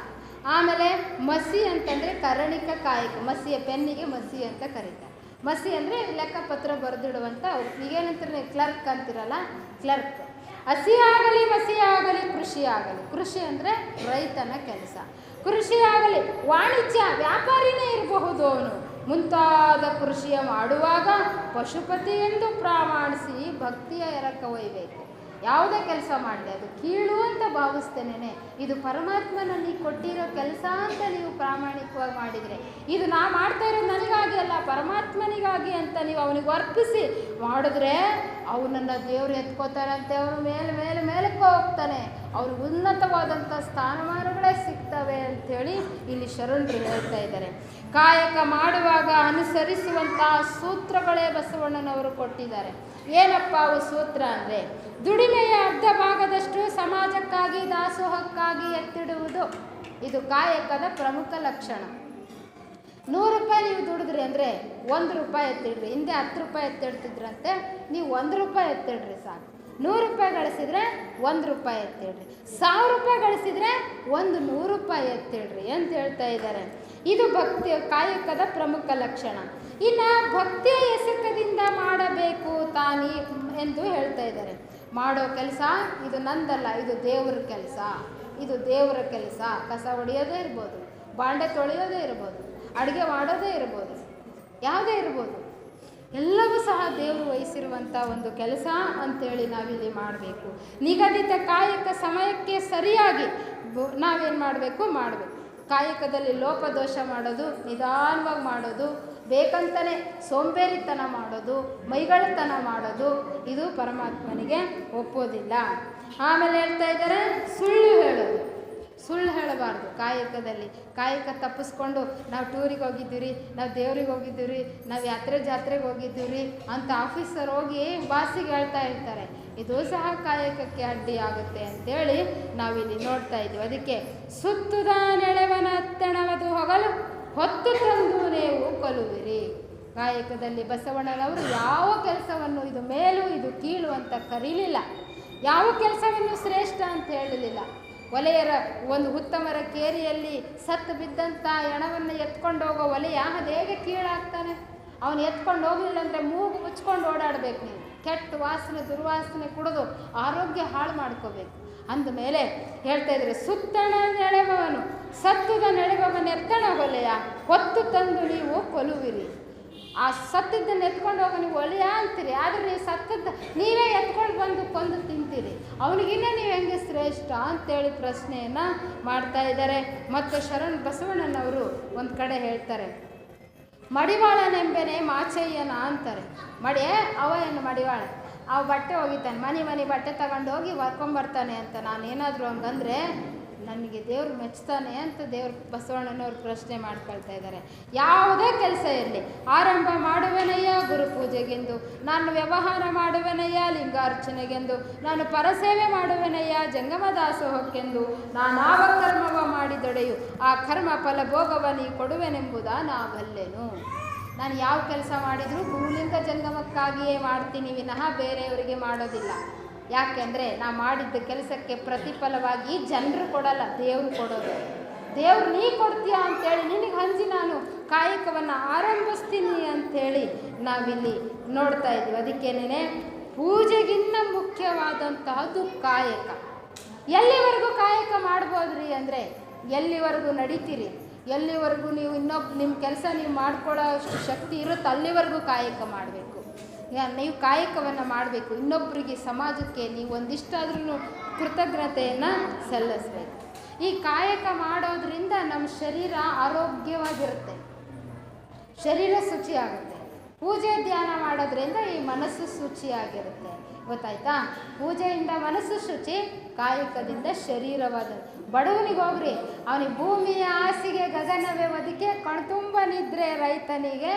ಆಮೇಲೆ ಮಸಿ ಅಂತಂದರೆ ಕರಣಿಕ ಕಾಯಕ. ಮಸಿಯ ಪೆನ್ನಿಗೆ ಮಸಿ ಅಂತ ಕರೀತಾರೆ. ಮಸಿ ಅಂದರೆ ಲೆಕ್ಕಪತ್ರ ಬರೆದಿಡುವಂಥ ಅವ್ರು. ಈಗೇನಂತಾರೆ ಕ್ಲರ್ಕ್ ಅಂತಿರಲ್ಲ, ಕ್ಲರ್ಕ್. ಹಸಿಯಾಗಲಿ ಮಸಿಯಾಗಲಿ ಕೃಷಿಯಾಗಲಿ. ಕೃಷಿ ಅಂದರೆ ರೈತನ ಕೆಲಸ. ಕೃಷಿಯಾಗಲಿ ವಾಣಿಜ್ಯ ವ್ಯಾಪಾರಿನೇ ಇರಬಹುದು ಅವನು. ಮುಂತಾದ ಕೃಷಿಯ ಮಾಡುವಾಗ ಪಶುಪತಿ ಎಂದು ಪ್ರಾಮಾಣಿಸಿ ಭಕ್ತಿಯ ಎರಕ ಒಯ್ಯಬೇಕು. ಯಾವುದೇ ಕೆಲಸ ಮಾಡಲಿ ಅದು ಕೀಳು ಅಂತ ಭಾವಿಸ್ತೇನೆ. ಇದು ಪರಮಾತ್ಮನಲ್ಲಿ ಕೊಟ್ಟಿರೋ ಕೆಲಸ ಅಂತ ನೀವು ಪ್ರಾಮಾಣಿಕವಾಗಿ ಮಾಡಿದರೆ, ಇದು ನಾ ಮಾಡ್ತಾ ಇರೋದು ನನಗಾಗಿ ಅಲ್ಲ ಪರಮಾತ್ಮನಿಗಾಗಿ ಅಂತ ನೀವು ಅವನಿಗೆ ಅರ್ಪಿಸಿ ಮಾಡಿದ್ರೆ ಅವನನ್ನು ದೇವರು ಎತ್ಕೋತಾರಂತೆ. ಅವನು ಮೇಲಕ್ಕೆ ಹೋಗ್ತಾನೆ. ಅವರು ಉನ್ನತವಾದಂಥ ಸ್ಥಾನಮಾನಗಳೇ ಸಿಗ್ತವೆ ಅಂಥೇಳಿ ಇಲ್ಲಿ ಶರಣರು ಹೇಳ್ತಾ ಇದ್ದಾರೆ. ಕಾಯಕ ಮಾಡುವಾಗ ಅನುಸರಿಸುವಂತಹ ಸೂತ್ರಗಳೇ ಬಸವಣ್ಣನವರು ಕೊಟ್ಟಿದ್ದಾರೆ. ಏನಪ್ಪ ಅವು ಸೂತ್ರ ಅಂದರೆ, ದುಡಿಮೆಯ ಅರ್ಧ ಭಾಗದಷ್ಟು ಸಮಾಜಕ್ಕಾಗಿ ದಾಸೋಹಕ್ಕಾಗಿ ಎತ್ತಿಡುವುದು. ಇದು ಕಾಯಕದ ಪ್ರಮುಖ ಲಕ್ಷಣ. 100 ರೂಪಾಯಿ ನೀವು ದುಡಿದ್ರಿ ಅಂದರೆ 1 ರೂಪಾಯಿ ಎತ್ತಿಡ್ರಿ. ಹಿಂದೆ 10 ರೂಪಾಯಿ ಎತ್ತಿಡ್ತಿದ್ರಂತೆ, ನೀವು 1 ರೂಪಾಯಿ ಎತ್ತಿಡ್ರಿ ಸಾಕು. 100 ರೂಪಾಯಿ ಗಳಿಸಿದ್ರೆ 1 ರೂಪಾಯಿ ಎತ್ತಿಡ್ರಿ. 1000 ರೂಪಾಯಿ ಗಳಿಸಿದ್ರೆ 100 ರೂಪಾಯಿ ಎತ್ತಿಡ್ರಿ ಅಂತ ಹೇಳ್ತಾ ಇದ್ದಾರೆ. ಇದು ಭಕ್ತಿ ಕಾಯಕದ ಪ್ರಮುಖ ಲಕ್ಷಣ. ಇನ್ನು ಭಕ್ತಿಯ ಎಸಕದಿಂದ ಮಾಡಬೇಕು ತಾನಿ ಎಂದು ಹೇಳ್ತಾ ಇದ್ದಾರೆ. ಮಾಡೋ ಕೆಲಸ ಇದು ನಂದಲ್ಲ, ಇದು ದೇವ್ರ ಕೆಲಸ, ಇದು ದೇವರ ಕೆಲಸ. ಕಸ ಹೊಡೆಯೋದೇ ಇರ್ಬೋದು, ಬಾಂಡೆ ತೊಳೆಯೋದೇ ಇರ್ಬೋದು, ಅಡುಗೆ ಮಾಡೋದೇ ಇರ್ಬೋದು, ಯಾವುದೇ ಇರ್ಬೋದು, ಎಲ್ಲವೂ ಸಹ ದೇವರು ವಹಿಸಿರುವಂಥ ಒಂದು ಕೆಲಸ ಅಂಥೇಳಿ ನಾವಿಲ್ಲಿ ಮಾಡಬೇಕು. ನಿಗದಿತ ಕಾಯಕ ಸಮಯಕ್ಕೆ ಸರಿಯಾಗಿ ನಾವೇನು ಮಾಡಬೇಕು. ಕಾಯಕದಲ್ಲಿ ಲೋಪದೋಷ ಮಾಡೋದು, ನಿಧಾನವಾಗಿ ಮಾಡೋದು, ಬೇಕಂತಲೇ ಸೋಂಬೇರಿತನ ಮಾಡೋದು, ಮೈಗಳತನ ಮಾಡೋದು, ಇದು ಪರಮಾತ್ಮನಿಗೆ ಒಪ್ಪೋದಿಲ್ಲ. ಆಮೇಲೆ ಹೇಳ್ತಾ ಇದ್ದಾರೆ ಸುಳ್ಳು ಹೇಳಬಾರ್ದು ಕಾಯಕದಲ್ಲಿ. ಕಾಯಕ ತಪ್ಪಿಸ್ಕೊಂಡು ನಾವು ಟೂರಿಗೆ ಹೋಗಿದ್ದೀವಿ, ನಾವು ದೇವ್ರಿಗೆ ಹೋಗಿದ್ದೀವಿ, ನಾವು ಜಾತ್ರೆಗೆ ಹೋಗಿದ್ದೀವಿ ಅಂತ ಆಫೀಸರ್ ಹೋಗಿ ಬಾಸಿಗೆ ಹೇಳ್ತಾ ಇರ್ತಾರೆ. ಇದು ಸಹ ಕಾಯಕಕ್ಕೆ ಅಡ್ಡಿ ಆಗುತ್ತೆ ಅಂತೇಳಿ ನಾವಿಲ್ಲಿ ನೋಡ್ತಾ ಇದ್ದೀವಿ. ಅದಕ್ಕೆ ಸುತ್ತುದ ನೆಳೆವನ ತೆಣವದು ಹೊಗಲು ಹೊತ್ತು ತಂದು ನೀವು ಕೊಲುವಿರಿ. ಕಾಯಕದಲ್ಲಿ ಬಸವಣ್ಣನವರು ಯಾವ ಕೆಲಸವನ್ನು ಇದು ಮೇಲು ಇದು ಕೀಳು ಅಂತ ಕರೀಲಿಲ್ಲ, ಯಾವ ಕೆಲಸವನ್ನು ಶ್ರೇಷ್ಠ ಅಂತ ಹೇಳಲಿಲ್ಲ. ಒಲೆಯರ ಒಂದು ಉತ್ತಮರ ಕೇರಿಯಲ್ಲಿ ಸತ್ತು ಬಿದ್ದಂಥ ಎಣವನ್ನು ಎತ್ಕೊಂಡು ಹೋಗೋ ಒಲೆಯ ಅದು ಹೇಗೆ ಕೀಳಾಗ್ತಾನೆ? ಅವನು ಎತ್ಕೊಂಡು ಹೋಗಲಿಲ್ಲ ಅಂದರೆ ಮೂಗು ಮುಚ್ಕೊಂಡು ಓಡಾಡಬೇಕು. ನೀವು ಕೆಟ್ಟ ವಾಸನೆ ದುರ್ವಾಸನೆ ಕುಡಿದು ಆರೋಗ್ಯ ಹಾಳು ಮಾಡ್ಕೋಬೇಕು. ಅಂದಮೇಲೆ ಹೇಳ್ತಾ ಇದ್ರೆ ಸುತ್ತಣ ನೆಳೆವವನು ಸತ್ತುದ ನೆಳೆವವನ ಎತ್ತಣ ಒಲೆಯ ಹೊತ್ತು ತಂದು ನೀವು ಕೊಲುವಿರಿ. ಆ ಸತ್ತದ್ದನ್ನು ಎತ್ಕೊಂಡು ಹೋಗೋ ನೀವು ಒಲೆಯ ಅಂತೀರಿ, ಆದರೆ ನೀವು ಸತ್ತದ್ದು ನೀವೇ ಎತ್ಕೊಂಡು ಬಂದು ಕೊಂದು ತಿಂತೀರಿ. ಅವನಿಗಿನ್ನ ನೀವು ಹೆಂಗೆ ಶ್ರೇಷ್ಠ ಅಂತೇಳಿ ಪ್ರಶ್ನೆಯನ್ನು ಮಾಡ್ತಾ ಇದ್ದಾರೆ. ಮತ್ತು ಶರಣ್ ಬಸವಣ್ಣನವರು ಒಂದು ಕಡೆ ಹೇಳ್ತಾರೆ, ಮಡಿವಾಳನೆಂಬೆನೆ ಮಾಚಯ್ಯನ ಅಂತಾರೆ. ಅವ ಏನು ಮಡಿವಾಳ, ಅವ ಬಟ್ಟೆ ಹೋಗಿತಾನೆ, ಮನೆ ಬಟ್ಟೆ ತಗೊಂಡು ಹೋಗಿ ಬರ್ಕೊಂಬರ್ತಾನೆ ಅಂತ ನಾನೇನಾದರೂ ಹಂಗಂದರೆ ನನಗೆ ದೇವ್ರು ಮೆಚ್ತಾನೆ ಅಂತ ಬಸವಣ್ಣನವ್ರು ಪ್ರಶ್ನೆ ಮಾಡ್ಕೊಳ್ತಾ ಇದ್ದಾರೆ. ಯಾವುದೇ ಕೆಲಸ ಇರಲಿ, ಆರಂಭ ಮಾಡುವೆನಯ್ಯ ಗುರು ಪೂಜೆಗೆಂದು, ನಾನು ವ್ಯವಹಾರ ಮಾಡುವೆನಯ್ಯ ಲಿಂಗಾರ್ಚನೆಗೆಂದು, ನಾನು ಪರಸೇವೆ ಮಾಡುವೆನಯ್ಯ ಜಂಗಮದಾಸೋಹಕ್ಕೆಂದು, ನಾನಾವ ಕರ್ಮವ ಮಾಡಿದೊಡೆಯು ಆ ಕರ್ಮ ಫಲ ಭೋಗವ ನೀ ಕೊಡುವೆನೆಂಬುದ ನಾ ಬಲ್ಲೆನು. ನಾನು ಯಾವ ಕೆಲಸ ಮಾಡಿದರೂ ಗುರುಲಿಂಗ ಜಂಗಮಕ್ಕಾಗಿಯೇ ಮಾಡ್ತೀನಿ ವಿನಃ ಬೇರೆಯವರಿಗೆ ಮಾಡೋದಿಲ್ಲ. ಯಾಕೆಂದರೆ ನಾ ಮಾಡಿದ್ದ ಕೆಲಸಕ್ಕೆ ಪ್ರತಿಫಲವಾಗಿ ಜನರು ಕೊಡಲ್ಲ, ದೇವರು ಕೊಡೋದು. ದೇವ್ರು ನೀ ಕೊಡ್ತೀಯಾ ಅಂಥೇಳಿ ನಿನಗೆ ಹಂಚಿ ನಾನು ಕಾಯಕವನ್ನು ಆರಂಭಿಸ್ತೀನಿ ಅಂಥೇಳಿ ನಾವಿಲ್ಲಿ ನೋಡ್ತಾ ಇದ್ದೀವಿ. ಅದಕ್ಕೇನೆ ಪೂಜೆಗಿನ್ನ ಮುಖ್ಯವಾದಂತಹದ್ದು ಕಾಯಕ. ಎಲ್ಲಿವರೆಗೂ ಕಾಯಕ ಮಾಡ್ಬೋದ್ರಿ ಅಂದರೆ ಎಲ್ಲಿವರೆಗೂ ನಡೀತೀರಿ, ಎಲ್ಲಿವರೆಗೂ ನೀವು ನಿಮ್ಮ ಕೆಲಸ ನೀವು ಮಾಡ್ಕೊಳ್ಳೋ ಅಷ್ಟು ಶಕ್ತಿ ಇರುತ್ತೆ ಅಲ್ಲಿವರೆಗೂ ಕಾಯಕ ಮಾಡಬೇಕು. ನೀವು ಕಾಯಕವನ್ನು ಮಾಡಬೇಕು. ಇನ್ನೊಬ್ಬರಿಗೆ ಸಮಾಜಕ್ಕೆ ನೀವು ಒಂದಿಷ್ಟಾದ್ರೂ ಕೃತಜ್ಞತೆಯನ್ನು ಸಲ್ಲಿಸಬೇಕು. ಈ ಕಾಯಕ ಮಾಡೋದ್ರಿಂದ ನಮ್ಮ ಶರೀರ ಆರೋಗ್ಯವಾಗಿರುತ್ತೆ, ಶರೀರ ಶುಚಿಯಾಗುತ್ತೆ. ಪೂಜೆ ಧ್ಯಾನ ಮಾಡೋದ್ರಿಂದ ಈ ಮನಸ್ಸು ಶುಚಿಯಾಗಿರುತ್ತೆ. ಗೊತ್ತಾಯ್ತಾ? ಪೂಜೆಯಿಂದ ಮನಸ್ಸು ಶುಚಿ, ಕಾಯಕದಿಂದ ಶರೀರವಾದ. ಬಡವನಿಗೆ ಹೋಗ್ರಿ, ಅವನಿಗೆ ಭೂಮಿಯ ಹಾಸಿಗೆ ಗಗನವೇ ಒದಕೆ, ಕಣ್ತುಂಬ ನಿದ್ರೆ ರೈತನಿಗೆ,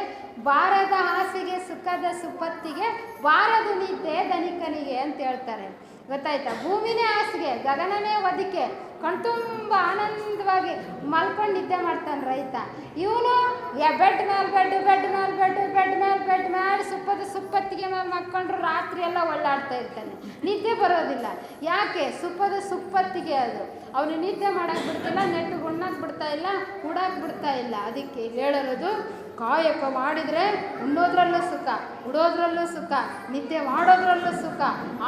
ಬಾರದ ಹಾಸಿಗೆ ಸುಖದ ಸುಪತ್ತಿಗೆ, ಬಾರದ ನಿದ್ದೆ ಧನಿಕನಿಗೆ ಅಂತ ಹೇಳ್ತಾರೆ. ಗೊತ್ತಾಯ್ತಾ? ಭೂಮಿನೇ ಹಾಸಿಗೆ, ಗಗನನೇ ಒದಕೆ, ಕಣ್ತುಂಬ ಆನಂದವಾಗಿ ಮಲ್ಕೊಂಡು ನಿದ್ದೆ ಮಾಡ್ತಾನೆ ರೈತ. ಇವನು ಬೆಡ್ ಮೇಲೆ ಸುಪ್ಪತ್ತಿಗೆ ಮೇಲೆ ಮಕ್ಕೊಂಡ್ರು ರಾತ್ರಿ ಎಲ್ಲ ಒಳ್ಳಾಡ್ತಾ ಇರ್ತಾನೆ, ನಿದ್ದೆ ಬರೋದಿಲ್ಲ. ಯಾಕೆ? ಸುಪ್ಪತ್ತಿಗೆ ಅದು ಅವನು ನಿದ್ದೆ ಮಾಡೋಕ್ಕೆ ಬಿಡ್ತಿಲ್ಲ, ನೆಟ್ಟು ಉಣ್ಣಕ್ಕೆ ಬಿಡ್ತಾ ಇಲ್ಲ, ಉಡಕ್ಕೆ ಬಿಡ್ತಾ ಇಲ್ಲ. ಅದಕ್ಕೆ ಹೇಳಿರೋದು ಕಾಯಕ ಮಾಡಿದರೆ ಉಣ್ಣೋದ್ರಲ್ಲೂ ಸುಖ, ಉಡೋದ್ರಲ್ಲೂ ಸುಖ, ನಿದ್ದೆ ಮಾಡೋದ್ರಲ್ಲೂ ಸುಖ,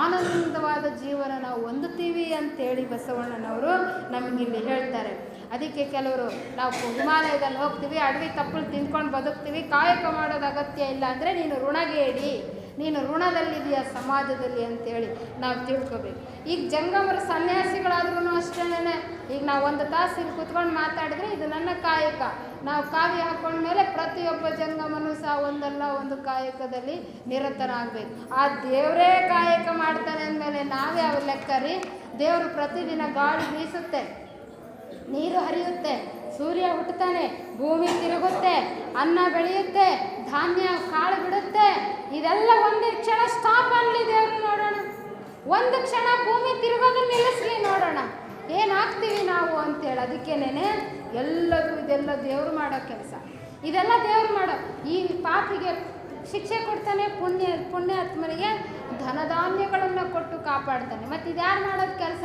ಆನಂದವಾದ ಜೀವನ ನಾವು ಹೊಂದುತ್ತೀವಿ ಅಂತೇಳಿ ಬಸವಣ್ಣನವರು ನಮಗಿಲ್ಲಿ ಹೇಳ್ತಾರೆ. ಅದಕ್ಕೆ ಕೆಲವರು ನಾವು ಹಿಮಾಲಯದಲ್ಲಿ ಹೋಗ್ತೀವಿ, ಅಡವಿ ತಪ್ಪಲು ತಿಂದ್ಕೊಂಡು ಬದುಕ್ತೀವಿ, ಕಾಯಕ ಮಾಡೋದು ಅಗತ್ಯ ಇಲ್ಲ ಅಂದರೆ ನೀನು ಋಣಗೇಡಿ, ನೀನು ಋಣದಲ್ಲಿದೆಯಾ ಸಮಾಜದಲ್ಲಿ ಅಂತೇಳಿ ನಾವು ತಿಳ್ಕೊಬೇಕು. ಈಗ ಜಂಗಮರ ಸನ್ಯಾಸಿಗಳಾದ್ರೂ ಅಷ್ಟೇನೆ. ಈಗ ನಾವು ಒಂದು ತಾಸು ಇಲ್ಲಿ ಕುತ್ಕೊಂಡು ಮಾತಾಡಿದ್ರೆ ಇದು ನನ್ನ ಕಾಯಕ. ನಾವು ಕಾವ್ಯ ಹಾಕೊಂಡ್ಮೇಲೆ ಪ್ರತಿಯೊಬ್ಬ ಜಂಗಮನೂ ಸಹ ಒಂದಲ್ಲ ಒಂದು ಕಾಯಕದಲ್ಲಿ ನಿರತನಾಗಬೇಕು. ಆ ದೇವರೇ ಕಾಯಕ ಮಾಡ್ತಾನೆ ಅಂದಮೇಲೆ ನಾವೇ ಅವ್ರ ಲೆಕ್ಕ ರೀ. ದೇವರು ಪ್ರತಿದಿನ ಗಾಳಿ ಬೀಸುತ್ತೆ, ನೀರು ಹರಿಯುತ್ತೆ, ಸೂರ್ಯ ಹುಟ್ಟುತ್ತಾನೆ, ಭೂಮಿ ತಿರುಗುತ್ತೆ, ಅನ್ನ ಬೆಳೆಯುತ್ತೆ, ಧಾನ್ಯ ಕಾಳು ಬಿಡುತ್ತೆ. ಇದೆಲ್ಲ ಒಂದು ಕ್ಷಣ ಸ್ಟಾಪ್ ಅನ್ನಲಿ ದೇವರು ನೋಡೋಣ, ಒಂದು ಕ್ಷಣ ಭೂಮಿ ತಿರುಗೋದನ್ನು ನಿಲ್ಲಿಸ್ಲಿ ನೋಡೋಣ ಏನಾಗ್ತೀವಿ ನಾವು ಅಂತೇಳಿ. ಅದಕ್ಕೇನೆ ಇದೆಲ್ಲ ದೇವರು ಮಾಡೋ ಕೆಲಸ, ಇದೆಲ್ಲ ದೇವರು ಮಾಡೋ. ಈ ಪಾಪಿಗೆ ಶಿಕ್ಷೆ ಕೊಡ್ತಾನೆ, ಪುಣ್ಯಾತ್ಮನಿಗೆ ಧನಧಾನ್ಯಗಳನ್ನು ಕೊಟ್ಟು ಕಾಪಾಡ್ತಾನೆ. ಮತ್ತು ಇದ್ಯಾರು ಮಾಡೋದು ಕೆಲಸ?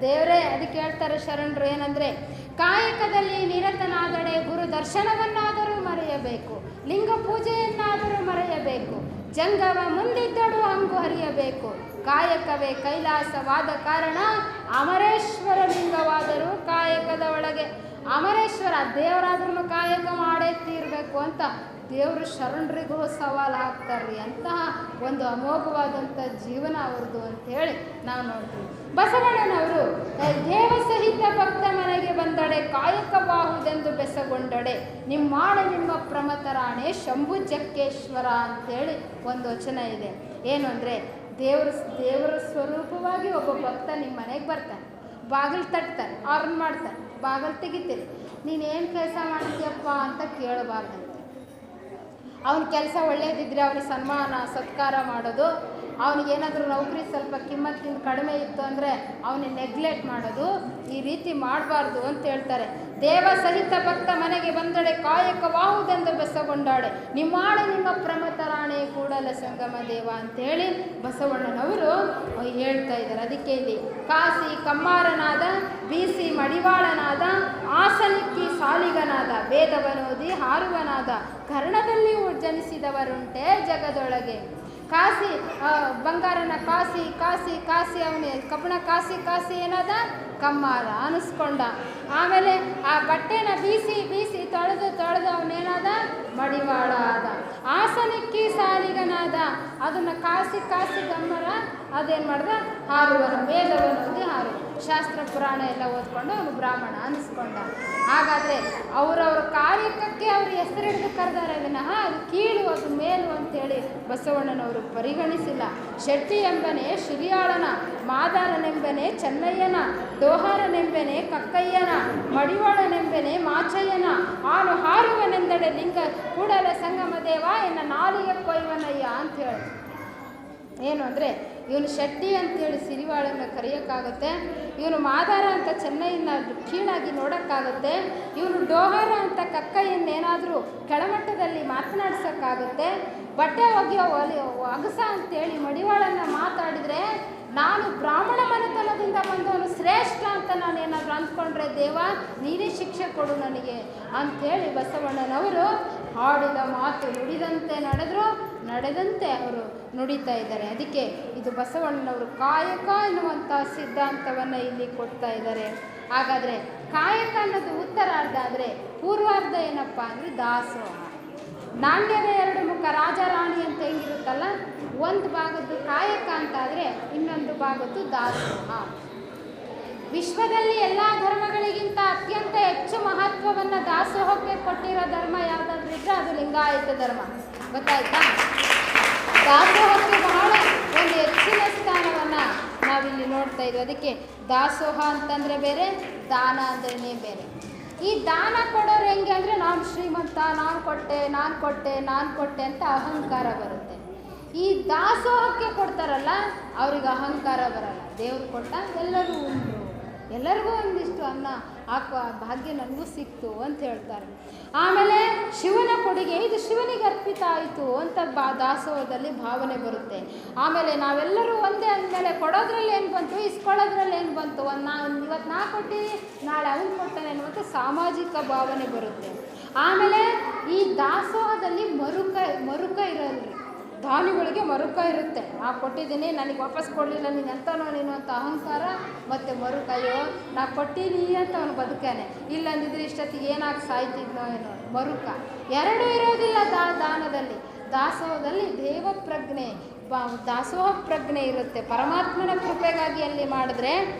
ದೇವರೇ. ಅದಕ್ಕೆ ಹೇಳ್ತಾರೆ ಶರಣರು ಏನಂದರೆ, ಕಾಯಕದಲ್ಲಿ ನಿರತನಾದಡೆ ಗುರು ದರ್ಶನವನ್ನಾದರೂ ಮರೆಯಬೇಕು, ಲಿಂಗ ಪೂಜೆಯನ್ನಾದರೂ ಮರೆಯಬೇಕು, ಜಂಗವ ಮುಂದಿದ್ದಡು ಹಂಗು ಹರಿಯಬೇಕು, ಕಾಯಕವೇ ಕೈಲಾಸವಾದ ಕಾರಣ ಅಮರೇಶ್ವರ ಲಿಂಗವಾದರೂ ಕಾಯಕದ ಒಳಗೆ. ಅಮರೇಶ್ವರ ದೇವರಾದ್ರೂ ಕಾಯಕ ಮಾಡೇ ತೀರಬೇಕು ಅಂತ ದೇವರು ಶರಣರಿಗೂ ಸವಾಲು ಹಾಕ್ತಾರ್ರಿ. ಅಂತಹ ಒಂದು ಅಮೋಘವಾದಂಥ ಜೀವನ ಅವ್ರದ್ದು ಅಂಥೇಳಿ ನಾವು ನೋಡ್ತೀವಿ. ಬಸವಣ್ಣನವರು ದೇವ ಸಹಿತ ಭಕ್ತ ಮನೆಗೆ ಬಂದಡೆ ಕಾಯಕವಾಹುದೆಂದು ಬೆಸಗೊಂಡಡೆ ನಿಮ್ಮಾಡ ನಿಮ್ಮ ಪ್ರಮತರಾಣೆ ಶಂಭು ಜಕ್ಕೇಶ್ವರ ಅಂಥೇಳಿ ಒಂದು ವಚನ ಇದೆ. ಏನು ಅಂದರೆ ದೇವರ ಸ್ವರೂಪವಾಗಿ ಒಬ್ಬ ಭಕ್ತ ನಿಮ್ಮ ಮನೆಗೆ ಬರ್ತಾನೆ, ಬಾಗಿಲು ತಟ್ತಾನೆ, ಆರ್ನ್ ಮಾಡ್ತಾನೆ, ಬಾಗಿಲು ತೆಗಿತೀರಿ, ನೀನೇನು ಕೆಲಸ ಮಾಡ್ತೀಯಪ್ಪ ಅಂತ ಕೇಳಬಾರ್ದಂತೆ. ಅವನ ಕೆಲಸ ಒಳ್ಳೇದಿದ್ರೆ ಅವನಿಗೆ ಸನ್ಮಾನ ಸತ್ಕಾರ ಮಾಡೋದು, ಅವನಿಗೇನಾದರೂ ನೌಕರಿ ಸ್ವಲ್ಪ ಕಿಮ್ಮತ್ತಿನ ಕಡಿಮೆ ಇತ್ತು ಅಂದರೆ ಅವನಿಗೆ ನೆಗ್ಲೆಕ್ಟ್ ಮಾಡೋದು, ಈ ರೀತಿ ಮಾಡಬಾರ್ದು ಅಂತ ಹೇಳ್ತಾರೆ. ದೇವ ಸಹಿತ ಭಕ್ತ ಮನೆಗೆ ಬಂದಡೆ ಕಾಯಕವಾಹುದೆಂದು ಬೆಸಗೊಂಡಾಡೆ ನಿಮ್ಮಾಡೆ ನಿಮ್ಮ ಪ್ರಮತರಾಣೆ ಕೂಡಲ ಸಂಗಮ ದೇವ ಅಂತೇಳಿ ಬಸವಣ್ಣನವರು ಹೇಳ್ತಾ ಇದ್ದಾರೆ. ಅದಕ್ಕೆ ಇಲ್ಲಿ ಕಾಸಿ ಕಮ್ಮಾರನಾದ, ಬೀಸಿ ಮಡಿವಾಳನಾದ, ಆಸನಿಕ್ಕಿ ಸಾಲಿಗನಾದ, ವೇದವನೋದಿ ಹಾರುವನಾದ, ಕರ್ಣದಲ್ಲಿ ಜನಿಸಿದವರುಂಟೆ ಜಗದೊಳಗೆ. ಕಾಸಿ ಬಂಗಾರನ ಕಾಸಿ ಕಾಸಿ ಕಾಸಿ ಅವನೇ ಕಬ್ಬಣ ಕಾಸಿ ಕಾಸಿ ಏನಾದ ಕಮ್ಮಾರ ಅನಿಸ್ಕೊಂಡ. ಆಮೇಲೆ ಆ ಬಟ್ಟೆನ ಬೀಸಿ ಬೀಸಿ ತೊಳೆದು ಅವನೇನಾದ ಮಡಿವಾಳ ಆದ. ಆಸನಕ್ಕಿ ಸಾಲಿಗನಾದ, ಅದನ್ನು ಕಾಸಿ ಕಾಸಿ ಗಮ್ಮರ ಅದೇನು ಮಾಡ್ದ ಹಾರುವನು, ವೇದವನ್ನು ಓದಿ ಹಾರು, ಶಾಸ್ತ್ರ ಪುರಾಣ ಎಲ್ಲ ಓದ್ಕೊಂಡು ಅವನು ಬ್ರಾಹ್ಮಣ ಅನಿಸ್ಕೊಂಡ. ಹಾಗಾದರೆ ಅವರವ್ರ ಕಾರ್ಯಕ್ಕೆ ಅವರು ಹೆಸರು ಹಿಡಿದು ಕರೆದಾರೆ ವಿನಃ ಅದು ಕೀಳು ಅದು ಮೇಲು ಅಂತೇಳಿ ಬಸವಣ್ಣನವರು ಪರಿಗಣಿಸಿಲ್ಲ. ಶೆಟ್ಟಿ ಎಂಬನೆ ಶಿರಿಯಾಳನ, ಮಾದಾರನೆಂಬನೆ ಚೆನ್ನಯ್ಯನ, ಡೋಹಾರನೆಂಬನೆ ಕಕ್ಕಯ್ಯನ, ಮಡಿವಾಳನೆಂಬನೆ ಮಾಚಯ್ಯನ, ಆನು ಹಾರುವನೆಂದಡೆ ಲಿಂಗ ಕೂಡಲ ಸಂಗಮ ದೇವ ಎನ್ನ ನಾಲಿಗೆ ಕೊಯ್ವನಯ್ಯ ಅಂತ ಹೇಳಿ. ಏನು ಅಂದರೆ ಇವನು ಶೆಟ್ಟಿ ಅಂಥೇಳಿ ಸಿರಿವಾಳನ್ನು ಕರೆಯೋಕ್ಕಾಗುತ್ತೆ, ಇವನು ಮಾದಾರ ಅಂತ ಚೆನ್ನೈನ ಕೀಳಾಗಿ ನೋಡೋಕ್ಕಾಗುತ್ತೆ, ಇವನು ಡೋಹಾರ ಅಂತ ಕಕ್ಕಯ್ಯನ್ನೇನಾದರೂ ಕೆಳಮಟ್ಟದಲ್ಲಿ ಮಾತನಾಡ್ಸೋಕ್ಕಾಗುತ್ತೆ. ಬಟ್ಟೆ ಒಗೆಯೋ ಅಗಸ ಅಂತೇಳಿ ಮಡಿವಾಳನ್ನು ಮಾತಾಡಿದರೆ ನಾನು ಬ್ರಾಹ್ಮಣ ಮನೆತನದಿಂದ ಬಂದವನು ಶ್ರೇಷ್ಠ ಅಂತ ನಾನೇನಾದರೂ ಅಂದ್ಕೊಂಡ್ರೆ ದೇವ ನೀನೇ ಶಿಕ್ಷೆ ಕೊಡು ನನಗೆ ಅಂಥೇಳಿ ಬಸವಣ್ಣನವರು ಹಾಡಿದ ಮಾತು ನುಡಿದಂತೆ ನಡೆದಂತೆ ಅವರು ನುಡಿತಾ ಇದ್ದಾರೆ. ಅದಕ್ಕೆ ಇದು ಬಸವಣ್ಣನವರು ಕಾಯಕ ಎನ್ನುವಂಥ ಸಿದ್ಧಾಂತವನ್ನು ಇಲ್ಲಿ ಕೊಡ್ತಾ ಇದ್ದಾರೆ. ಹಾಗಾದರೆ ಕಾಯಕ ಅನ್ನೋದು ಉತ್ತರಾರ್ಧ ಆದರೆ ಪೂರ್ವಾರ್ಧ ಏನಪ್ಪ ಅಂದರೆ ದಾಸೋಹ. ನಾಣ್ಯದ ಎರಡು ಮುಖ ರಾಜ ರಾಣಿ ಅಂತ ಹೆಂಗಿರುತ್ತಲ್ಲ, ಒಂದು ಭಾಗದ್ದು ಕಾಯಕ ಅಂತಾದರೆ ಇನ್ನೊಂದು ಭಾಗದ್ದು ದಾಸೋಹ. ವಿಶ್ವದಲ್ಲಿ ಎಲ್ಲ ಧರ್ಮಗಳಿಗಿಂತ ಅತ್ಯಂತ ಹೆಚ್ಚು ಮಹತ್ವವನ್ನು ದಾಸೋಹಕ್ಕೆ ಕೊಟ್ಟಿರೋ ಧರ್ಮ ಯಾವುದಾದ್ರೂ ಇದ್ದರೆ ಅದು ಲಿಂಗಾಯತ ಧರ್ಮ. ಗೊತ್ತಾಯ್ತಾ? ದಾಸೋಹಕ್ಕೆ ಬಹಳ ಒಂದು ಹೆಚ್ಚಿನ ಸ್ಥಾನವನ್ನು ನಾವಿಲ್ಲಿ ನೋಡ್ತಾ ಇದ್ವಿ. ಅದಕ್ಕೆ ದಾಸೋಹ ಅಂತಂದರೆ ಬೇರೆ, ದಾನ ಅಂದ್ರೇ ಬೇರೆ. ಈ ದಾನ ಕೊಡೋರು ಹೆಂಗೆ ಅಂದರೆ ನಾನು ಶ್ರೀಮಂತ, ನಾನು ಕೊಟ್ಟೆ ಅಂತ ಅಹಂಕಾರ ಬರುತ್ತೆ. ಈ ದಾಸೋಹಕ್ಕೆ ಕೊಡ್ತಾರಲ್ಲ ಅವ್ರಿಗೆ ಅಹಂಕಾರ ಬರಲ್ಲ. ದೇವ್ರು ಕೊಟ್ಟ ಎಲ್ಲರೂ ಉಂಟು, ಎಲ್ಲರಿಗೂ ಒಂದಿಷ್ಟು ಅನ್ನ ಹಾಕುವ ಭಾಗ್ಯ ನನಗೂ ಸಿಕ್ತು ಅಂತ ಹೇಳ್ತಾರೆ. ಆಮೇಲೆ ಶಿವನ ಕೊಡುಗೆ ಇದು ಶಿವನಿಗೆ ಅರ್ಪಿತ ಆಯಿತು ಅಂತ ದಾಸೋಹದಲ್ಲಿ ಭಾವನೆ ಬರುತ್ತೆ. ಆಮೇಲೆ ನಾವೆಲ್ಲರೂ ಒಂದೇ ಅಂದಮೇಲೆ ಕೊಡೋದ್ರಲ್ಲಿ ಏನು ಬಂತು, ಇಸ್ಕೊಳ್ಳೋದ್ರಲ್ಲಿ ಏನು ಬಂತು, ಇವತ್ತು ನಾ ಕೊಟ್ಟಿನಿ ನಾಳೆ ಅವನು ಕೊಡ್ತಾನೆ ಅನ್ನುವಂಥ ಸಾಮಾಜಿಕ ಭಾವನೆ ಬರುತ್ತೆ. ಆಮೇಲೆ ಈ ದಾಸೋಹದಲ್ಲಿ ಮರುಕ ಇರಲ್ರಿ. ದಾನಿಗಳಿಗೆ ಮರುಕ ಇರುತ್ತೆ. ನಾ ಕೊಟ್ಟಿದ್ದೀನಿ ನನಗೆ ವಾಪಸ್ ಕೊಡಲಿಲ್ಲ, ನೀನು ಎಂತನೋ ನೀನು ಅಂತ ಅಹಂಕಾರ ಮತ್ತು ಮರುಕಯ್ಯೋ ನಾ ಕೊಟ್ಟೀನಿ ಅಂತ ಅವನು ಬದುಕಾನೆ, ಇಲ್ಲಂದಿದ್ರೆ ಇಷ್ಟೊತ್ತಿಗೆ ಏನಾಗಿ ಸಾಯ್ತಿದ್ನೋ ಏನೋ ಮರುಕ. ಎರಡೂ ಇರೋದಿಲ್ಲ ದಾನದಲ್ಲಿ. ದಾಸೋಹದಲ್ಲಿ ದೇವಪ್ರಜ್ಞೆ ದಾಸೋಹ ಪ್ರಜ್ಞೆ ಇರುತ್ತೆ. ಪರಮಾತ್ಮನ ಕೃಪೆಗಾಗಿ ಅಲ್ಲಿ ಮಾಡಿದ್ರೆ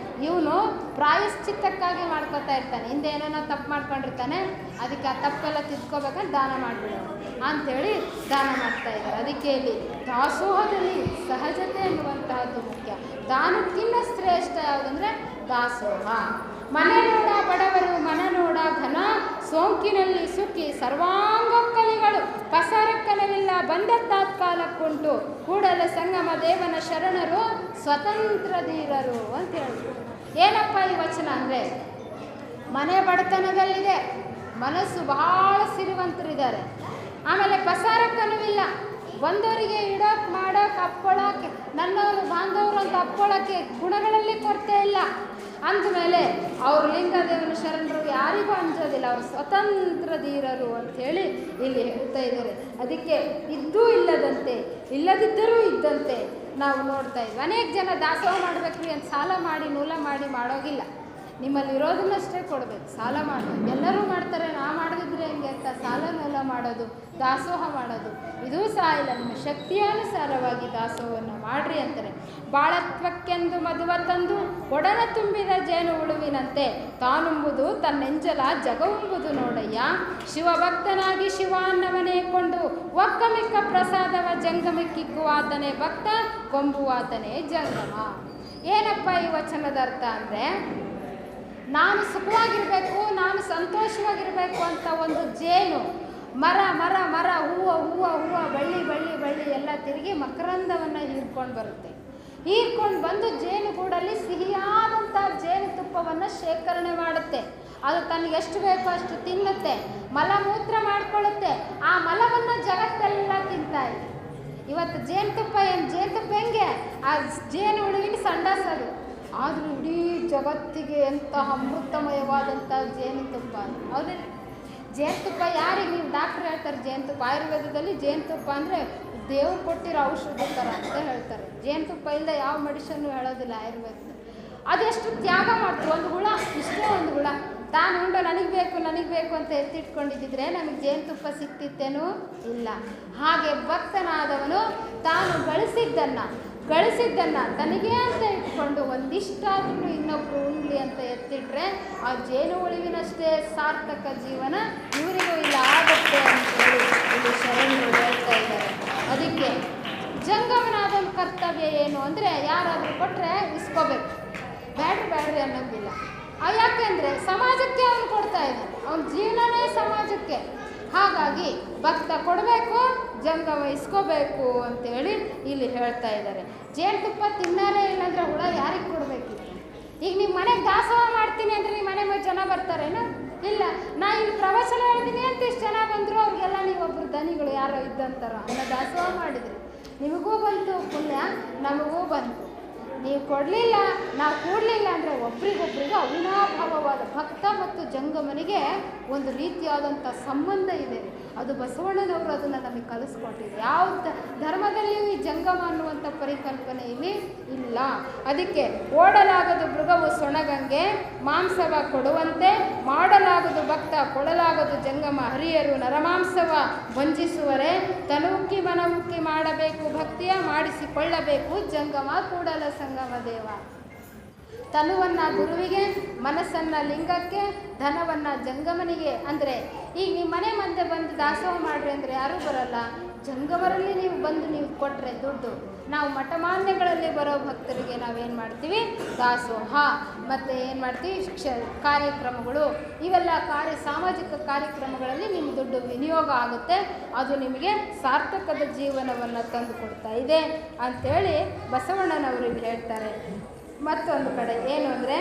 ಇವನು ಪ್ರಾಯಶ್ಚಿತ್ತಕ್ಕಾಗಿ ಮಾಡ್ಕೊತಾ ಇರ್ತಾನೆ. ಹಿಂದೆ ಏನೋ ತಪ್ಪು ಮಾಡ್ಕೊಂಡಿರ್ತಾನೆ, ಅದಕ್ಕೆ ಆ ತಪ್ಪೆಲ್ಲ ತಿದ್ಕೋಬೇಕಂತ ದಾನ ಮಾಡಿಬಿಡೋನು ಅಂಥೇಳಿ ದಾನ ಮಾಡ್ತಾ ಇದ್ದಾರೆ. ಅದಕ್ಕೆ ಇಲ್ಲಿ ದಾಸೋಹದಲ್ಲಿ ಸಹಜತೆ ಅನ್ನುವಂತಹದ್ದು ಮುಖ್ಯ. ದಾನಕ್ಕಿಂತ ಶ್ರೇಷ್ಠ ಯಾವುದಂದರೆ ದಾಸೋಹ. ಮನೆ ನೋಡ ಬಡವರು ಮನ ನೋಡ ಘನ, ಸೋಂಕಿನಲ್ಲಿ ಸುಖಿ ಸರ್ವಾಂಗಕ್ಕಲಿಗಳು, ಪಸರಕ್ಕನವಿಲ್ಲ ಬಂದ ತಾತ್ಕಾಲಕ್ಕುಂಟು, ಕೂಡಲ ಸಂಗಮ ದೇವನ ಶರಣರು ಸ್ವತಂತ್ರ ಧೀರರು ಅಂತ ಹೇಳಿದ್ರು. ಏನಪ್ಪ ಈ ವಚನ ಅಂದರೆ, ಮನೆ ಬಡತನದಲ್ಲಿದೆ, ಮನಸ್ಸು ಬಹಳ ಸಿರಿವಂತರಿದ್ದಾರೆ, ಆಮೇಲೆ ಪಸಾರಕ್ಕನವಿಲ್ಲ, ಬಂದವರಿಗೆ ಇಡೋಕೆ ಮಾಡೋಕೆ ಅಪ್ಕೊಳ್ಳೋಕೆ ನನ್ನವರು ಬಾಂಧವರು ಅಂತ ಅಪ್ಕೊಳ್ಳೋಕ್ಕೆ ಗುಣಗಳಲ್ಲಿ ಕೊರತೆ ಇಲ್ಲ ಅಂದಮೇಲೆ ಅವರು ಲಿಂಗದೇವನ ಶರಣರು ಯಾರಿಗೂ ಅಂಜೋದಿಲ್ಲ, ಅವರು ಸ್ವತಂತ್ರ ಧೀರರು ಅಂಥೇಳಿ ಇಲ್ಲಿ ಹೇಳ್ತಾ ಇದ್ದಾರೆ. ಅದಕ್ಕೆ ಇದ್ದೂ ಇಲ್ಲದಂತೆ, ಇಲ್ಲದಿದ್ದರೂ ಇದ್ದಂತೆ, ನಾವು ನೋಡ್ತಾ ಇದ್ವಿ. ಅನೇಕ ಜನ ದಾಸೋಹ ಮಾಡ್ಬೇಕ್ರಿ ಅಂತ ಸಾಲ ಮಾಡಿ ನೂಲ ಮಾಡಿ ಮಾಡೋಗಿಲ್ಲ. ನಿಮ್ಮಲ್ಲಿ ಇರೋದನ್ನಷ್ಟೇ ಕೊಡಬೇಕು, ಸಾಲ ಮಾಡಬೇಕು. ಎಲ್ಲರೂ ಮಾಡ್ತಾರೆ, ನಾ ಮಾಡದಿದ್ರೆ ಹೆಂಗೆ ಅಂತ ಸಾಲ ನೂಲ ಮಾಡೋದು, ದಾಸೋಹ ಮಾಡೋದು ಇದೂ ಸಹ ಇಲ್ಲ. ನಿಮ್ಮ ಶಕ್ತಿಯಾನುಸಾರವಾಗಿ ದಾಸೋಹವನ್ನು ಮಾಡ್ರಿ ಅಂತಾರೆ. ಬಾಳತ್ವಕ್ಕೆಂದು ಮಧುವ ತಂದು ಒಡನ ತುಂಬಿದ ಜೇನು ಉಳುವಿನಂತೆ ತಾನುಂಬುದು ತನ್ನೆಂಜಲ ಜಗವುಂಬುದು ನೋಡಯ್ಯ. ಶಿವಭಕ್ತನಾಗಿ ಶಿವಾನ್ನವನೇ ಕೊಂಡು ಒಕ್ಕಮಿಕ್ಕ ಪ್ರಸಾದವ ಜಂಗಮಕ್ಕಿಕ್ಕುವಾತನೇ ಭಕ್ತ ಕೊಂಬುವಾತನೇ ಜಂಗಮ. ಏನಪ್ಪ ಈ ವಚನದ ಅರ್ಥ ಅಂದರೆ, ನಾನು ಸುಖವಾಗಿರಬೇಕು, ನಾನು ಸಂತೋಷವಾಗಿರಬೇಕು ಅಂತ ಒಂದು ಜೇನು ಮರ ಮರ ಮರ ಹೂವು ಹೂವು ಹೂವು ಬಳ್ಳಿ ಬಳ್ಳಿ ಬಳ್ಳಿ ಎಲ್ಲ ತಿರುಗಿ ಮಕರಂದವನ್ನು ಹೀರ್ಕೊಂಡು ಬರುತ್ತೆ. ಹೀರ್ಕೊಂಡು ಬಂದು ಜೇನುಗೂಡಲ್ಲಿ ಸಿಹಿಯಾದಂಥ ಜೇನುತುಪ್ಪವನ್ನು ಶೇಖರಣೆ ಮಾಡುತ್ತೆ. ಅದು ತನಗೆ ಎಷ್ಟು ಬೇಕೋ ಅಷ್ಟು ತಿನ್ನುತ್ತೆ, ಮಲಮೂತ್ರ ಮಾಡಿಕೊಳ್ಳುತ್ತೆ. ಆ ಮಲವನ್ನು ಜಗತ್ತೆಲ್ಲ ತಿಂತಾ ಇದೆ. ಇವತ್ತು ಜೇನುತುಪ್ಪ ಹೆಂಗೆ ಆ ಜೇನು ಹುಳುವಿನ ಸಂಡಾಸದು, ಆದರೂ ಇಡೀ ಜಗತ್ತಿಗೆ ಎಂತಹ ಅಮೃತಮಯವಾದಂಥ ಜೇನುತುಪ್ಪ. ಹೌದಿಲ್ಲ? ಜೇನುತುಪ್ಪ ಯಾರಿಗೆ ನೀವು ಡಾಕ್ಟ್ರ್ ಹೇಳ್ತಾರೆ, ಜೇನುತುಪ್ಪ ಆಯುರ್ವೇದದಲ್ಲಿ ಜೇನುತುಪ್ಪ ಅಂದರೆ ದೇವ್ರು ಕೊಟ್ಟಿರೋ ಔಷಧ ಥರ ಅಂತ ಹೇಳ್ತಾರೆ. ಜೇನುತುಪ್ಪ ಇಲ್ಲದೆ ಯಾವ ಮೆಡಿಷನ್ನು ಹೇಳೋದಿಲ್ಲ ಆಯುರ್ವೇದದಲ್ಲಿ. ಅದೆಷ್ಟು ತ್ಯಾಗ ಮಾಡ್ತೀವಿ. ಒಂದು ಹುಳ, ಇಷ್ಟೇ ಒಂದು ಹುಳ ತಾನು ಉಂಡು ನನಗೆ ಬೇಕು ಅಂತ ಎತ್ತಿಟ್ಕೊಂಡಿದ್ದಿದ್ರೆ ನಮಗೆ ಜೇನುತುಪ್ಪ ಸಿಕ್ತಿತ್ತೇನೂ ಇಲ್ಲ. ಹಾಗೆ ಭಕ್ತನಾದವನು ತಾನು ಗಳಿಸಿದ್ದನ್ನು ತನಗೇ ಅಂತ ಇಟ್ಕೊಂಡು ಒಂದಿಷ್ಟಾದ್ರೂ ಇನ್ನೊಬ್ಬರು ಉಂಡ್ಲಿ ಅಂತ ಎತ್ತಿಟ್ರೆ ಆ ಜೇನು ಉಳಿವಿನಷ್ಟೇ ಸಾರ್ಥಕ ಜೀವನ ಇವರಿಗೂ ಇಲ್ಲ ಆಗುತ್ತೆ ಅಂತೇಳಿ ಇಲ್ಲಿ ಶರಣರು ಹೇಳ್ತಾ ಇದ್ದಾರೆ. ಅದಕ್ಕೆ ಜಂಗಮನಾದವನ ಕರ್ತವ್ಯ ಏನು ಅಂದರೆ, ಯಾರಾದರೂ ಕೊಟ್ಟರೆ ಇಸ್ಕೋಬೇಕು, ಬ್ಯಾಡ್ರಿ ಅನ್ನೋದಿಲ್ಲ. ಯಾಕೆಂದರೆ ಸಮಾಜಕ್ಕೆ ಅವನು ಕೊಡ್ತಾ ಇದ್ದಾನೆ, ಅವನ ಜೀವನನೇ ಸಮಾಜಕ್ಕೆ. ಹಾಗಾಗಿ ಭಕ್ತ ಕೊಡಬೇಕು, ಜಂಗಮ ಇಸ್ಕೋಬೇಕು ಅಂತೇಳಿ ಇಲ್ಲಿ ಹೇಳ್ತಾ ಇದ್ದಾರೆ. ಜೇನುತುಪ್ಪ ತಿನ್ನಾರೇ ಇಲ್ಲಾಂದರೆ ಹುಳ ಯಾರಿಗೆ ಕೊಡಬೇಕು? ಈಗ ನಿಮ್ಮ ಮನೆಗೆ ದಾಸೋಹ ಮಾಡ್ತೀನಿ ಅಂದರೆ ನಿಮ್ಮ ಮನೆ ಜನ ಬರ್ತಾರೇನೋ? ಇಲ್ಲ. ನಾ ಇಲ್ಲಿ ಪ್ರವಚನ ಹೇಳ್ತೀನಿ ಅಂತ ಇಷ್ಟು ಜನ ಬಂದರು, ಅವ್ರಿಗೆಲ್ಲ ನೀವೊಬ್ಬರು ದನಿಗಳು ಯಾರೋ ಇದ್ದಂತಾರ ಅನ್ನ ದಾಸೋಹ ಮಾಡಿದ್ರಿ. ನಿಮಗೂ ಬಂತು ಪುಣ್ಯ, ನಮಗೂ ಬಂತು. ನೀವು ಕೊಡಲಿಲ್ಲ, ನಾವು ಕೂಡಲಿಲ್ಲ ಅಂದರೆ ಒಬ್ರಿಗೊಬ್ರಿಗೆ ಅವಿನಾಭಾವವಾದ ಭಕ್ತ ಮತ್ತು ಜಂಗಮನಿಗೆ ಒಂದು ರೀತಿಯಾದಂಥ ಸಂಬಂಧ ಇದೆ. ಅದು ಬಸವಣ್ಣನವರು ಅದನ್ನು ನಮಗೆ ಕಲಿಸ್ಕೊಟ್ಟಿದೆ. ಯಾವ ಧರ್ಮದಲ್ಲಿಯೂ ಈ ಜಂಗಮ ಅನ್ನುವಂಥ ಪರಿಕಲ್ಪನೆ ಇಲ್ಲಿ ಇಲ್ಲ. ಅದಕ್ಕೆ ಓಡಲಾಗದು ಮೃಗವು ಸೊಣಗಂಗೆ ಮಾಂಸವ ಕೊಡುವಂತೆ ಮಾಡಲಾಗದು ಭಕ್ತ ಕೊಡಲಾಗದು ಜಂಗಮ ಹರಿಯರು ನರಮಾಂಸವ ವಂಚಿಸುವರೆ ತನುಕ್ಕಿ ಮನಮುಕ್ಕಿ ಮಾಡಬೇಕು ಭಕ್ತಿಯ ಮಾಡಿಸಿಕೊಳ್ಳಬೇಕು ಜಂಗಮ ಕೂಡಲ ಸಂಗಮ ದೇವ. ತನುವನ್ನು ಗುರುವಿಗೆ, ಮನಸ್ಸನ್ನು ಲಿಂಗಕ್ಕೆ, ಧನವನ್ನು ಜಂಗಮನಿಗೆ. ಅಂದರೆ ಈಗ ನಿಮ್ಮ ಮನೆ ಮುಂದೆ ಬಂದು ದಾಸೋಹ ಮಾಡ್ರಿ ಅಂದರೆ ಯಾರೂ ಬರೋಲ್ಲ. ಜಂಗಮರಲ್ಲಿ ನೀವು ಬಂದು ನೀವು ಕೊಟ್ಟರೆ ದುಡ್ಡು. ನಾವು ಮಠಮಾನ್ಯಗಳಲ್ಲಿ ಬರೋ ಭಕ್ತರಿಗೆ ನಾವೇನು ಮಾಡ್ತೀವಿ, ದಾಸೋಹ ಮತ್ತು ಏನು ಮಾಡ್ತೀವಿ, ಕಾರ್ಯಕ್ರಮಗಳು, ಇವೆಲ್ಲ ಸಾಮಾಜಿಕ ಕಾರ್ಯಕ್ರಮಗಳಲ್ಲಿ ನಿಮ್ಮ ದುಡ್ಡು ವಿನಿಯೋಗ ಆಗುತ್ತೆ. ಅದು ನಿಮಗೆ ಸಾರ್ಥಕದ ಜೀವನವನ್ನು ತಂದು ಕೊಡ್ತಾ ಇದೆ ಅಂಥೇಳಿ ಬಸವಣ್ಣನವರು ಹೇಳ್ತಾರೆ. ಮತ್ತೊಂದು ಕಡೆ ಏನು ಅಂದರೆ,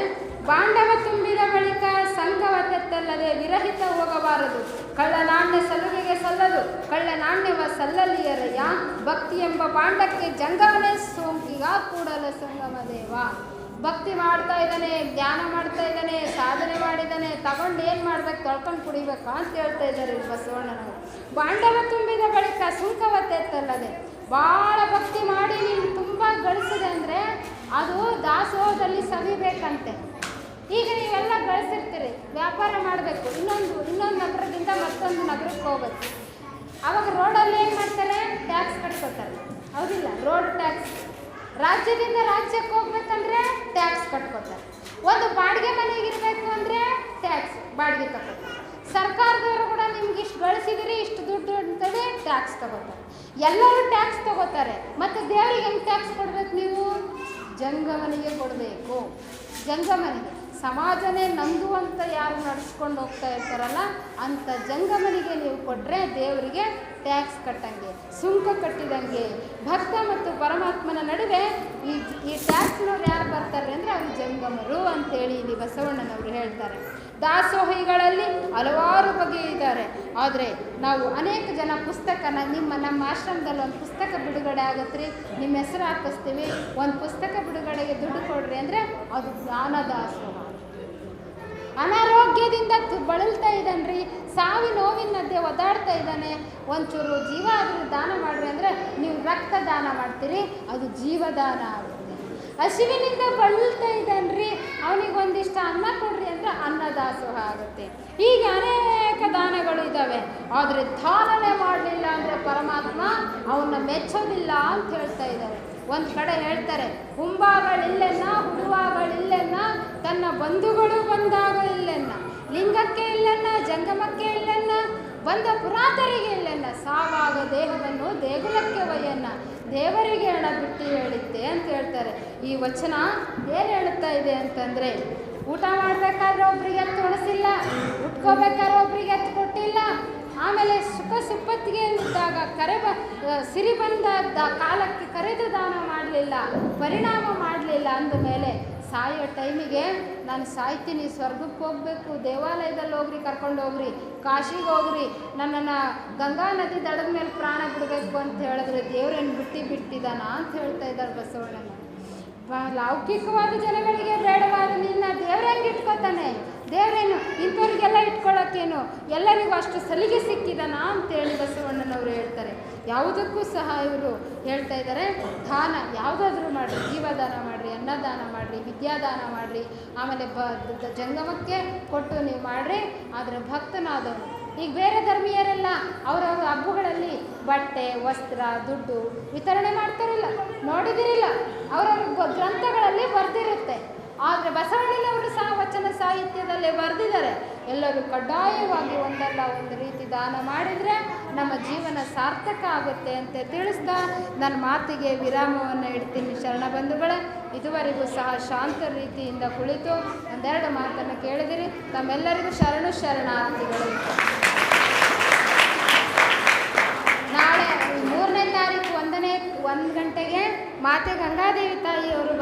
ಬಾಂಡವ ತುಂಬಿದ ಬಳಿಕ ಸಂಘವ ತೆತ್ತಲ್ಲದೆ ವಿರಹಿತ ಹೋಗಬಾರದು. ಕಳ್ಳನಾಣ್ಯ ಸಲುಗೆಗೆ ಸಲ್ಲದು, ಕಳ್ಳನಾಣ್ಯವ ಸಲ್ಲಲಿಯರಯ್ಯ. ಭಕ್ತಿ ಎಂಬ ಬಾಂಡಕ್ಕೆ ಜಂಗಮನೇ ಸೋಂಕಿಗ ಕೂಡಲ ಸಂಗಮ ದೇವ. ಭಕ್ತಿ ಮಾಡ್ತಾ ಇದ್ದಾನೆ, ಧ್ಯಾನ ಮಾಡ್ತಾ ಇದ್ದಾನೆ, ಸಾಧನೆ ಮಾಡಿದ್ದಾನೆ, ತಗೊಂಡು ಏನು ಮಾಡ್ಬೇಕು, ತೊಳ್ಕೊಂಡು ಕುಡಿಬೇಕಾ ಅಂತ ಹೇಳ್ತಾ ಇದ್ದಾರೆ ಬಸವಣ್ಣನವರು. ಬಾಂಡವ ತುಂಬಿದ ಬಳಿಕ ಸುಂಕವ ತೆತ್ತಲ್ಲದೆ, ಭಾಳ ಭಕ್ತಿ ಮಾಡಿ ನೀನು ತುಂಬ ಗಳಿಸಿದೆ ಅಂದರೆ ಅದು ದಾಸೋಹದಲ್ಲಿ ಸವಿಬೇಕಂತೆ. ಈಗ ನೀವೆಲ್ಲ ಗಳಿಸಿರ್ತೀರಿ, ವ್ಯಾಪಾರ ಮಾಡಬೇಕು, ಇನ್ನೊಂದು ನಗರದಿಂದ ಮತ್ತೊಂದು ನಗರಕ್ಕೆ ಹೋಗ್ಬೇಕು. ಆವಾಗ ರೋಡಲ್ಲಿ ಏನು ಮಾಡ್ತಾರೆ, ಟ್ಯಾಕ್ಸ್ ಕಟ್ಕೋತಾರೆ. ಹೌದಿಲ್ಲ? Road tax. ರಾಜ್ಯದಿಂದ ರಾಜ್ಯಕ್ಕೆ ಹೋಗ್ಬೇಕಂದ್ರೆ ಟ್ಯಾಕ್ಸ್ ಕಟ್ಕೋತಾರೆ. ಒಂದು ಬಾಡಿಗೆ ಮನೆಗಿರಬೇಕು ಅಂದರೆ ಟ್ಯಾಕ್ಸ್ ಬಾಡಿಗೆ ತಗೋತಾರೆ. ಸರ್ಕಾರದವರು ಕೂಡ ನಿಮ್ಗೆ ಇಷ್ಟು ಗಳಿಸಿದಿರಿ, ಇಷ್ಟು ದುಡ್ಡು ಅಂತೇಳಿ ಟ್ಯಾಕ್ಸ್ ತಗೋತಾರೆ. ಎಲ್ಲರೂ ಟ್ಯಾಕ್ಸ್ ತಗೋತಾರೆ. ಮತ್ತು ದೇವರಿಗೆ ಹೆಂಗೆ ಟ್ಯಾಕ್ಸ್ ಕೊಡಬೇಕು? ನೀವು ಜಂಗಮನಿಗೆ ಕೊಡಬೇಕು. ಜಂಗಮನಿಗೆ ಸಮಾಜನೇ ನಂದು ಅಂತ ಯಾರು ನಡೆಸ್ಕೊಂಡು ಹೋಗ್ತಾ ಇರ್ತಾರಲ್ಲ ಅಂಥ ಜಂಗಮನಿಗೆ ನೀವು ಕೊಟ್ಟರೆ ದೇವರಿಗೆ ಟ್ಯಾಕ್ಸ್ ಕಟ್ಟಂಗೆ, ಸುಂಕ ಕಟ್ಟಿದಂಗೆ. ಭಕ್ತ ಮತ್ತು ಪರಮಾತ್ಮನ ನಡುವೆ ಈ ಟ್ಯಾಕ್ಸ್ನವ್ರು ಯಾರು ಬರ್ತಾರೆ ಅಂದರೆ ಅವರು ಜಂಗಮರು ಅಂತೇಳಿ ಇಲ್ಲಿ ಬಸವಣ್ಣನವರು ಹೇಳ್ತಾರೆ. ದಾಸೋಹಿಗಳಲ್ಲಿ ಹಲವಾರು ಬಗೆ ಇದ್ದಾರೆ. ಆದರೆ ನಾವು ಅನೇಕ ಜನ ಪುಸ್ತಕನ ನಮ್ಮ ಆಶ್ರಮದಲ್ಲಿ ಒಂದು ಪುಸ್ತಕ ಬಿಡುಗಡೆ ಆಗತ್ತೆ ರೀ, ನಿಮ್ಮ ಹೆಸರು ಹಾಕಿಸ್ತೀವಿ, ಒಂದು ಪುಸ್ತಕ ಬಿಡುಗಡೆಗೆ ದುಡ್ಡು ಕೊಡ್ರಿ ಅಂದರೆ ಅದು ಜ್ಞಾನ ದಾಸೋಹ. ಅನಾರೋಗ್ಯದಿಂದ ಬಳಲ್ತಾ ಇದ್ದಾನ್ರಿ, ನೋವಿನ ಮಧ್ಯೆ ಒದ್ದಾಡ್ತಾ ಇದ್ದಾನೆ, ಒಂಚೂರು ಜೀವ ಆದರೂ ದಾನ ಮಾಡ್ರಿ ಅಂದರೆ ನೀವು ರಕ್ತ ದಾನ ಮಾಡ್ತೀರಿ, ಅದು ಜೀವದಾನ ಆಗುತ್ತೆ. ಹಸಿವಿನಿಂದ ಬಳಲ್ತಾ ಇದ್ದಾನ್ರಿ, ಅವನಿಗೆ ಒಂದಿಷ್ಟು ಅನ್ನ ಕೊಡ್ರಿ ಅಂದರೆ ಅನ್ನದಾಸೋಹ ಆಗುತ್ತೆ. ಹೀಗೆ ಅನೇಕ ದಾನಗಳು ಇದ್ದಾವೆ. ಆದರೆ ದಾನನೇ ಮಾಡಲಿಲ್ಲ ಅಂದರೆ ಪರಮಾತ್ಮ ಅವನ್ನ ಮೆಚ್ಚೋದಿಲ್ಲ ಅಂತ ಹೇಳ್ತಾ ಇದ್ದಾರೆ. ಒಂದು ಕಡೆ ಹೇಳ್ತಾರೆ, ಹುಂಬಾಗಳಿಲ್ಲೆನ್ನ ಹುಡುವಾಗಳಿಲ್ಲೆನ್ನ, ತನ್ನ ಬಂಧುಗಳು ಬಂದಾಗ ಇಲ್ಲೆನ್ನ, ಲಿಂಗಕ್ಕೆ ಇಲ್ಲೆನ್ನ ಜಂಗಮಕ್ಕೆ ಇಲ್ಲೆನ್ನ, ಬಂದ ಪುರಾತರಿಗೆ ಇಲ್ಲೆನ್ನ, ಸಾವಾಗ ದೇಹವನ್ನು ದೇಗುಲಕ್ಕೆ ಒಯ್ಯನ್ನ, ದೇವರಿಗೆ ಹಣ ಬಿಟ್ಟು ಹೇಳಿದ್ದೆ ಅಂತ ಹೇಳ್ತಾರೆ. ಈ ವಚನ ಏನು ಹೇಳುತ್ತಾ ಇದೆ ಅಂತಂದರೆ, ಊಟ ಮಾಡಬೇಕಾದ್ರೆ ಒಬ್ರಿಗೆ ಎತ್ತು ಉಣಿಸಿಲ್ಲ, ಉಟ್ಕೋಬೇಕಾದ್ರೆ ಒಬ್ರಿಗೆ ಎತ್ತು ಕೊಟ್ಟಿಲ್ಲ, ಆಮೇಲೆ ಸುಖ ಸುಪ್ಪತ್ತಿಗೆ ಇದ್ದಾಗ ಸಿರಿ ಬಂದ ಕಾಲಕ್ಕೆ ಕರೆದು ದಾನ ಮಾಡಲಿಲ್ಲ, ಪರಿಣಾಮ ಮಾಡಲಿಲ್ಲ ಅಂದಮೇಲೆ ಸಾಯೋ ಟೈಮಿಗೆ ನಾನು ಸಾಯ್ತೀನಿ, ಸ್ವರ್ಗಕ್ಕೆ ಹೋಗಬೇಕು, ದೇವಾಲಯದಲ್ಲಿ ಹೋಗ್ರಿ, ಕರ್ಕೊಂಡು ಹೋಗ್ರಿ, ಕಾಶಿಗೆ ಹೋಗ್ರಿ, ನನ್ನನ್ನು ಗಂಗಾ ನದಿ ದಡದ ಮೇಲೆ ಪ್ರಾಣ ಬಿಡಬೇಕು ಅಂತ ಹೇಳಿದ್ರೆ ದೇವರನ್ನು ಬಿಟ್ಟಿದ್ದಾನ ಅಂತ ಹೇಳ್ತಾ ಇದ್ದಾರೆ ಬಸವಣ್ಣನ. ಲೌಕಿಕವಾದ ಜನಗಳಿಗೆ ಬೇಡವಾದ ನಿನ್ನ ದೇವ್ರ ಹೆಂಗೆ ಇಟ್ಕೋತಾನೆ? ದೇವರೇನು ಇಂಥವ್ರಿಗೆಲ್ಲ ಇಟ್ಕೊಳ್ಳೋಕ್ಕೇನು, ಎಲ್ಲರಿಗೂ ಅಷ್ಟು ಸಲಿಗೆ ಸಿಕ್ಕಿದಾನ ಅಂತೇಳಿ ಬಸವಣ್ಣನವರು ಹೇಳ್ತಾರೆ. ಯಾವುದಕ್ಕೂ ಸಹ ಇವರು ಹೇಳ್ತಾ ಇದ್ದಾರೆ, ದಾನ ಯಾವುದಾದ್ರೂ ಮಾಡಿರಿ, ಜೀವದಾನ ಮಾಡಿರಿ, ಅನ್ನದಾನ ಮಾಡಿರಿ, ವಿದ್ಯಾದಾನ ಮಾಡಿರಿ, ಆಮೇಲೆ ಜಂಗಮಕ್ಕೆ ಕೊಟ್ಟು ನೀವು ಮಾಡಿರಿ. ಆದರೆ ಭಕ್ತನಾದವನು, ಈಗ ಬೇರೆ ಧರ್ಮೀಯರೆಲ್ಲ ಅವರವ್ರ ಹಬ್ಬಗಳಲ್ಲಿ ಬಟ್ಟೆ ವಸ್ತ್ರ ದುಡ್ಡು ವಿತರಣೆ ಮಾಡ್ತಾರಿಲ್ಲ, ನೋಡಿದಿರಿಲ್ಲ, ಅವರವ್ರ ಗ್ರಂಥಗಳಲ್ಲಿ ಬರೆದಿರುತ್ತೆ. ಆದರೆ ಬಸವಣ್ಣನವರು ಸಹ ವಚನ ಸಾಹಿತ್ಯದಲ್ಲೇ ಬರೆದಿದ್ದಾರೆ, ಎಲ್ಲರೂ ಕಡ್ಡಾಯವಾಗಿ ಒಂದಲ್ಲ ಒಂದು ರೀತಿ ದಾನ ಮಾಡಿದರೆ ನಮ್ಮ ಜೀವನ ಸಾರ್ಥಕ ಆಗುತ್ತೆ ಅಂತ ತಿಳಿಸ್ತಾ ನನ್ನ ಮಾತಿಗೆ ವಿರಾಮವನ್ನು ಇಡ್ತೀನಿ. ಶರಣ ಬಂಧುಗಳೇ, ಇದುವರೆಗೂ ಸಹ ಶಾಂತ ರೀತಿಯಿಂದ ಕುಳಿತು ಒಂದೆರಡು ಮಾತನ್ನು ಕೇಳಿದಿರಿ. ತಮ್ಮೆಲ್ಲರಿಗೂ ಶರಣಾರ್ಥಿಗಳು. ನಾಳೆ 3ನೇ ತಾರೀಕು 1 ಗಂಟೆಗೆ ಮಾತೆ ಗಂಗಾದೇವಿ ತಾಯಿಯವರು